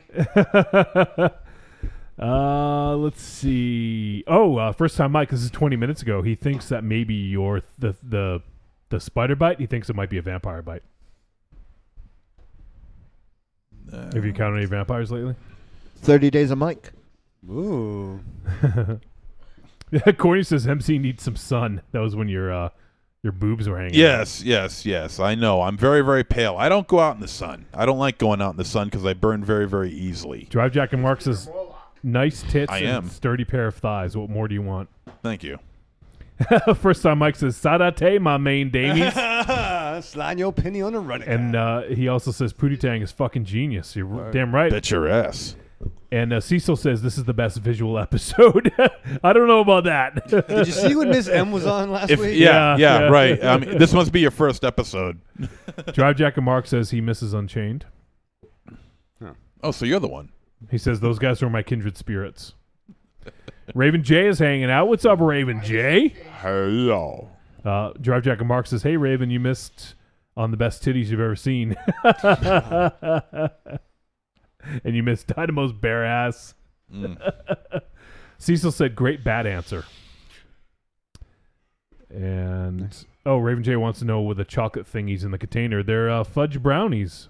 Let's see. First time Mike, this is 20 minutes ago. He thinks that maybe you're the spider bite. He thinks it might be a vampire bite. Have you counted any vampires lately? 30 Days of Mike. Ooh. Corny says MC needs some sun. That was when your boobs were hanging. Yes. I know. I'm very, very pale. I don't go out in the sun. I don't like going out in the sun because I burn very, very easily. Drive Jack and Mark says, nice tits I and am. sturdy pair of thighs. What more do you want? Thank you. First time Mike says, Sadate, my main damies. Slide your penny on a running. And he also says, Pootie Tang is fucking genius. You're damn right. Bet your ass. And Cecil says, this is the best visual episode. I don't know about that. Did you see when Miss M was on last week? Yeah, right. I mean, this must be your first episode. Drive Jack and Mark says he misses Unchained. Oh, so you're the one. He says, those guys were my kindred spirits. Raven J is hanging out. What's up, Raven J? Hello. Drive Jack and Mark says, hey, Raven, you missed on the best titties you've ever seen. And you missed Dynamo's bare ass. Cecil said, great bad answer. And, Raven J wants to know with the chocolate thingies in the container. They're fudge brownies.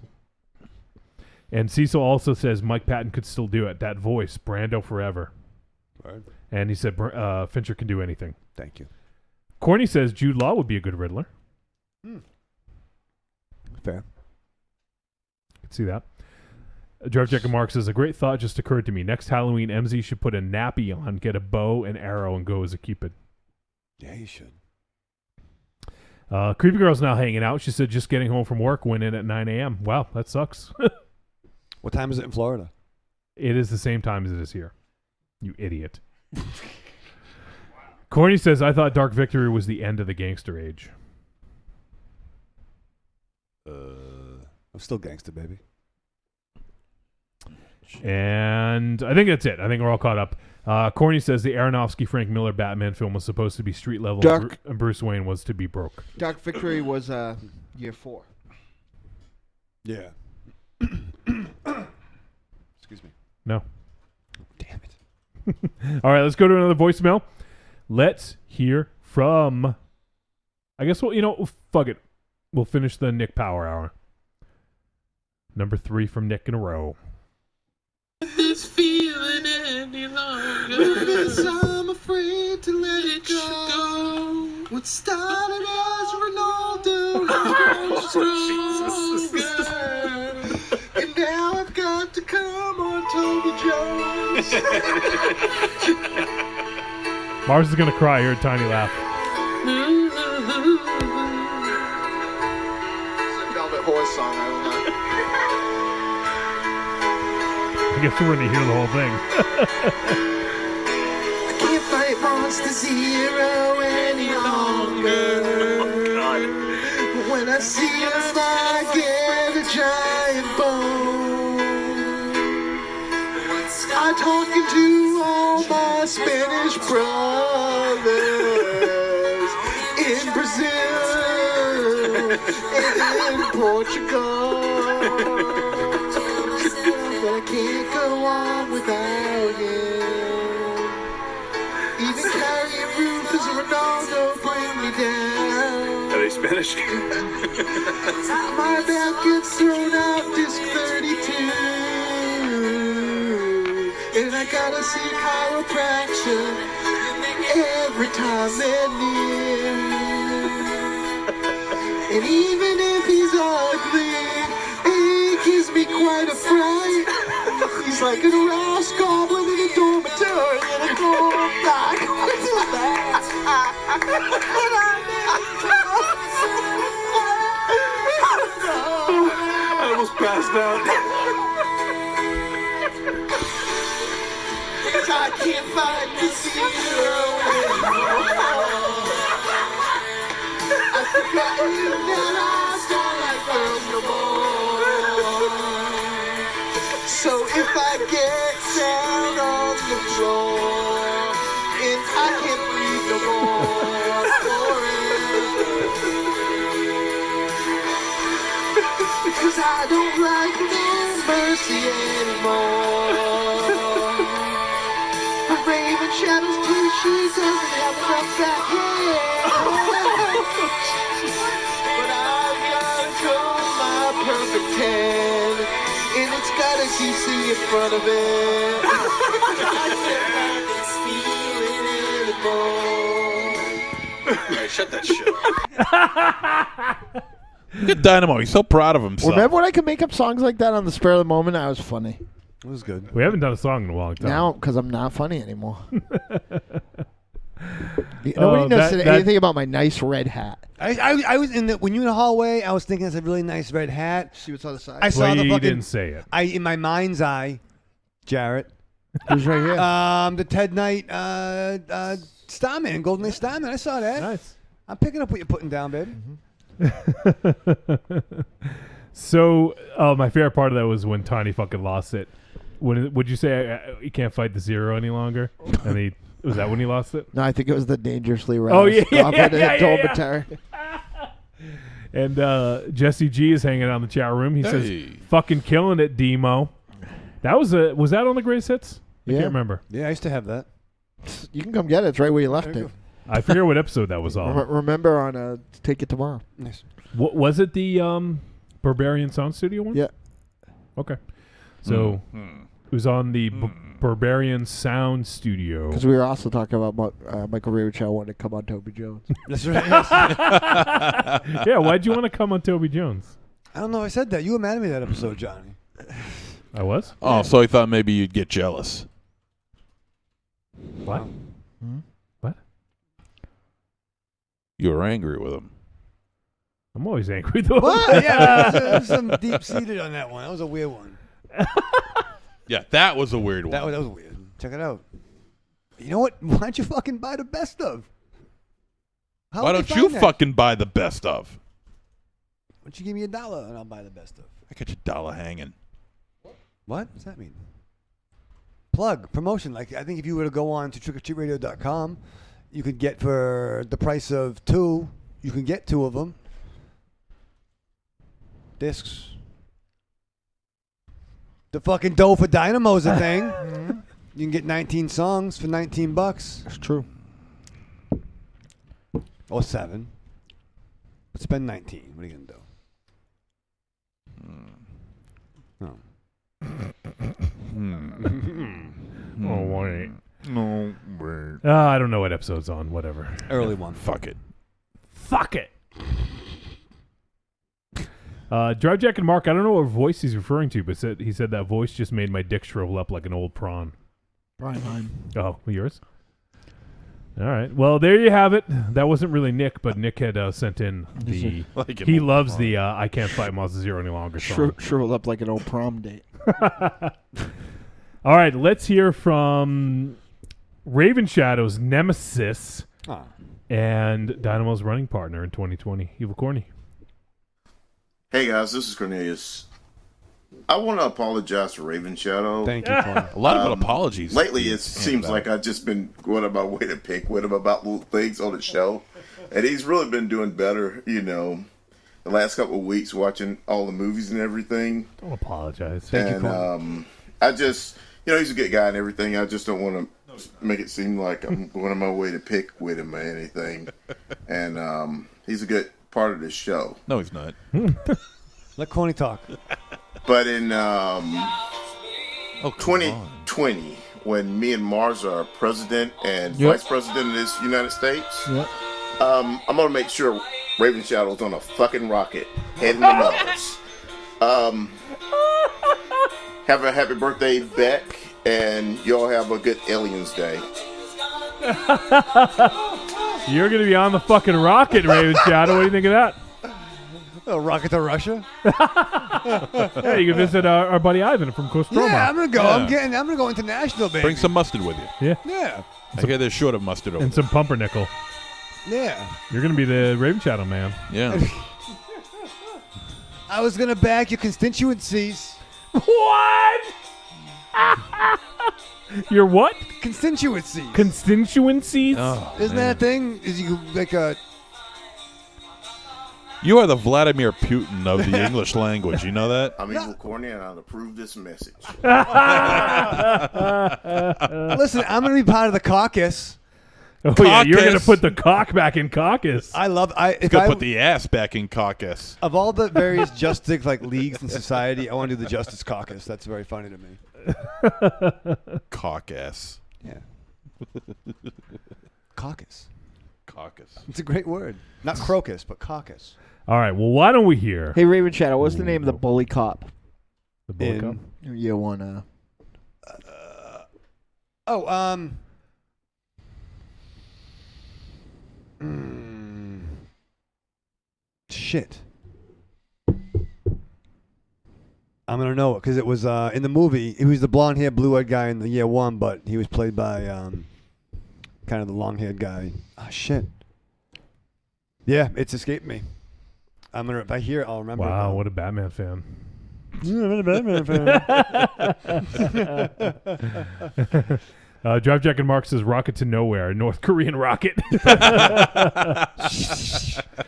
And Cecil also says Mike Patton could still do it. That voice, Brando forever. Right. And he said Fincher can do anything. Thank you. Corny says Jude Law would be a good Riddler. Fair. Could see that. Drive Jack and Mark says, a great thought just occurred to me. Next Halloween, MZ should put a nappy on, get a bow and arrow, and go as a Cupid. Yeah, you should. Creepy Girl's now hanging out. She said, just getting home from work, went in at 9 a.m. Wow, that sucks. What time is it in Florida? It is the same time as it is here. You idiot. Corny says, I thought Dark Victory was the end of the gangster age. I'm still gangster, baby. And I think that's it. I think we're all caught up. Corny says the Aronofsky Frank Miller Batman film was supposed to be street level, and Bruce Wayne was to be broke. Dark Victory was year 4. Yeah. Excuse me. No. Damn it. All right, let's go to another voicemail. Let's hear from... I guess fuck it. We'll finish the Nick Power Hour. Number 3 from Nick in a row. This feeling any longer because I'm afraid to let it go. What started as Ronaldo has grown stronger, and now I've got to come on Toby Jones. Mars is gonna cry. Hear a tiny laugh. It's a Velvet Horse song. I don't know. I guess we're going to hear the whole thing. I can't fight Monster Zero any longer. But when I see him, I get a giant bone. I'm talking to all my Spanish brothers in Brazil and in Portugal. But I can't go on without you. Even Carrie and Rufus and Ronaldo bring me down. Are they Spanish? My back gets thrown out disc 32. And I gotta see chiropractor every time they're near. And even if he's ugly, he gives me quite a fright. He's like an aroused goblin in a dormitory in a cold dark. I almost passed out. Because I can't find the zero anymore. I've forgotten that I don't like girls no more. So if I get down on the floor and I can't breathe no more because I don't like no mercy anymore. But Raven Shadows too, she doesn't have enough back hair. But I've got to go my perfect 10. And it's got a DC in front of it. I can't find this feeling anymore. Alright, shut that shit up. Look at Dynamo. He's so proud of himself. Remember when I could make up songs like that on the spur of the moment? I was funny. It was good. We haven't done a song in a long time. Now, because I'm not funny anymore. Nobody knows anything about my nice red hat. I was in the when you were in the hallway. I was thinking that's a really nice red hat. See what's on the side. I saw the fucking. Didn't say it. In my mind's eye, Jarrett. Who's right here? The Ted Knight Starman, Golden Knight Starman. I saw that. Nice. I'm picking up what you're putting down, baby. So, my favorite part of that was when Tiny fucking lost it. Would you say you can't fight the zero any longer? And he Was that when he lost it? No, I think it was the dangerously roused. Oh, yeah. And Jesse G is hanging out in the chat room. He says, "Fucking killing it, Demo." That was that on the greatest hits? I can't remember. Yeah, I used to have that. You can come get it. It's right where you left it. I forget what episode that was on. Remember on Take It Tomorrow. Nice. What was it? The Barbarian Sound Studio one? Yeah. Okay. So it was on the Barbarian Sound Studio. Because we were also talking about Michael Ravenchild wanting to come on Toby Jones. That's right. Yes. Yeah, why'd you want to come on Toby Jones? I don't know. I said that. You were mad at me that episode, Johnny. I was? Oh, so I thought maybe you'd get jealous. What? What? You were angry with him. I'm always angry with him. What? Yeah, there's some deep-seated on that one. That was a weird one. Yeah, that was a weird one. That was weird. Check it out. You know what? Why don't you fucking buy the best of? Why don't you fucking buy the best of? Why don't you give me $1 and I'll buy the best of? I got your dollar hanging. What does that mean? Plug, promotion. Like, I think if you were to go on to trickortreatradio.com, you could get for the price of 2, you can get 2 of them. Discs. The fucking dough for Dynamo's a thing. You can get 19 songs for $19. That's true. Or 7. But spend 19. What are you going to do? Oh, wait. No, wait. I don't know what episode's on. Whatever. Early one. Fuck it. Fuck it. Dry Jack and Mark, I don't know what voice he's referring to, but he said that voice just made my dick shrivel up like an old prawn. Brian Heim. Oh, yours? All right. Well, there you have it. That wasn't really Nick, but Nick had sent in the... he loves the I Can't Fight Mazda Zero any longer song. Shriveled up like an old prom date. All right, let's hear from Raven Shadow's nemesis and Dynamo's running partner in 2020, Evil Corny. Hey guys, this is Cornelius. I want to apologize for Raven Shadow. Thank you. A lot of apologies. Lately, it seems like I've just been going on my way to pick with him about little things on the show, and he's really been doing better. You know, the last couple of weeks watching all the movies and everything. Don't apologize. Thank you. I just, he's a good guy and everything. I just don't want to make it seem like I'm going on my way to pick with him or anything. And he's a good part of this show. No, he's not. Let Corny talk. But in 2020, when me and Mars are president and vice president of this United States, I'm going to make sure Raven Shadow's on a fucking rocket heading to Mars. Have a happy birthday, Beck, and y'all have a good Aliens Day. You're going to be on the fucking rocket, Raven Shadow. What do you think of that? A rocket to Russia? Yeah, you can visit our buddy Ivan from Kostroma. Yeah, I'm gonna go. Yeah. I'm gonna go international, baby. Bring some mustard with you. Yeah. Yeah. I hear they're short of mustard over And there. some pumpernickel. Yeah. You're going to be the Raven Shadow man. Yeah. I was gonna back your constituencies. What? Your what? Constituencies. Constituencies? Oh, Isn't that a thing? Is you like a... You are the Vladimir Putin of the English language. You know that? I'm Evil Corny, and I'll approve this message. Listen, I'm going to be part of the caucus. Oh, yeah, you're going to put the cock back in caucus. I love... He's going to put the ass back in caucus. Of all the various justice leagues in society, I want to do the Justice Caucus. That's very funny to me. Caucus. Yeah. Caucus. Caucus. It's a great word. Not crocus, but caucus. All right, well, why don't we hear... Hey, Raven Shadow, what's the name of the bully cop? The bully cop? You want to... Shit. I'm going to know it because it was in the movie. He was the blonde-haired, blue-eyed guy in the year one, but he was played by kind of the long-haired guy. Oh, shit. Yeah, it's escaped me. If I hear it, I'll remember. Wow, what a Batman fan. Drive Jack and Mark says rocket to nowhere, North Korean rocket.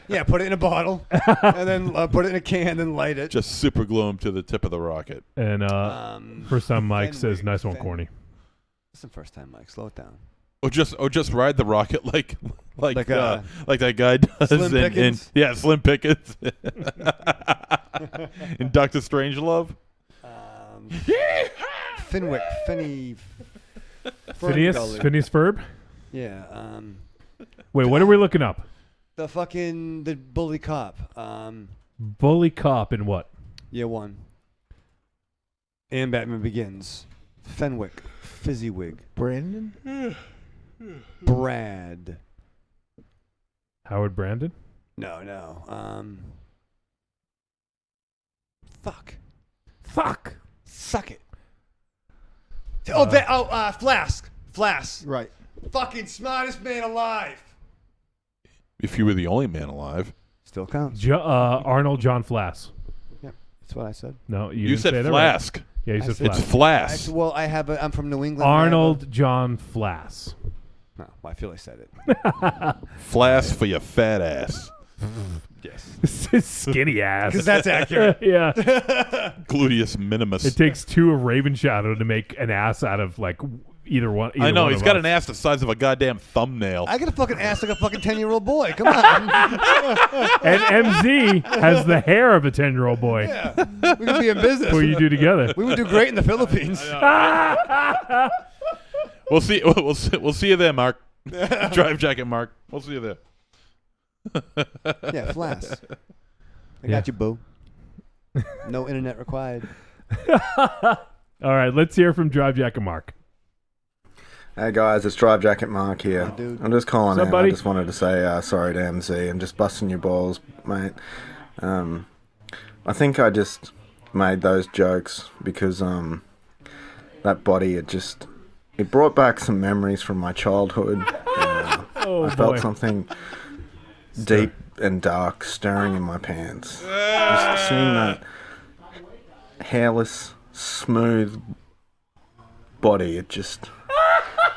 Yeah, put it in a bottle, and then put it in a can, and light it. Just super glue him to the tip of the rocket. And first time Mike says, nice one, corny. It's the first time, Mike. Slow it down. Or just ride the rocket like that guy does Slim Pickens? Slim Pickens in Doctor Strangelove. Finwick, Phineas Ferb? Yeah. Wait, what are we looking up? The bully cop. Bully cop in what? Year 1. And Batman Begins. Fenwick, Fizzywig. Brandon? Brad. Howard Brandon? No. Fuck. Suck it. Flask. Right. Fucking smartest man alive. If you were the only man alive. Still counts. Arnold John Flass. Yeah, that's what I said. No, you didn't said say that Flask. Right. Yeah, you said Flask. Flask. It's Flask. Well, I'm from New England. Arnold John Flass. No, I feel I said it. Flask for your fat ass. Yes. Skinny ass. Because that's accurate. Yeah. Gluteus minimus. It takes 2 of Raven Shadow to make an ass out of like either one. I know, he's got an ass the size of a goddamn thumbnail. I got a fucking ass like a fucking 10-year-old boy. Come on. And MZ has the hair of a 10-year-old boy. Yeah. We could be in business. What you do together? We would do great in the Philippines. We'll see. We'll see you there, Mark. Drive Jacket, Mark. We'll see you there. Yeah, Flask. I got you, boo. No internet required. All right, let's hear from Drive Jacket Mark. Hey guys, it's Drive Jacket Mark here. Dude. I'm just calling What's up, in. buddy? I just wanted to say sorry to MZ. I'm just busting your balls, mate. I think I just made those jokes because that body, it brought back some memories from my childhood. I felt something deep and dark stirring in my pants. Just seeing that hairless, smooth body, it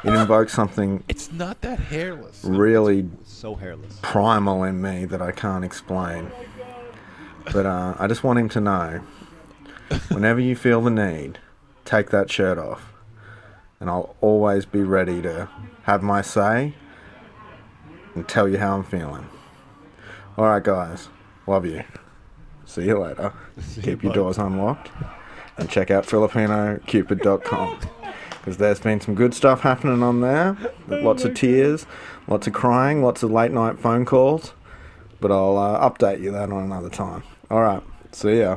invokes something. It's not that hairless. Really so hairless. Primal in me that I can't explain. But I just want him to know, whenever you feel the need, take that shirt off. And I'll always be ready to have my say and tell you how I'm feeling. Alright guys, love you. See you later. Keep your doors unlocked. And check out FilipinoCupid.com. Because there's been some good stuff happening on there. Lots of tears, lots of crying, lots of late night phone calls. But I'll update you that on another time. Alright, see ya.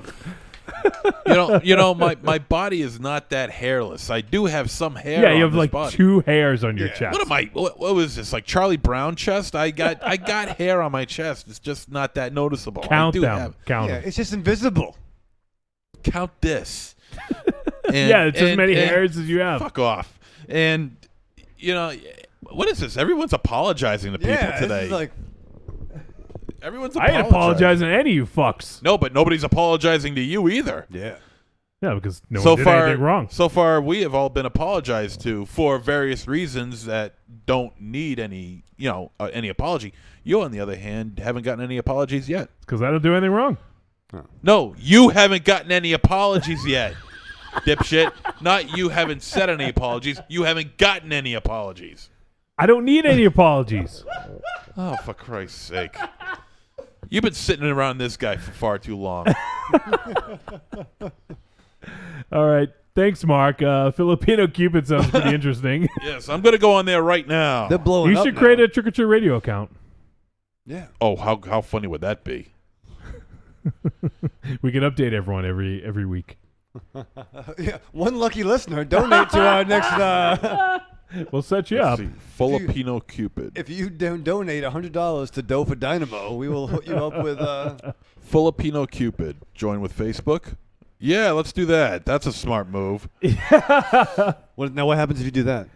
You know, my body is not that hairless. I do have some hair. Yeah, you on have this like body. 2 hairs on your chest. What am I? What was this? Like Charlie Brown chest? I got hair on my chest. It's just not that noticeable. Count I do them. have- Count Yeah, them. it's just invisible. Count this. Yeah, it's as many hairs as you have. Fuck off. And you know, what is this? Everyone's apologizing to people Yeah, today. this is like Everyone's I ain't apologizing. apologizing to any of you fucks. No, but nobody's apologizing to you either. Yeah. Yeah, because no one did anything wrong. So far, we have all been apologized to for various reasons that don't need any, any apology. You, on the other hand, haven't gotten any apologies yet. Because I don't do anything wrong. No, you haven't gotten any apologies yet, dipshit. Not you haven't said any apologies. You haven't gotten any apologies. I don't need any apologies. Oh, for Christ's sake. You've been sitting around this guy for far too long. All right. Thanks, Mark. Filipino Cupid sounds pretty interesting. Yes, I'm going to go on there right now. They're blowing You up should now. create a Trick or Treat radio account. Yeah. Oh, how funny would that be? We can update everyone every week. Yeah, one lucky listener donate to our next. We'll set you Let's up. see. Filipino Cupid. If you don't donate $100 to Dough for Dynamo, we will hook you up with. Filipino Cupid. Join with Facebook. Yeah, let's do that. That's a smart move. What happens if you do that?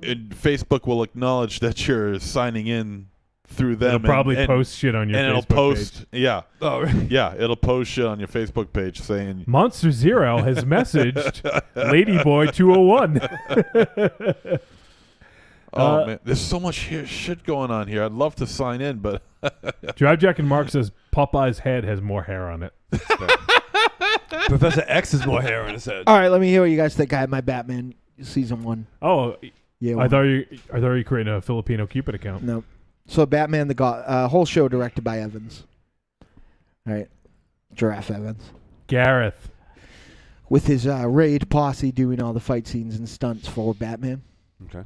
And Facebook will acknowledge that you're signing in through them. It'll probably and post shit on your and Facebook it'll post, page. Yeah. Oh, yeah, it'll post shit on your Facebook page saying Monster Zero has messaged Ladyboy 201. Oh man, there's so much shit going on here. I'd love to sign in, but Drive Jack and Mark says Popeye's head has more hair on it. Professor X has more hair on his head. All right, let me hear what you guys think. I had my Batman season 1. Oh, yeah. I thought you creating a Filipino Cupid account. No. So Batman the whole show directed by Evans. All right. Giraffe Evans. Gareth. With his raid posse doing all the fight scenes and stunts for Batman. Okay.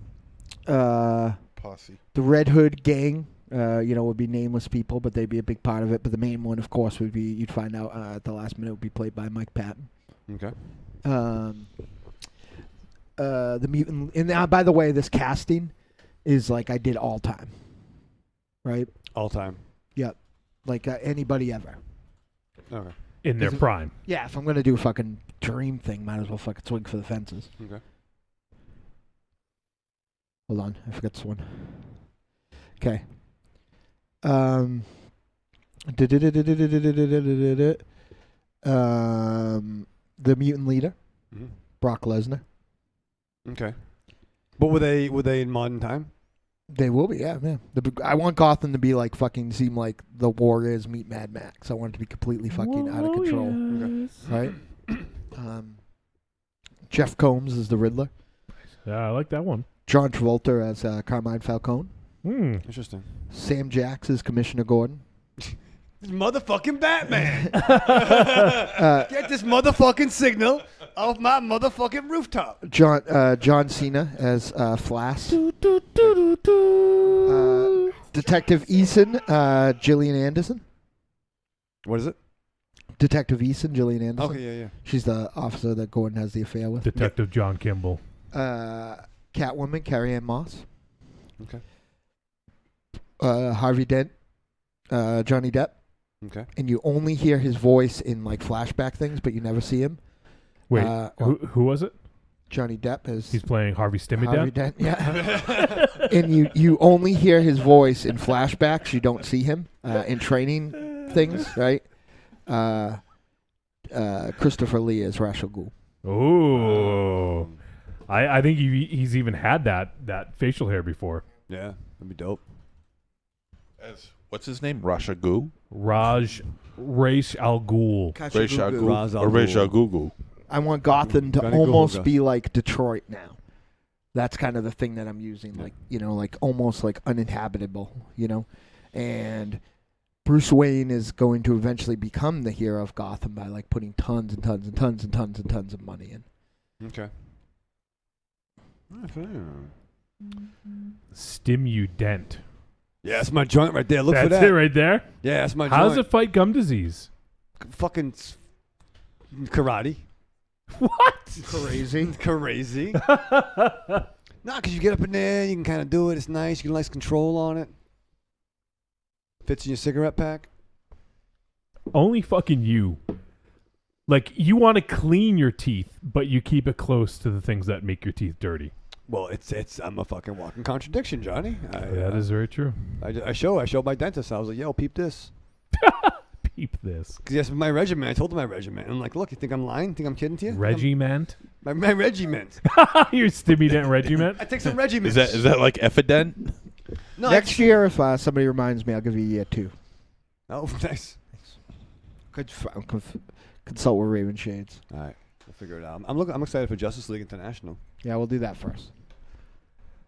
Posse. The Red Hood gang, would be nameless people, but they'd be a big part of it. But the main one, of course, would be, you'd find out at the last minute, would be played by Mike Patton. Okay. The mutant, and by the way, this casting is like I did all time, right? All time. Yep, like anybody ever. Okay. In their prime. Yeah, if I'm gonna do a fucking dream thing, might as well fucking swing for the fences. Okay. Hold on, I forgot this one. Okay. The mutant leader, Brock Lesnar. Okay. But were they in modern time? They will be, yeah. I want Gotham to be like fucking seem like the Warriors meet Mad Max. I want it to be completely fucking out of control. Right? Jeff Combs is the Riddler. Yeah, I like that one. John Travolta as Carmine Falcone. Interesting. Sam Jacks is Commissioner Gordon. Motherfucking Batman. Get this motherfucking signal off my motherfucking rooftop. John Cena as Flash. Detective Eason, Gillian Anderson. What is it? Detective Eason, Gillian Anderson. Okay, yeah. She's the officer that Gordon has the affair with. Detective John Kimball. Catwoman, Carrie Ann Moss. Okay. Harvey Dent, Johnny Depp. Okay. And you only hear his voice in like flashback things, but you never see him. Wait, who was it? Johnny Depp is. He's playing Harvey Stimmy Harvey Dent, yeah. And you only hear his voice in flashbacks. You don't see him in training things, right? Christopher Lee is Ra's al Ghul. Oh, I think he's even had that facial hair before. Yeah, that'd be dope. What's his name? Ra's al Ghul? Ra's al Ghul. Ra's al Ghul. I want Gotham to Gotta almost Google. be like Detroit now. That's kind of the thing that I'm using, like like almost like uninhabitable, and Bruce Wayne is going to eventually become the hero of Gotham by like putting tons and tons and tons and tons and tons of money in. Okay. Stimudent. Yeah, that's my joint right there. Look for that. That's it right there? Yeah, that's my How joint. does it fight gum disease? Fucking karate. What? Crazy. Crazy. Nah, because you get up in there, you can kind of do it. It's nice. You get nice control on it. Fits in your cigarette pack. Only fucking you. Like, you want to clean your teeth, but you keep it close to the things that make your teeth dirty. Well, I'm a fucking walking contradiction, Johnny. That is very true. I showed my dentist. I was like, yo, peep this. Peep this. Because he asked me my regiment. I told him my regiment. And I'm like, look, you think I'm lying? Think I'm kidding to you? Regiment? My regiment. Your Stimudent regiment? I take some regiments. Is that like Effident? No, Next year, if somebody reminds me, I'll give you year 2. Oh, nice. Consult with Raven Shades. All right, we'll figure it out. I'm excited for Justice League International. Yeah, we'll do that first.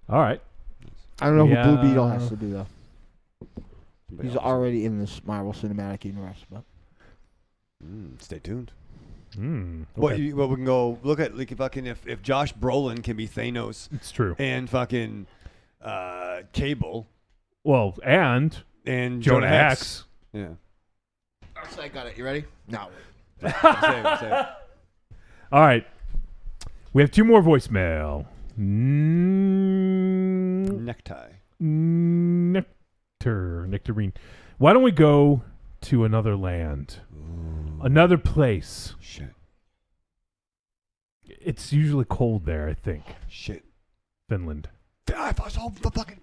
All right. I don't know who Blue Beetle has to do, though. Somebody He's else. already in this Marvel Cinematic Universe, but Stay tuned. Okay. Well, we can go look at like if Josh Brolin can be Thanos. It's true. And fucking Cable. Well, and Jonah Hex. Yeah. I got it. You ready? No. Save it. All right. We have 2 more voicemail. Necktie. Nectarine. Why don't we go to another land? Another place. Shit. It's usually cold there, I think. Shit. Finland.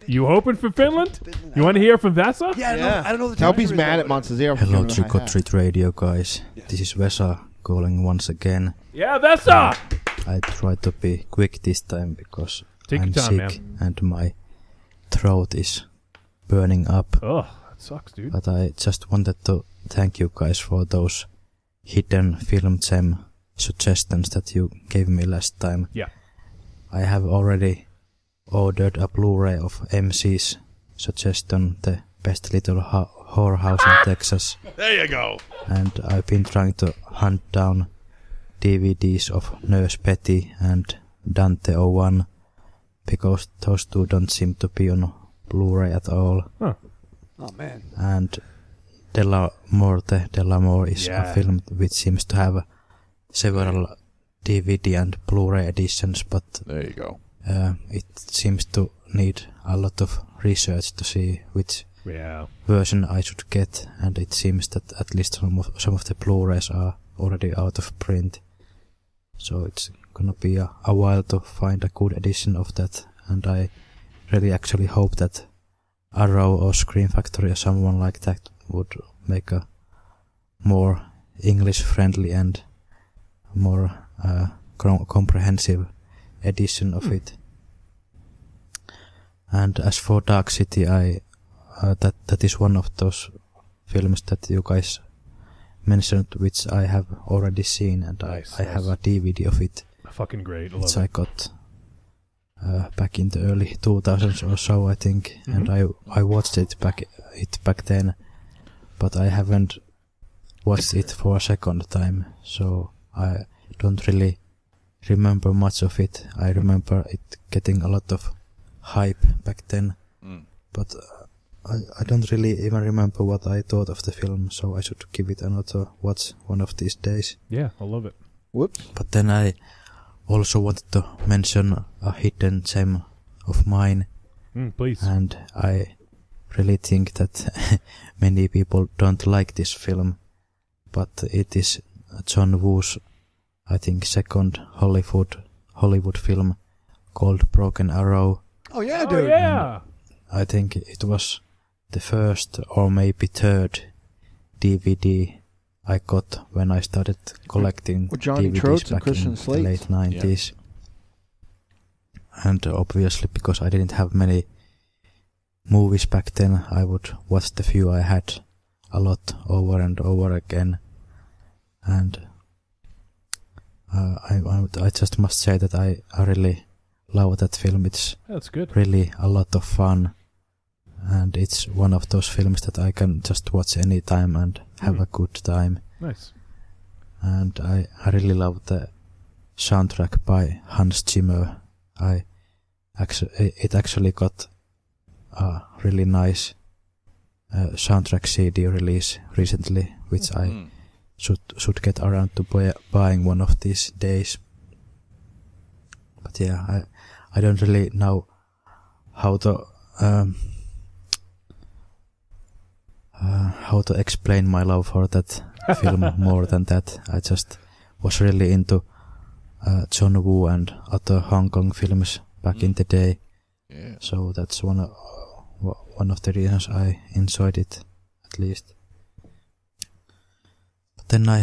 You hoping for Finland? You want to hear from Vesa? Yeah, I don't know the Helpy's mad at Monstezero. Hello, Trick or Treat Radio guys. This is Vesa calling once again. Yeah, Vesa! I try to be quick this time because Take I'm your time, sick man. and my throat is burning up. Oh, that sucks, dude. But I just wanted to thank you guys for those hidden film gem suggestions that you gave me last time. Yeah. I have already ordered a Blu-ray of MC's suggestion, The Best Little Whorehouse in Texas. There you go. And I've been trying to hunt down DVDs of Nurse Betty and Dante 01 because those two don't seem to be on Blu-ray at all. Huh. Oh man. And Della Morte is Yeah. a film which seems to have several DVD and Blu-ray editions, but there you go. It seems to need a lot of research to see which version I should get, and it seems that at least some of the Blu-rays are already out of print. So it's gonna be a while to find a good edition of that, and I really actually hope that Arrow or Scream Factory or someone like that would make a more English-friendly and more comprehensive edition of it. And as for Dark City, that is one of those films that you guys mentioned, which I have already seen, and Nice, I have a DVD of it. Fucking great. I love Which it. I got back in the early 2000s or so, I think, and I watched it back then, but I haven't watched it for a second time, so I don't really remember much of it. I remember it getting a lot of hype back then, but I don't really even remember what I thought of the film, so I should give it another watch one of these days. Yeah, I love it. Whoops. But then I also wanted to mention a hidden gem of mine. Please. And I really think that many people don't like this film, but it is John Woo's, I think, second Hollywood film called Broken Arrow. Oh yeah, Oh, dude. yeah. I think it was the first or maybe third DVD I got when I started collecting With Johnny DVDs Trots and back Christian in Slate. the late 90s. And obviously, because I didn't have many movies back then, I would watch the few I had a lot over and over again. And I just must say that I really love that film. It's That's good. really a lot of fun, and it's one of those films that I can just watch anytime and have a good time. Nice. And I really love the soundtrack by Hans Zimmer. It actually got a really nice soundtrack CD release recently, which I should get around to buying one of these days. But yeah, I don't really know how to explain my love for that film more than that. I just was really into John Woo and other Hong Kong films back in the day. Yeah. So that's one of the reasons I enjoyed it, at least. But then I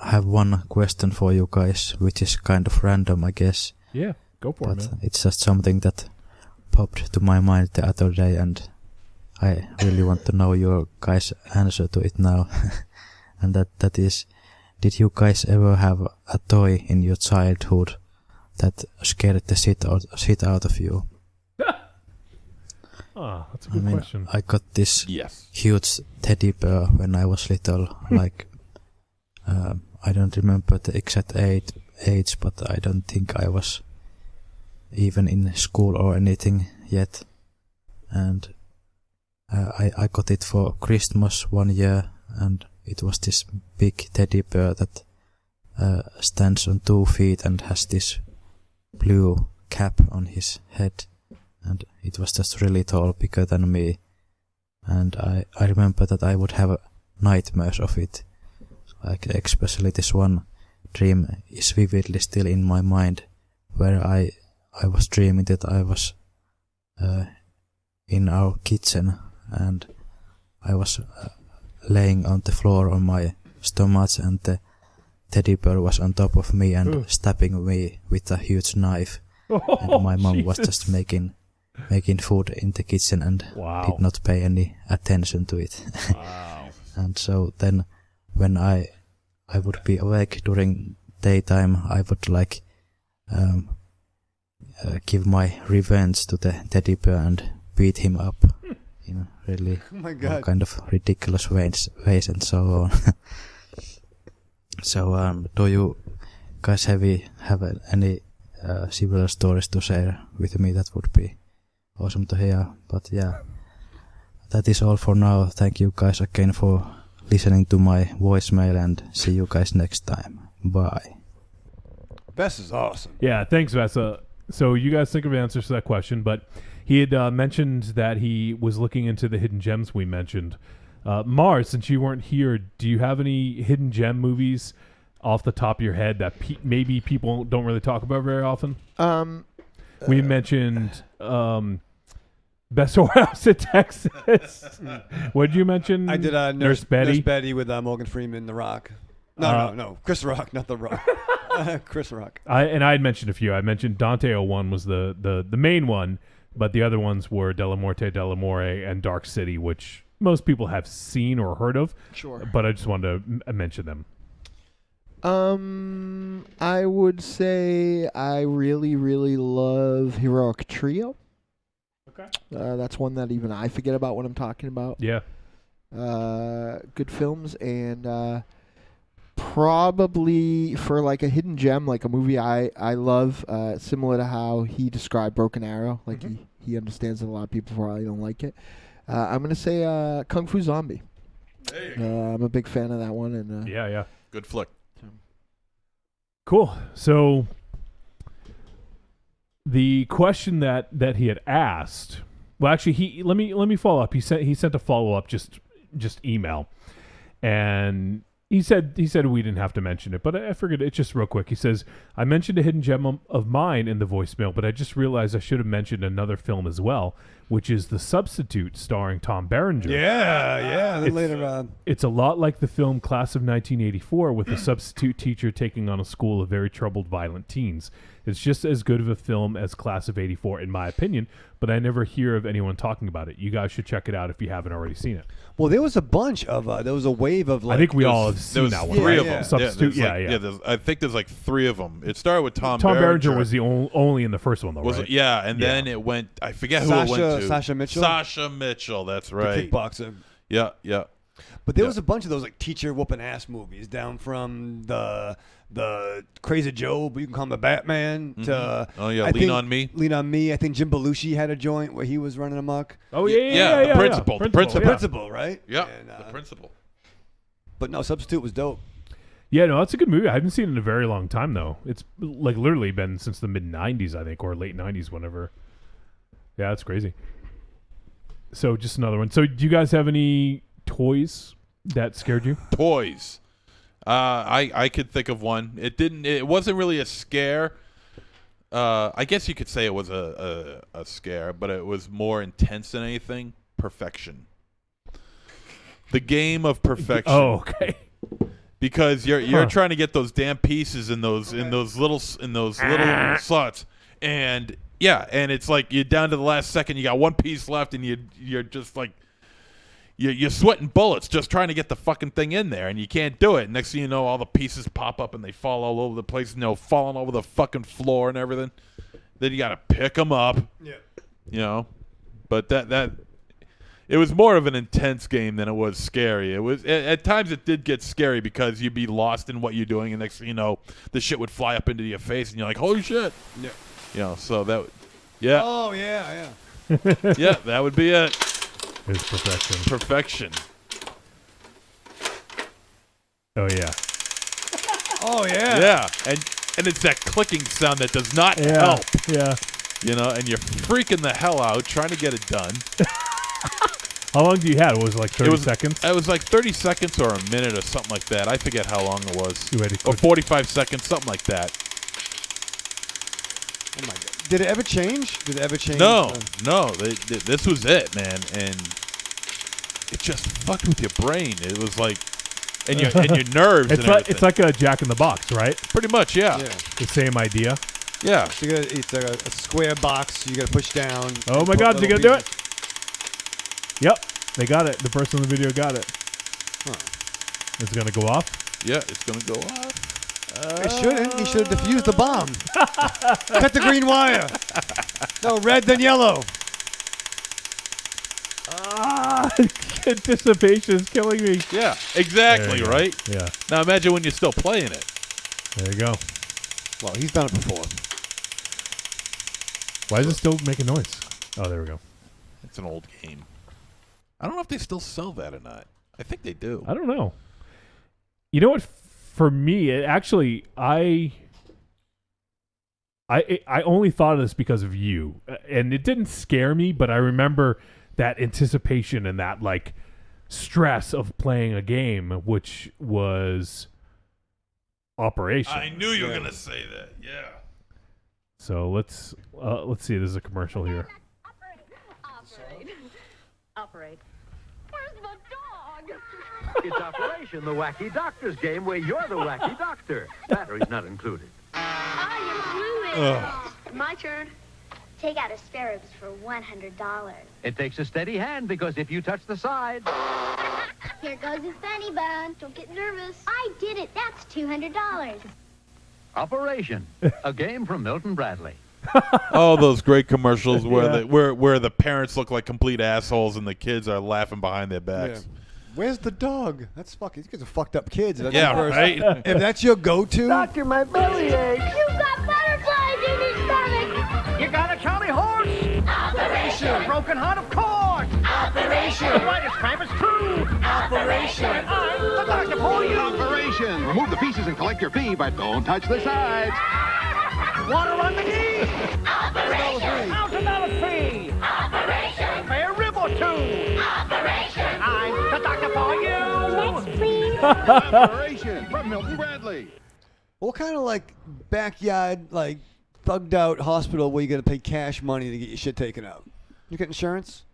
have one question for you guys, which is kind of random, I guess. Yeah, go for it, But man. it's just something that popped to my mind the other day, and I really want to know your guys' answer to it now. And that is, did you guys ever have a toy in your childhood that scared the shit out of you? Oh, that's a good question. I got this Yes. huge teddy bear when I was little. Like, I don't remember the exact age, but I don't think I was even in school or anything yet. And I got it for Christmas one year, and it was this big teddy bear that stands on 2 feet and has this blue cap on his head, and it was just really tall, bigger than me. And I remember that I would have nightmares of it. Like, especially this one dream is vividly still in my mind, where I was dreaming that I was in our kitchen, and I was laying on the floor on my stomach, and the teddy bear was on top of me and stabbing me with a huge knife. And my mom was just making food in the kitchen and did not pay any attention to it. And so then when I would be awake during daytime, I would like give my revenge to the teddy bear and beat him up in really all kind of ridiculous ways and so on. So do you guys have any similar stories to share with me? That would be awesome to hear. But yeah, that is all for now. Thank you guys again for listening to my voicemail, and see you guys next time. Bye. Bess is awesome. Yeah, thanks, Vesa. So you guys think of answers to that question, but he had mentioned that he was looking into the hidden gems we mentioned. Mars, since you weren't here, do you have any hidden gem movies off the top of your head that maybe people don't really talk about very often? We mentioned Best Whorehouse in Texas. What did you mention? I did Nurse Betty. Nurse Betty with Morgan Freeman, The Rock. No, Chris Rock, not The Rock. Chris Rock. I had mentioned a few. I mentioned Dante 01 was the main one, but the other ones were Della Morte, Della More, and Dark City, which most people have seen or heard of. Sure. But I just wanted to mention them. I would say I really, really love Heroic Trio. Okay. That's one that even I forget about when I'm talking about. Yeah. Good films, and probably for like a hidden gem, like a movie I love, similar to how he described Broken Arrow. Like he understands that a lot of people probably don't like it. I'm gonna say Kung Fu Zombie. I'm a big fan of that one, and yeah, good flick. Cool. So the question that he had asked, well, actually, let me follow up. He sent a follow up just email, and he said we didn't have to mention it, but I figured it's just real quick. He says, I mentioned a hidden gem of mine in the voicemail, but I just realized I should have mentioned another film as well, which is The Substitute, starring Tom Berenger. Yeah. Then later on. It's a lot like the film Class of 1984, with a substitute teacher taking on a school of very troubled, violent teens. It's just as good of a film as Class of 84, in my opinion, but I never hear of anyone talking about it. You guys should check it out if you haven't already seen it. Well, there was a bunch of, there was a wave of like... I think we all have seen that one. Three of them. Substitute, I think there's like three of them. It started with Tom Berenger was the only in the first one, though, right? Yeah, and then it went... I forget who it went to. Sasha Mitchell? Sasha Mitchell, that's right. The kickboxer. Yeah. But there was a bunch of those like teacher whooping ass movies, down from the Crazy Joe, but you can call him a Batman, to Lean on Me. Lean on Me. I think Jim Belushi had a joint where he was running amok. Oh yeah. The principal. The principal, right? Yeah, the principal. But no, Substitute was dope. Yeah, no, that's a good movie. I haven't seen it in a very long time though. It's like literally been since the mid '90s, I think, or late '90s, whenever. Yeah, that's crazy. So just another one. So do you guys have any toys that scared you? Toys. I could think of one. It wasn't really a scare. I guess you could say it was a scare, but it was more intense than anything. Perfection. The game of perfection. Oh, okay. Because you're trying to get those damn pieces in those little slots, and it's like you're down to the last second. You got one piece left, and you're just like you're sweating bullets just trying to get the fucking thing in there, and you can't do it. Next thing you know, all the pieces pop up and they fall all over the place, falling over the fucking floor and everything. Then you got to pick them up. Yeah. But that it was more of an intense game than it was scary. It was at times it did get scary because you'd be lost in what you're doing, and next thing you know, the shit would fly up into your face, and you're like, holy shit. Yeah. So that. Yeah. Oh yeah. Yeah, that would be it. It's perfection. Perfection. Oh yeah. Oh yeah. Yeah, and it's that clicking sound that does not help. Yeah. And you're freaking the hell out trying to get it done. How long do you have? Was it like 30 seconds? It was like 30 seconds or a minute or something like that. I forget how long it was. You ready? Or 45 seconds, something like that. Oh my God. Did it ever change? Did it ever change? No. This was it, man, and it just fucked with your brain. It was like, and your nerves. It's like a Jack in the Box, right? Pretty much, yeah. The same idea. Yeah. So it's a square box. You got to push down. Oh my God! Is he gonna do it? Yep, they got it. The person in the video got it. Huh. It's gonna go off. Yeah, it's gonna go off. It shouldn't. He should have defused the bomb. Cut the green wire. No, red then yellow. Anticipation is killing me. Yeah, exactly, right? Yeah. Now imagine when you're still playing it. There you go. Well, he's done it before. Why is it still making noise? Oh, there we go. It's an old game. I don't know if they still sell that or not. I think they do. I don't know. You know what? For me, it actually, I only thought of this because of you, and it didn't scare me, but I remember that anticipation and that like stress of playing a game, which was Operation. I knew you were gonna say that. Yeah. So let's see. There's a commercial here. Operate. Where's the dog? It's Operation, the wacky doctor's game where you're the wacky doctor. Batteries not included. My turn. Take out asparagus for $100. It takes a steady hand because if you touch the side... Here goes his funny bone. Don't get nervous. I did it. That's $200. Operation, a game from Milton Bradley. Oh, those great commercials where the parents look like complete assholes and the kids are laughing behind their backs. Yeah. Where's the dog? That's fucking. These kids are fucked up kids. That's Yeah, the first- right? If that's your go-to, Doctor, my belly aches. You've got butterflies in your stomach. You got a Charlie horse. Operation. A broken heart, of course. Operation. The whitest cramp is true. Operation. I'm the doctor for you. Operation. Remove the pieces and collect your fee, but don't touch the sides. Water on the knee. Operation. $1,000 fee. Operation. Pay a rib or two. Operation. I'm the doctor for you. Next, please. Operation from Milton Bradley. what kind of like backyard like thugged out hospital where you got to pay cash money to get your shit taken out? You get insurance?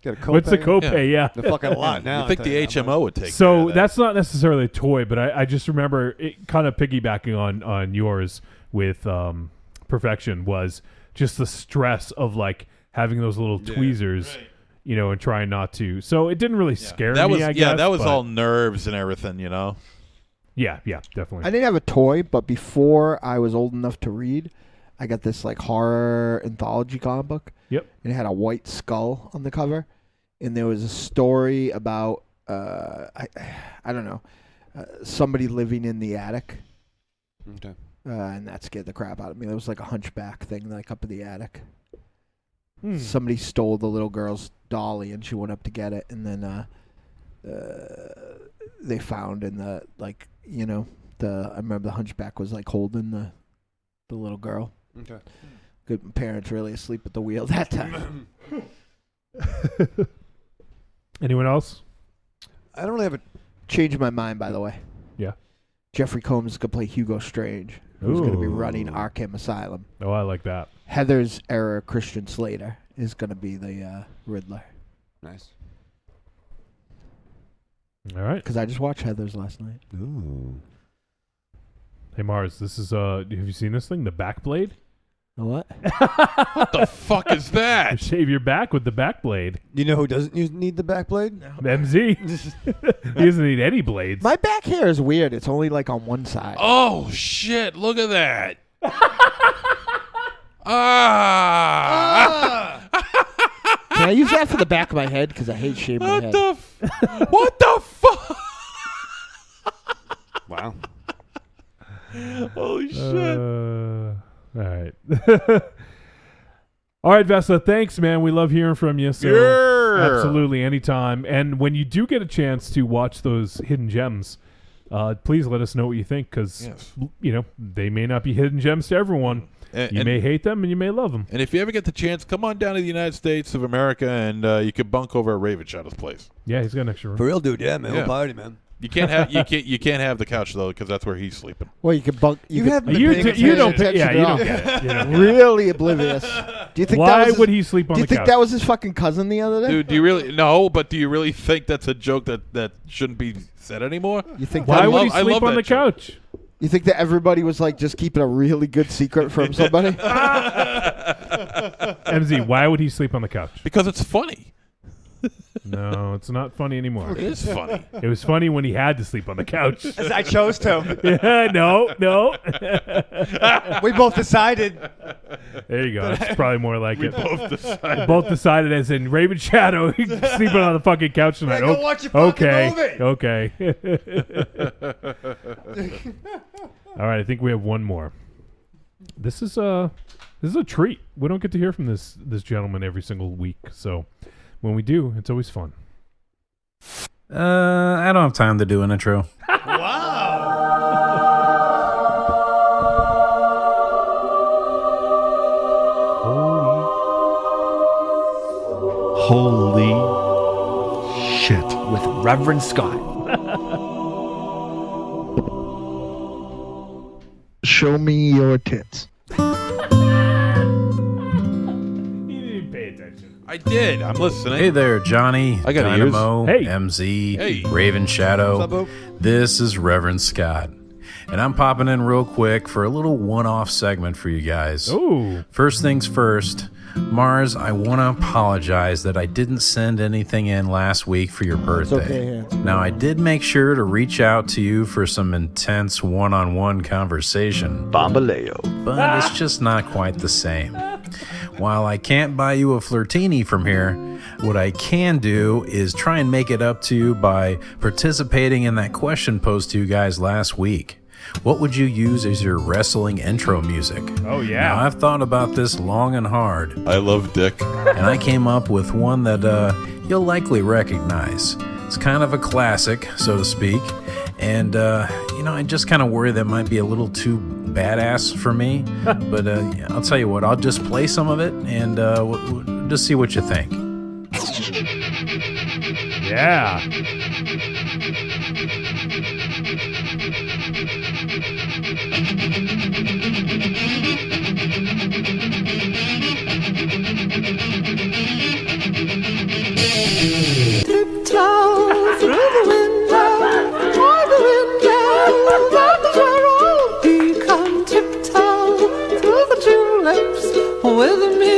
Got a copay? What's the copay? Yeah. The fucking lot now. I think the HMO would take care So of that. that's not necessarily a toy, but I just remember it kind of piggybacking on yours with Perfection was just the stress of like having those little tweezers, you know, and trying not to. So it didn't really scare that me, was I guess. that was but all nerves and everything, you know. Yeah, definitely. I didn't have a toy, but before I was old enough to read, I got this like horror anthology comic book. Yep. And it had a white skull on the cover, and there was a story about I don't know, somebody living in the attic. Okay. And that scared the crap out of me. There was like a hunchback thing like up in the attic. Somebody stole the little girl's dolly, and she went up to get it, and then they found in the like I remember the hunchback was like holding the little girl. Okay. Good parents really asleep at the wheel that time. Anyone else? I don't really have a. Changed my mind, by the way. Yeah. Jeffrey Combs is going to play Hugo Strange, who's going to be running Ooh. Arkham Asylum. Oh, I like that. Heather's era Christian Slater is going to be the Riddler. Nice. All right. Because I just watched Heather's last night. Ooh. Hey Mars, this is have you seen this thing? The back blade? What? What the fuck is that? You shave your back with the back blade. You know who doesn't need the back blade? MZ. He doesn't need any blades. My back hair is weird. It's only like on one side. Oh shit! Look at that. Ah! Can I use that for the back of my head? Because I hate shaving my head. What the fuck? Wow. Holy shit. All right. All right, Vesta, thanks, man. We love hearing from you. So Yeah. absolutely, anytime. And when you do get a chance to watch those hidden gems, please let us know what you think, because they may not be hidden gems to everyone. You may hate them and you may love them. And if you ever get the chance, come on down to the United States of America, and you could bunk over at Raven Shadow's place. Yeah, he's got an extra room. For real, dude. Yeah, man. We'll party, man. You can't have the couch though, because that's where he's sleeping. Well, you could bunk. You don't. You don't get it. You know. Really oblivious. Do you think Why that was would he sleep on the couch? Do you think that was his fucking cousin the other day? Dude, do you really But do you really think that's a joke that shouldn't be said anymore? You think Why would he sleep on the couch? You think that everybody was like just keeping a really good secret from somebody? MZ, why would he sleep on the couch? Because it's funny. No, it's not funny anymore. It is funny. It was funny when he had to sleep on the couch. As I chose to. Yeah, no. We both decided. There you go. That's probably more like it. Decided. Both decided, as in Raven Shadow, sleeping on the fucking couch tonight. Go watch your fucking movie. Okay. All right, I think we have one more. This is a treat. We don't get to hear from this gentleman every single week, so when we do, it's always fun. I don't have time to do an intro. Holy shit. With Reverend Scott. Show me your tits. He didn't pay attention. I did. I'm listening. Hey there, Johnny, I got Dynamo, ears. Hey. MZ, Hey. Raven Shadow. What's up, Boop? This is Reverend Scott. And I'm popping in real quick for a little one-off segment for you guys. Ooh. First things first, Mars, I want to apologize that I didn't send anything in last week for your birthday. okay, Hans. Now, I did make sure to reach out to you for some intense one-on-one conversation. Bambaleo. But it's just not quite the same. While I can't buy you a flirtini from here, what I can do is try and make it up to you by participating in that question posed to you guys last week. What would you use as your wrestling intro music? Oh, yeah. Now, I've thought about this long and hard, I love Dick. and I came up with one that you'll likely recognize. It's kind of a classic, so to speak, and, I just kind of worry that might be a little too badass for me, but I'll tell you what, I'll just play some of it, and we'll just see what you think. Yeah. Tiptoe through the window, through the window, that is where I'll be. Come tiptoe through the tulips with me.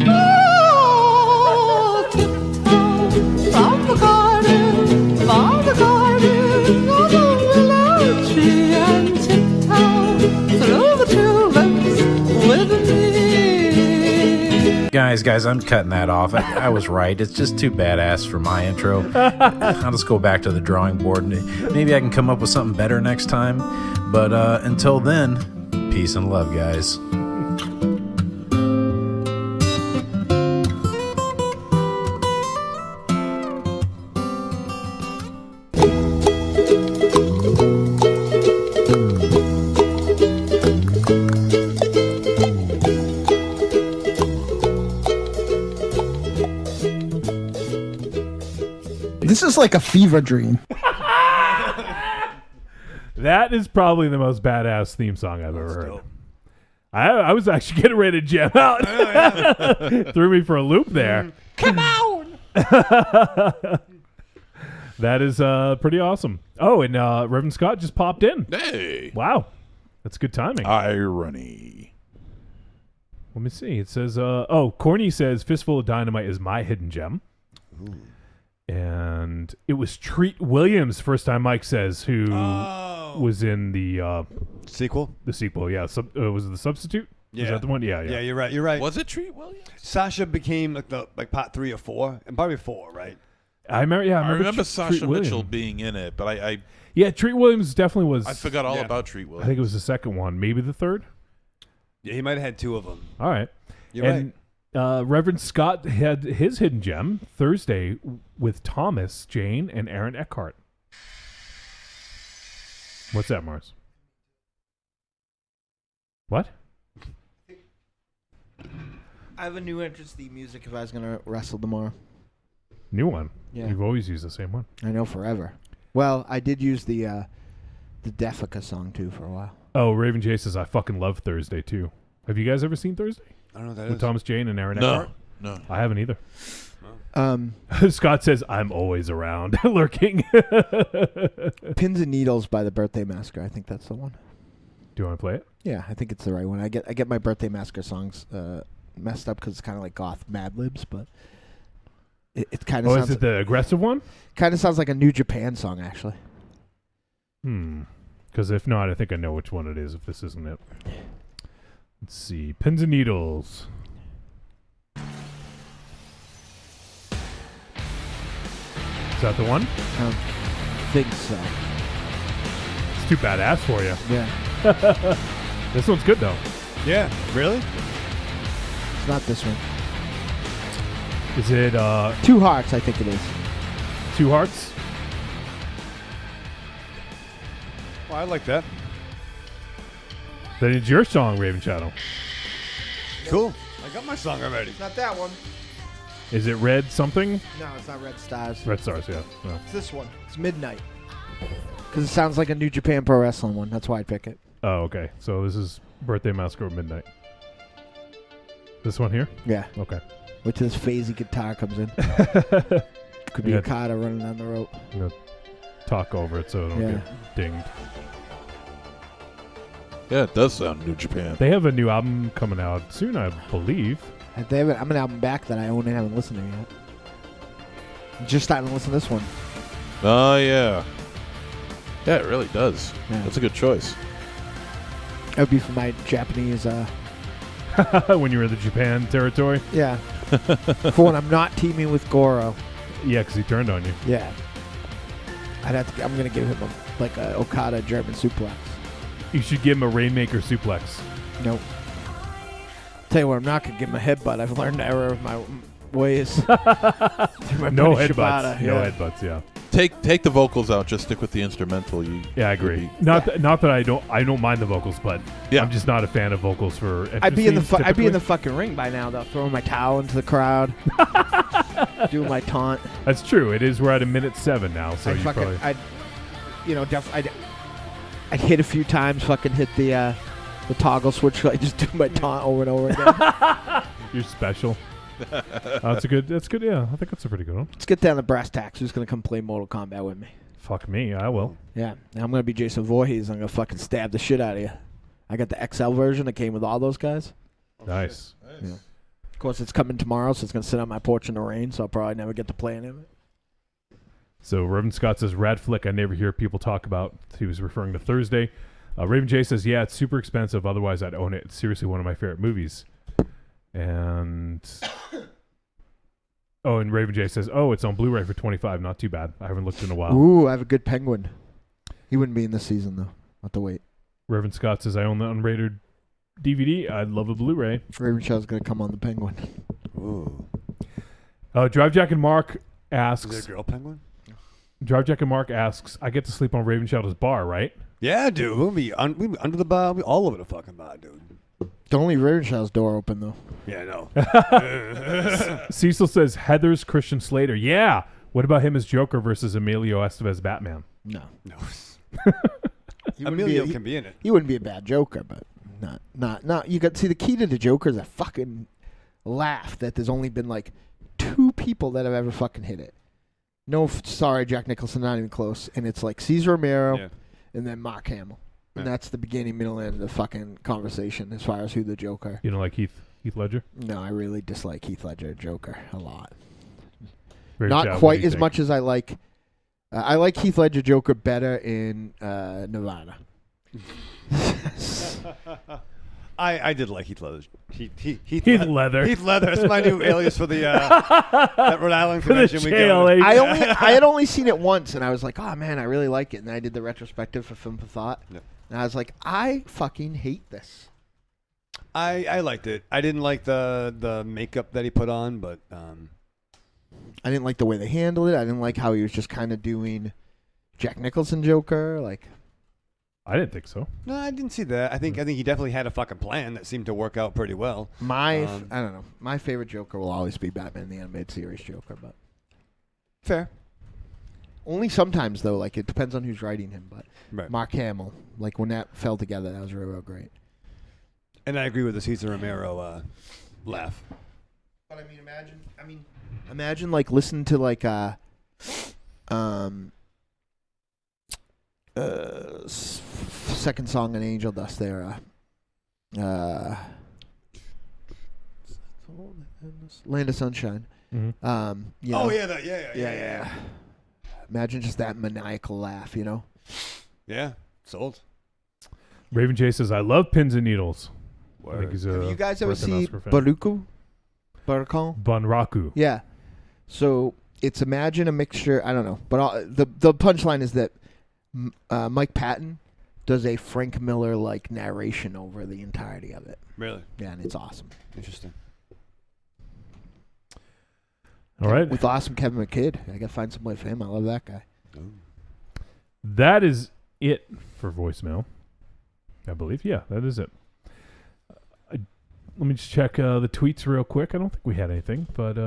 Oh, tiptoe from the garden, of the willow tree, and tiptoe through the tulips with me. Guys, I'm cutting that off. I was right. It's just too badass for my intro. I'll just go back to the drawing board, and maybe I can come up with something better next time. But until then, peace and love, guys. This is like a fever dream. That is probably the most badass theme song I've ever heard. I was actually getting ready to jam out. Threw me for a loop there. Come on! That is pretty awesome. Oh, and Reverend Scott just popped in. Hey. Wow. That's good timing. Irony. Let me see. It says, Corny says, Fistful of Dynamite is my hidden gem. Ooh. And it was Treat Williams, first time Mike says, who was in the sequel. The sequel, yeah. Was it The Substitute? Yeah. Was that the one? Yeah. Yeah, you're right. You're right. Was it Treat Williams? Sasha became like part 3 or 4, and probably 4, right? I remember. Yeah, I remember Treat Sasha Mitchell Williams. being in it, but I Yeah, Treat Williams definitely was. I forgot all about Treat Williams. I think it was the second one, maybe the third. Yeah, he might have had 2 of them. All right. You're and, Reverend Scott had his hidden gem Thursday with Thomas, Jane, and Aaron Eckhart. What's that, Mars? What? I have a new entrance theme music if I was going to wrestle tomorrow. New one. Yeah. You've always used the same one. I know forever. Well, I did use the Defika song too for a while. Oh, Raven J says I fucking love Thursday too. Have you guys ever seen Thursday? I don't know what that With is. Thomas Jane and Aaron No. Eckhart? No. I haven't either. Oh. Scott says I'm always around, lurking. Pins and Needles by the Birthday Massacre. I think that's the one. Do you want to play it? Yeah, I think it's the right one. I get my Birthday Massacre songs messed up because it's kind of like goth Mad Libs, but it kind of Oh, sounds. is it the aggressive one? Kind of sounds like a New Japan song, actually. Because if not, I think I know which one it is. If this isn't it, let's see. Pins and Needles. Is that the one? I think so. It's too badass for you. Yeah. This one's good though. Yeah. Really? It's not this one. Is it Two Hearts? I think it is. Two Hearts? Well, I like that. Then it's your song, Raven Shadow. Cool. I got my song already. Not that one. Is it Red something? No, it's not Red Stars. Red Stars, yeah. No. It's this one. It's Midnight. Because it sounds like a New Japan Pro Wrestling one. That's why I pick it. Oh, okay. So this is Birthday Massacre at Midnight. This one here? Yeah. Okay. Which this phasey guitar comes in. Could be Yeah. a Okada running down the rope. I'm going to talk over it so it don't Yeah. get dinged. Yeah, it does sound New Japan. They have a new album coming out soon, I believe. They have I'm an album back that I own and haven't listened to yet. Just starting to listen to this one. Oh, yeah. Yeah, it really does. Yeah. That's a good choice. That would be for my Japanese. When you were in the Japan territory? Yeah. For when I'm not teaming with Goro. Yeah, because he turned on you. Yeah. I'm going to give him a Okada German suplex. You should give him a Rainmaker suplex. Nope. Tell you what, I'm not going to give him a headbutt. I've learned the error of my ways. No headbutts. Shibata, No yeah. headbutts, yeah. Take the vocals out. Just stick with the instrumental. Yeah, I agree. Not that I don't mind the vocals, but I'm just not a fan of vocals for. I'd be in the typically. fucking ring by now, though, throwing my towel into the crowd, doing my taunt. That's true. It is. We're at a minute 7 now, so you probably. I'd hit a few times, fucking hit the toggle switch, like just do my taunt over and over again. You're special. That's good. Yeah, I think that's a pretty good one. Let's get down to brass tacks. Who's gonna come play Mortal Kombat with me? Fuck me, I will. Yeah, and I'm gonna be Jason Voorhees. I'm gonna fucking stab the shit out of you. I got the XL version that came with all those guys. Nice. Yeah. Of course, it's coming tomorrow, so it's gonna sit on my porch in the rain. So I'll probably never get to play any of it. So Reverend Scott says, rad flick I never hear people talk about. He was referring to Thursday. Raven J says, yeah, it's super expensive. Otherwise, I'd own it. It's seriously one of my favorite movies. And and Raven J says, it's on Blu-ray for $25. Not too bad. I haven't looked in a while. Ooh, I have a good Penguin. He wouldn't be in this season, though. I'll have to wait. Reverend Scott says, I own the unrated DVD. I'd love a Blu-ray. Raven Shaw's going to come on the Penguin. Ooh. Drive Jack and Mark asks... Is there a girl penguin? Drive Jack and Mark asks, I get to sleep on Raven Shadow's bar, right? Yeah, dude. We'll be under the bar. We'll be all over the fucking bar, dude. Don't leave Raven Shaw's door open, though. Yeah, I know. Cecil says, Heather's Christian Slater. Yeah. What about him as Joker versus Emilio Estevez Batman? No. Emilio can be in it. He wouldn't be a bad Joker, but not. You got see the key to the Joker is a fucking laugh that there's only been like 2 people that have ever fucking hit it. No, sorry, Jack Nicholson, not even close. And it's like Cesar Romero and then Mark Hamill. And that's the beginning, middle, end of the fucking conversation as far as who the Joker. You don't like Heath Ledger? No, I really dislike Heath Ledger Joker a lot. Very Not sad. quite as much as I like. I like Heath Ledger Joker better in Nirvana. I did like Heath Leather. Heath Leather. Heath Leather. That's my new alias for the that Rhode Island convention we go to. I had only seen it once, and I was like, oh man, I really like it. And I did the retrospective for Film for Thought, and I was like, I fucking hate this. I liked it. I didn't like the makeup that he put on, but I didn't like the way they handled it. I didn't like how he was just kind of doing Jack Nicholson Joker, like. I didn't think so. No, I didn't see that. I think he definitely had a fucking plan that seemed to work out pretty well. I don't know. My favorite Joker will always be Batman the Animated Series Joker, but Fair. Only sometimes though, like it depends on who's writing him. But Right. Mark Hamill, like when that fell together, that was real great. And I agree with the Cesar Romero laugh. But I mean, imagine like listening to like second song in Angel Dust there. Land of Sunshine. Mhm. You Oh, know? yeah. Imagine just that maniacal laugh, you know? Yeah, sold. Raven J says, I love pins and needles. I think Word. he's Have you guys ever birthday seen Oscar fan. Baruko? Bunraku. Yeah. So it's imagine a mixture. I don't know, but the punchline is that Mike Patton does a Frank Miller like narration over the entirety of it. Really? Yeah, and it's awesome. Interesting. All right. With awesome Kevin McKidd. I gotta find some way for him. I love that guy. That is it for voicemail. I believe. Yeah, that is it. Let me just check the tweets real quick. I don't think we had anything, but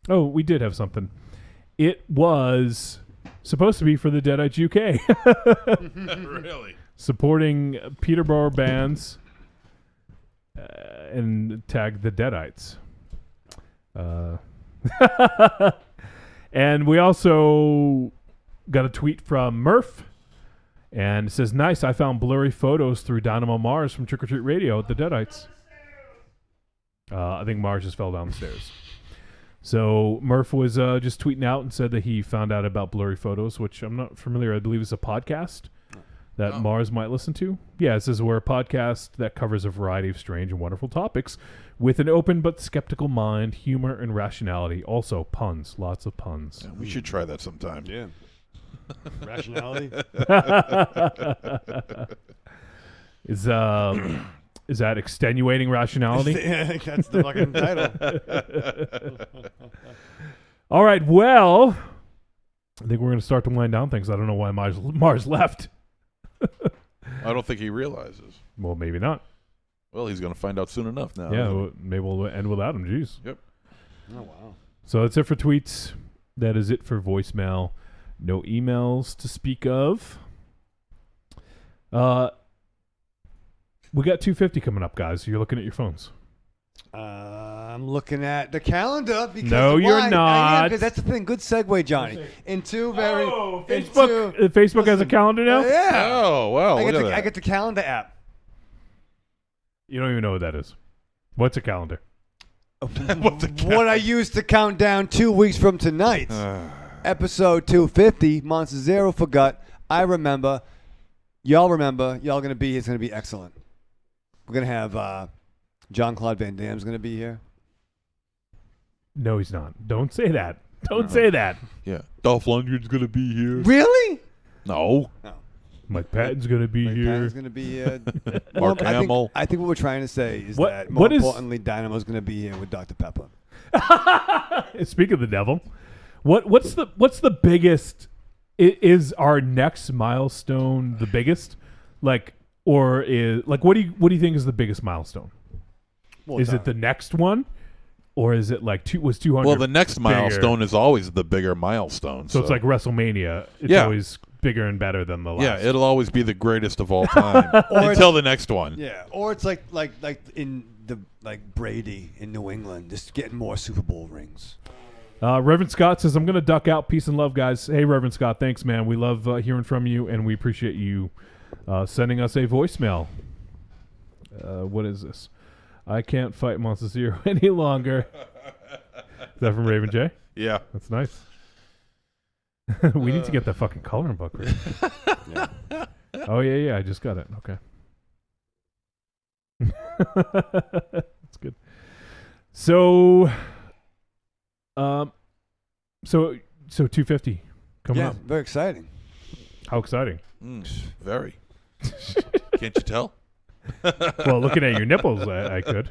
oh, we did have something. It was supposed to be for the Deadites UK. Really? Supporting Peterborough bands and tag the Deadites. And we also got a tweet from Murph. And it says, nice, I found blurry photos through Dynamo Mars from Trick or Treat Radio at the Deadites. I think Mars just fell down the stairs. So Murph was just tweeting out and said that he found out about blurry photos, which I'm not familiar. I believe it's a podcast that Mars might listen to. Yeah, it says we're a podcast that covers a variety of strange and wonderful topics with an open but skeptical mind, humor, and rationality. Also puns, lots of puns. Yeah, we should try that sometime. Yeah. Rationality. Is that extenuating rationality? I think that's the fucking title. All right, well, I think we're going to start to wind down things. I don't know why Mars left. I don't think he realizes. Well, maybe not. Well, he's going to find out soon enough now. Yeah, well, maybe we'll end without him. Jeez. Yep. Oh, wow. So that's it for tweets. That is it for voicemail. No emails to speak of. We got 250 coming up, guys. You're looking at your phones. I'm looking at the calendar because No, you're not. Because that's the thing. Good segue, Johnny. Facebook has a calendar now? Yeah. Oh, wow. I look at that. get the calendar app. You don't even know what that is. What's a calendar? What I use to count down 2 weeks from tonight. Episode 250, Monster Zero forgot. I remember. Y'all remember. Y'all going to be here. It's going to be excellent. We're going to have Jean-Claude Van Damme's going to be here. No, he's not. Don't say that. Don't say that. Yeah. Dolph Lundgren's going to be here. Really? No. Mike Patton's going to be here. Patton's going to be here. Mark Hamill. I think what we're trying to say is What- that, what more is- importantly, Dynamo's going to be here with Dr. Pepper. Speak of the devil. What's the biggest? Is our next milestone the biggest? What do you think is the biggest milestone? Well, is it the next one, or is it was 200? Well, the next bigger? milestone is always the bigger milestone. So it's like WrestleMania. It's Yeah. always bigger and better than the last. Yeah, it'll always be the greatest of all time until the next one. Yeah, or it's like in the Brady in New England, just getting more Super Bowl rings. Reverend Scott says, I'm going to duck out. Peace and love, guys. Hey, Reverend Scott, thanks, man. We love hearing from you, and we appreciate you sending us a voicemail. What is this? I can't fight Monster Zero any longer. Is that from Raven J? Yeah. That's nice. We need to get that fucking coloring book. Right? Yeah. Oh, yeah, I just got it. Okay. That's good. So 250 coming Yeah, up. very exciting. How exciting. Very. Can't you tell? Well, looking at your nipples, I could.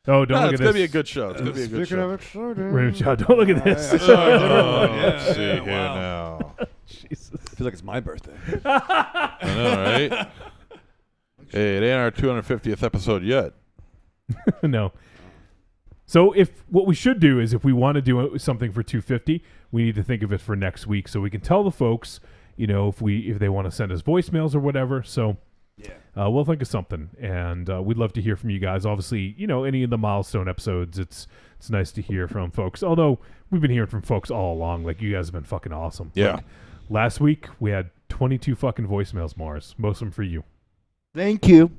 Oh, don't look it's at going to this. be a good show. It's going to be a good Speaking show. of exciting. Raven Shaw, don't look at this. Let's see here now. Jesus. I feel like it's my birthday. I know, right? Hey, it ain't our 250th episode yet. No. So what we should do is if we want to do something for 250, we need to think of it for next week so we can tell the folks, if they want to send us voicemails or whatever. So we'll think of something, and we'd love to hear from you guys. Obviously, any of the milestone episodes, it's nice to hear from folks. Although we've been hearing from folks all along. Like, you guys have been fucking awesome. Yeah. Like, last week we had 22 fucking voicemails, Mars. Most of them for you. Thank you.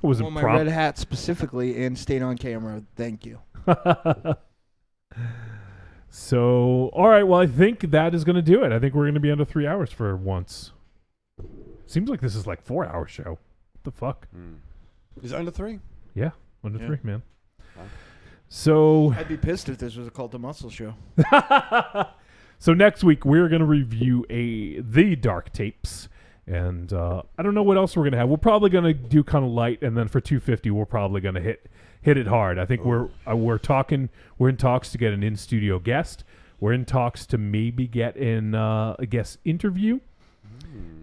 Was on my red hat specifically and stayed on camera. Thank you. So, all right. Well, I think that is going to do it. I think we're going to be under 3 hours for once. Seems like this is like 4 hour show. What the fuck? Is it under 3? Yeah, under 3, man. Wow. So I'd be pissed if this was a Cult of Muscle show. So next week we're going to review the Dark Tapes. And I don't know what else we're going to have. We're probably going to do kind of light, and then for 250 we're probably going to hit it hard. I think we're in talks to get an in-studio guest. We're in talks to maybe get in a guest interview.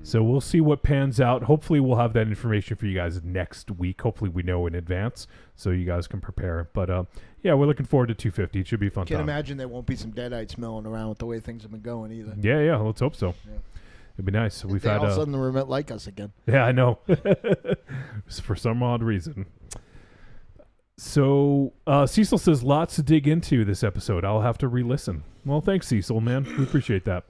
So we'll see what pans out. Hopefully we'll have that information for you guys next week. Hopefully we know in advance so you guys can prepare. But yeah, we're looking forward to 250. It should be a fun. Can't imagine there won't be some deadites milling around with the way things have been going either. Yeah, let's hope so. Yeah. It'd be nice. We've had all of a sudden they're like us again. Yeah, I know. For some odd reason. So Cecil says lots to dig into this episode. I'll have to re-listen. Well, thanks, Cecil, man. We appreciate that.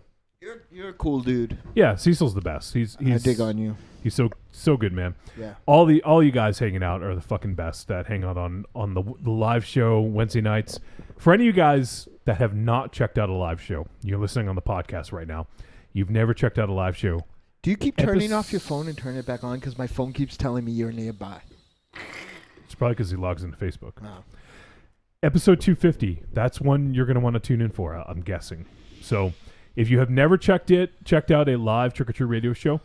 You're a cool dude. Yeah, Cecil's the best. He's I dig on you. He's so good, man. Yeah. All you guys hanging out are the fucking best that hang out on the live show Wednesday nights. For any of you guys that have not checked out a live show, you're listening on the podcast right now. You've never checked out a live show. Do you keep turning off your phone and turning it back on? Because my phone keeps telling me you're nearby. It's probably because he logs into Facebook. Oh. Episode 250. That's one you're going to want to tune in for, I'm guessing. So if you have never checked out a live Trick or Treat radio show,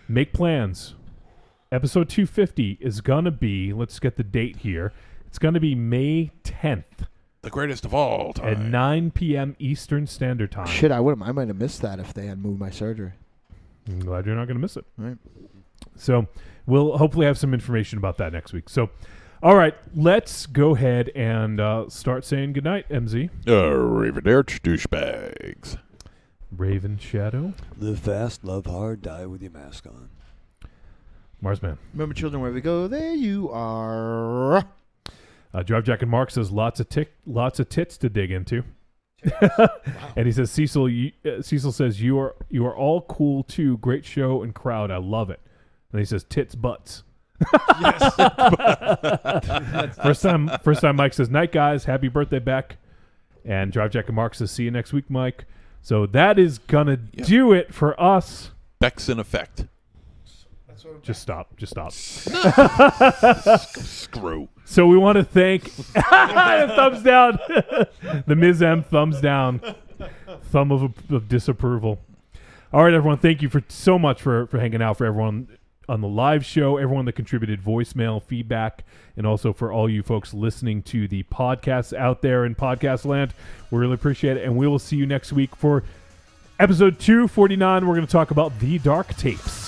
make plans. Episode 250 is going to be, let's get the date here. It's going to be May 10th. The greatest of all time. At 9 p.m. Eastern Standard Time. Shit, I might have missed that if they had moved my surgery. I'm glad you're not going to miss it. Right. So we'll hopefully have some information about that next week. So, all right, let's go ahead and start saying goodnight, MZ. Arrivederci, douchebags. Raven Shadow. Live fast, love hard, die with your mask on. Marsman. Remember, children, where we go, there you are. Drive Jack and Mark says lots of tits to dig into. Wow. And he says Cecil says you are all cool too. Great show and crowd. I love it. And he says tits butts. Yes. First time Mike says night guys. Happy birthday Beck. And Drive Jack and Mark says see you next week, Mike. So that is gonna do it for us. Beck's in effect. Just stop. Screw. So we want to thank thumbs down. The Ms. M thumbs down. Thumb of disapproval. All right, everyone. Thank you so much for hanging out, for everyone on the live show, everyone that contributed voicemail feedback, and also for all you folks listening to the podcasts out there in podcast land. We really appreciate it. And we will see you next week for episode 249. We're going to talk about the Dark Tapes.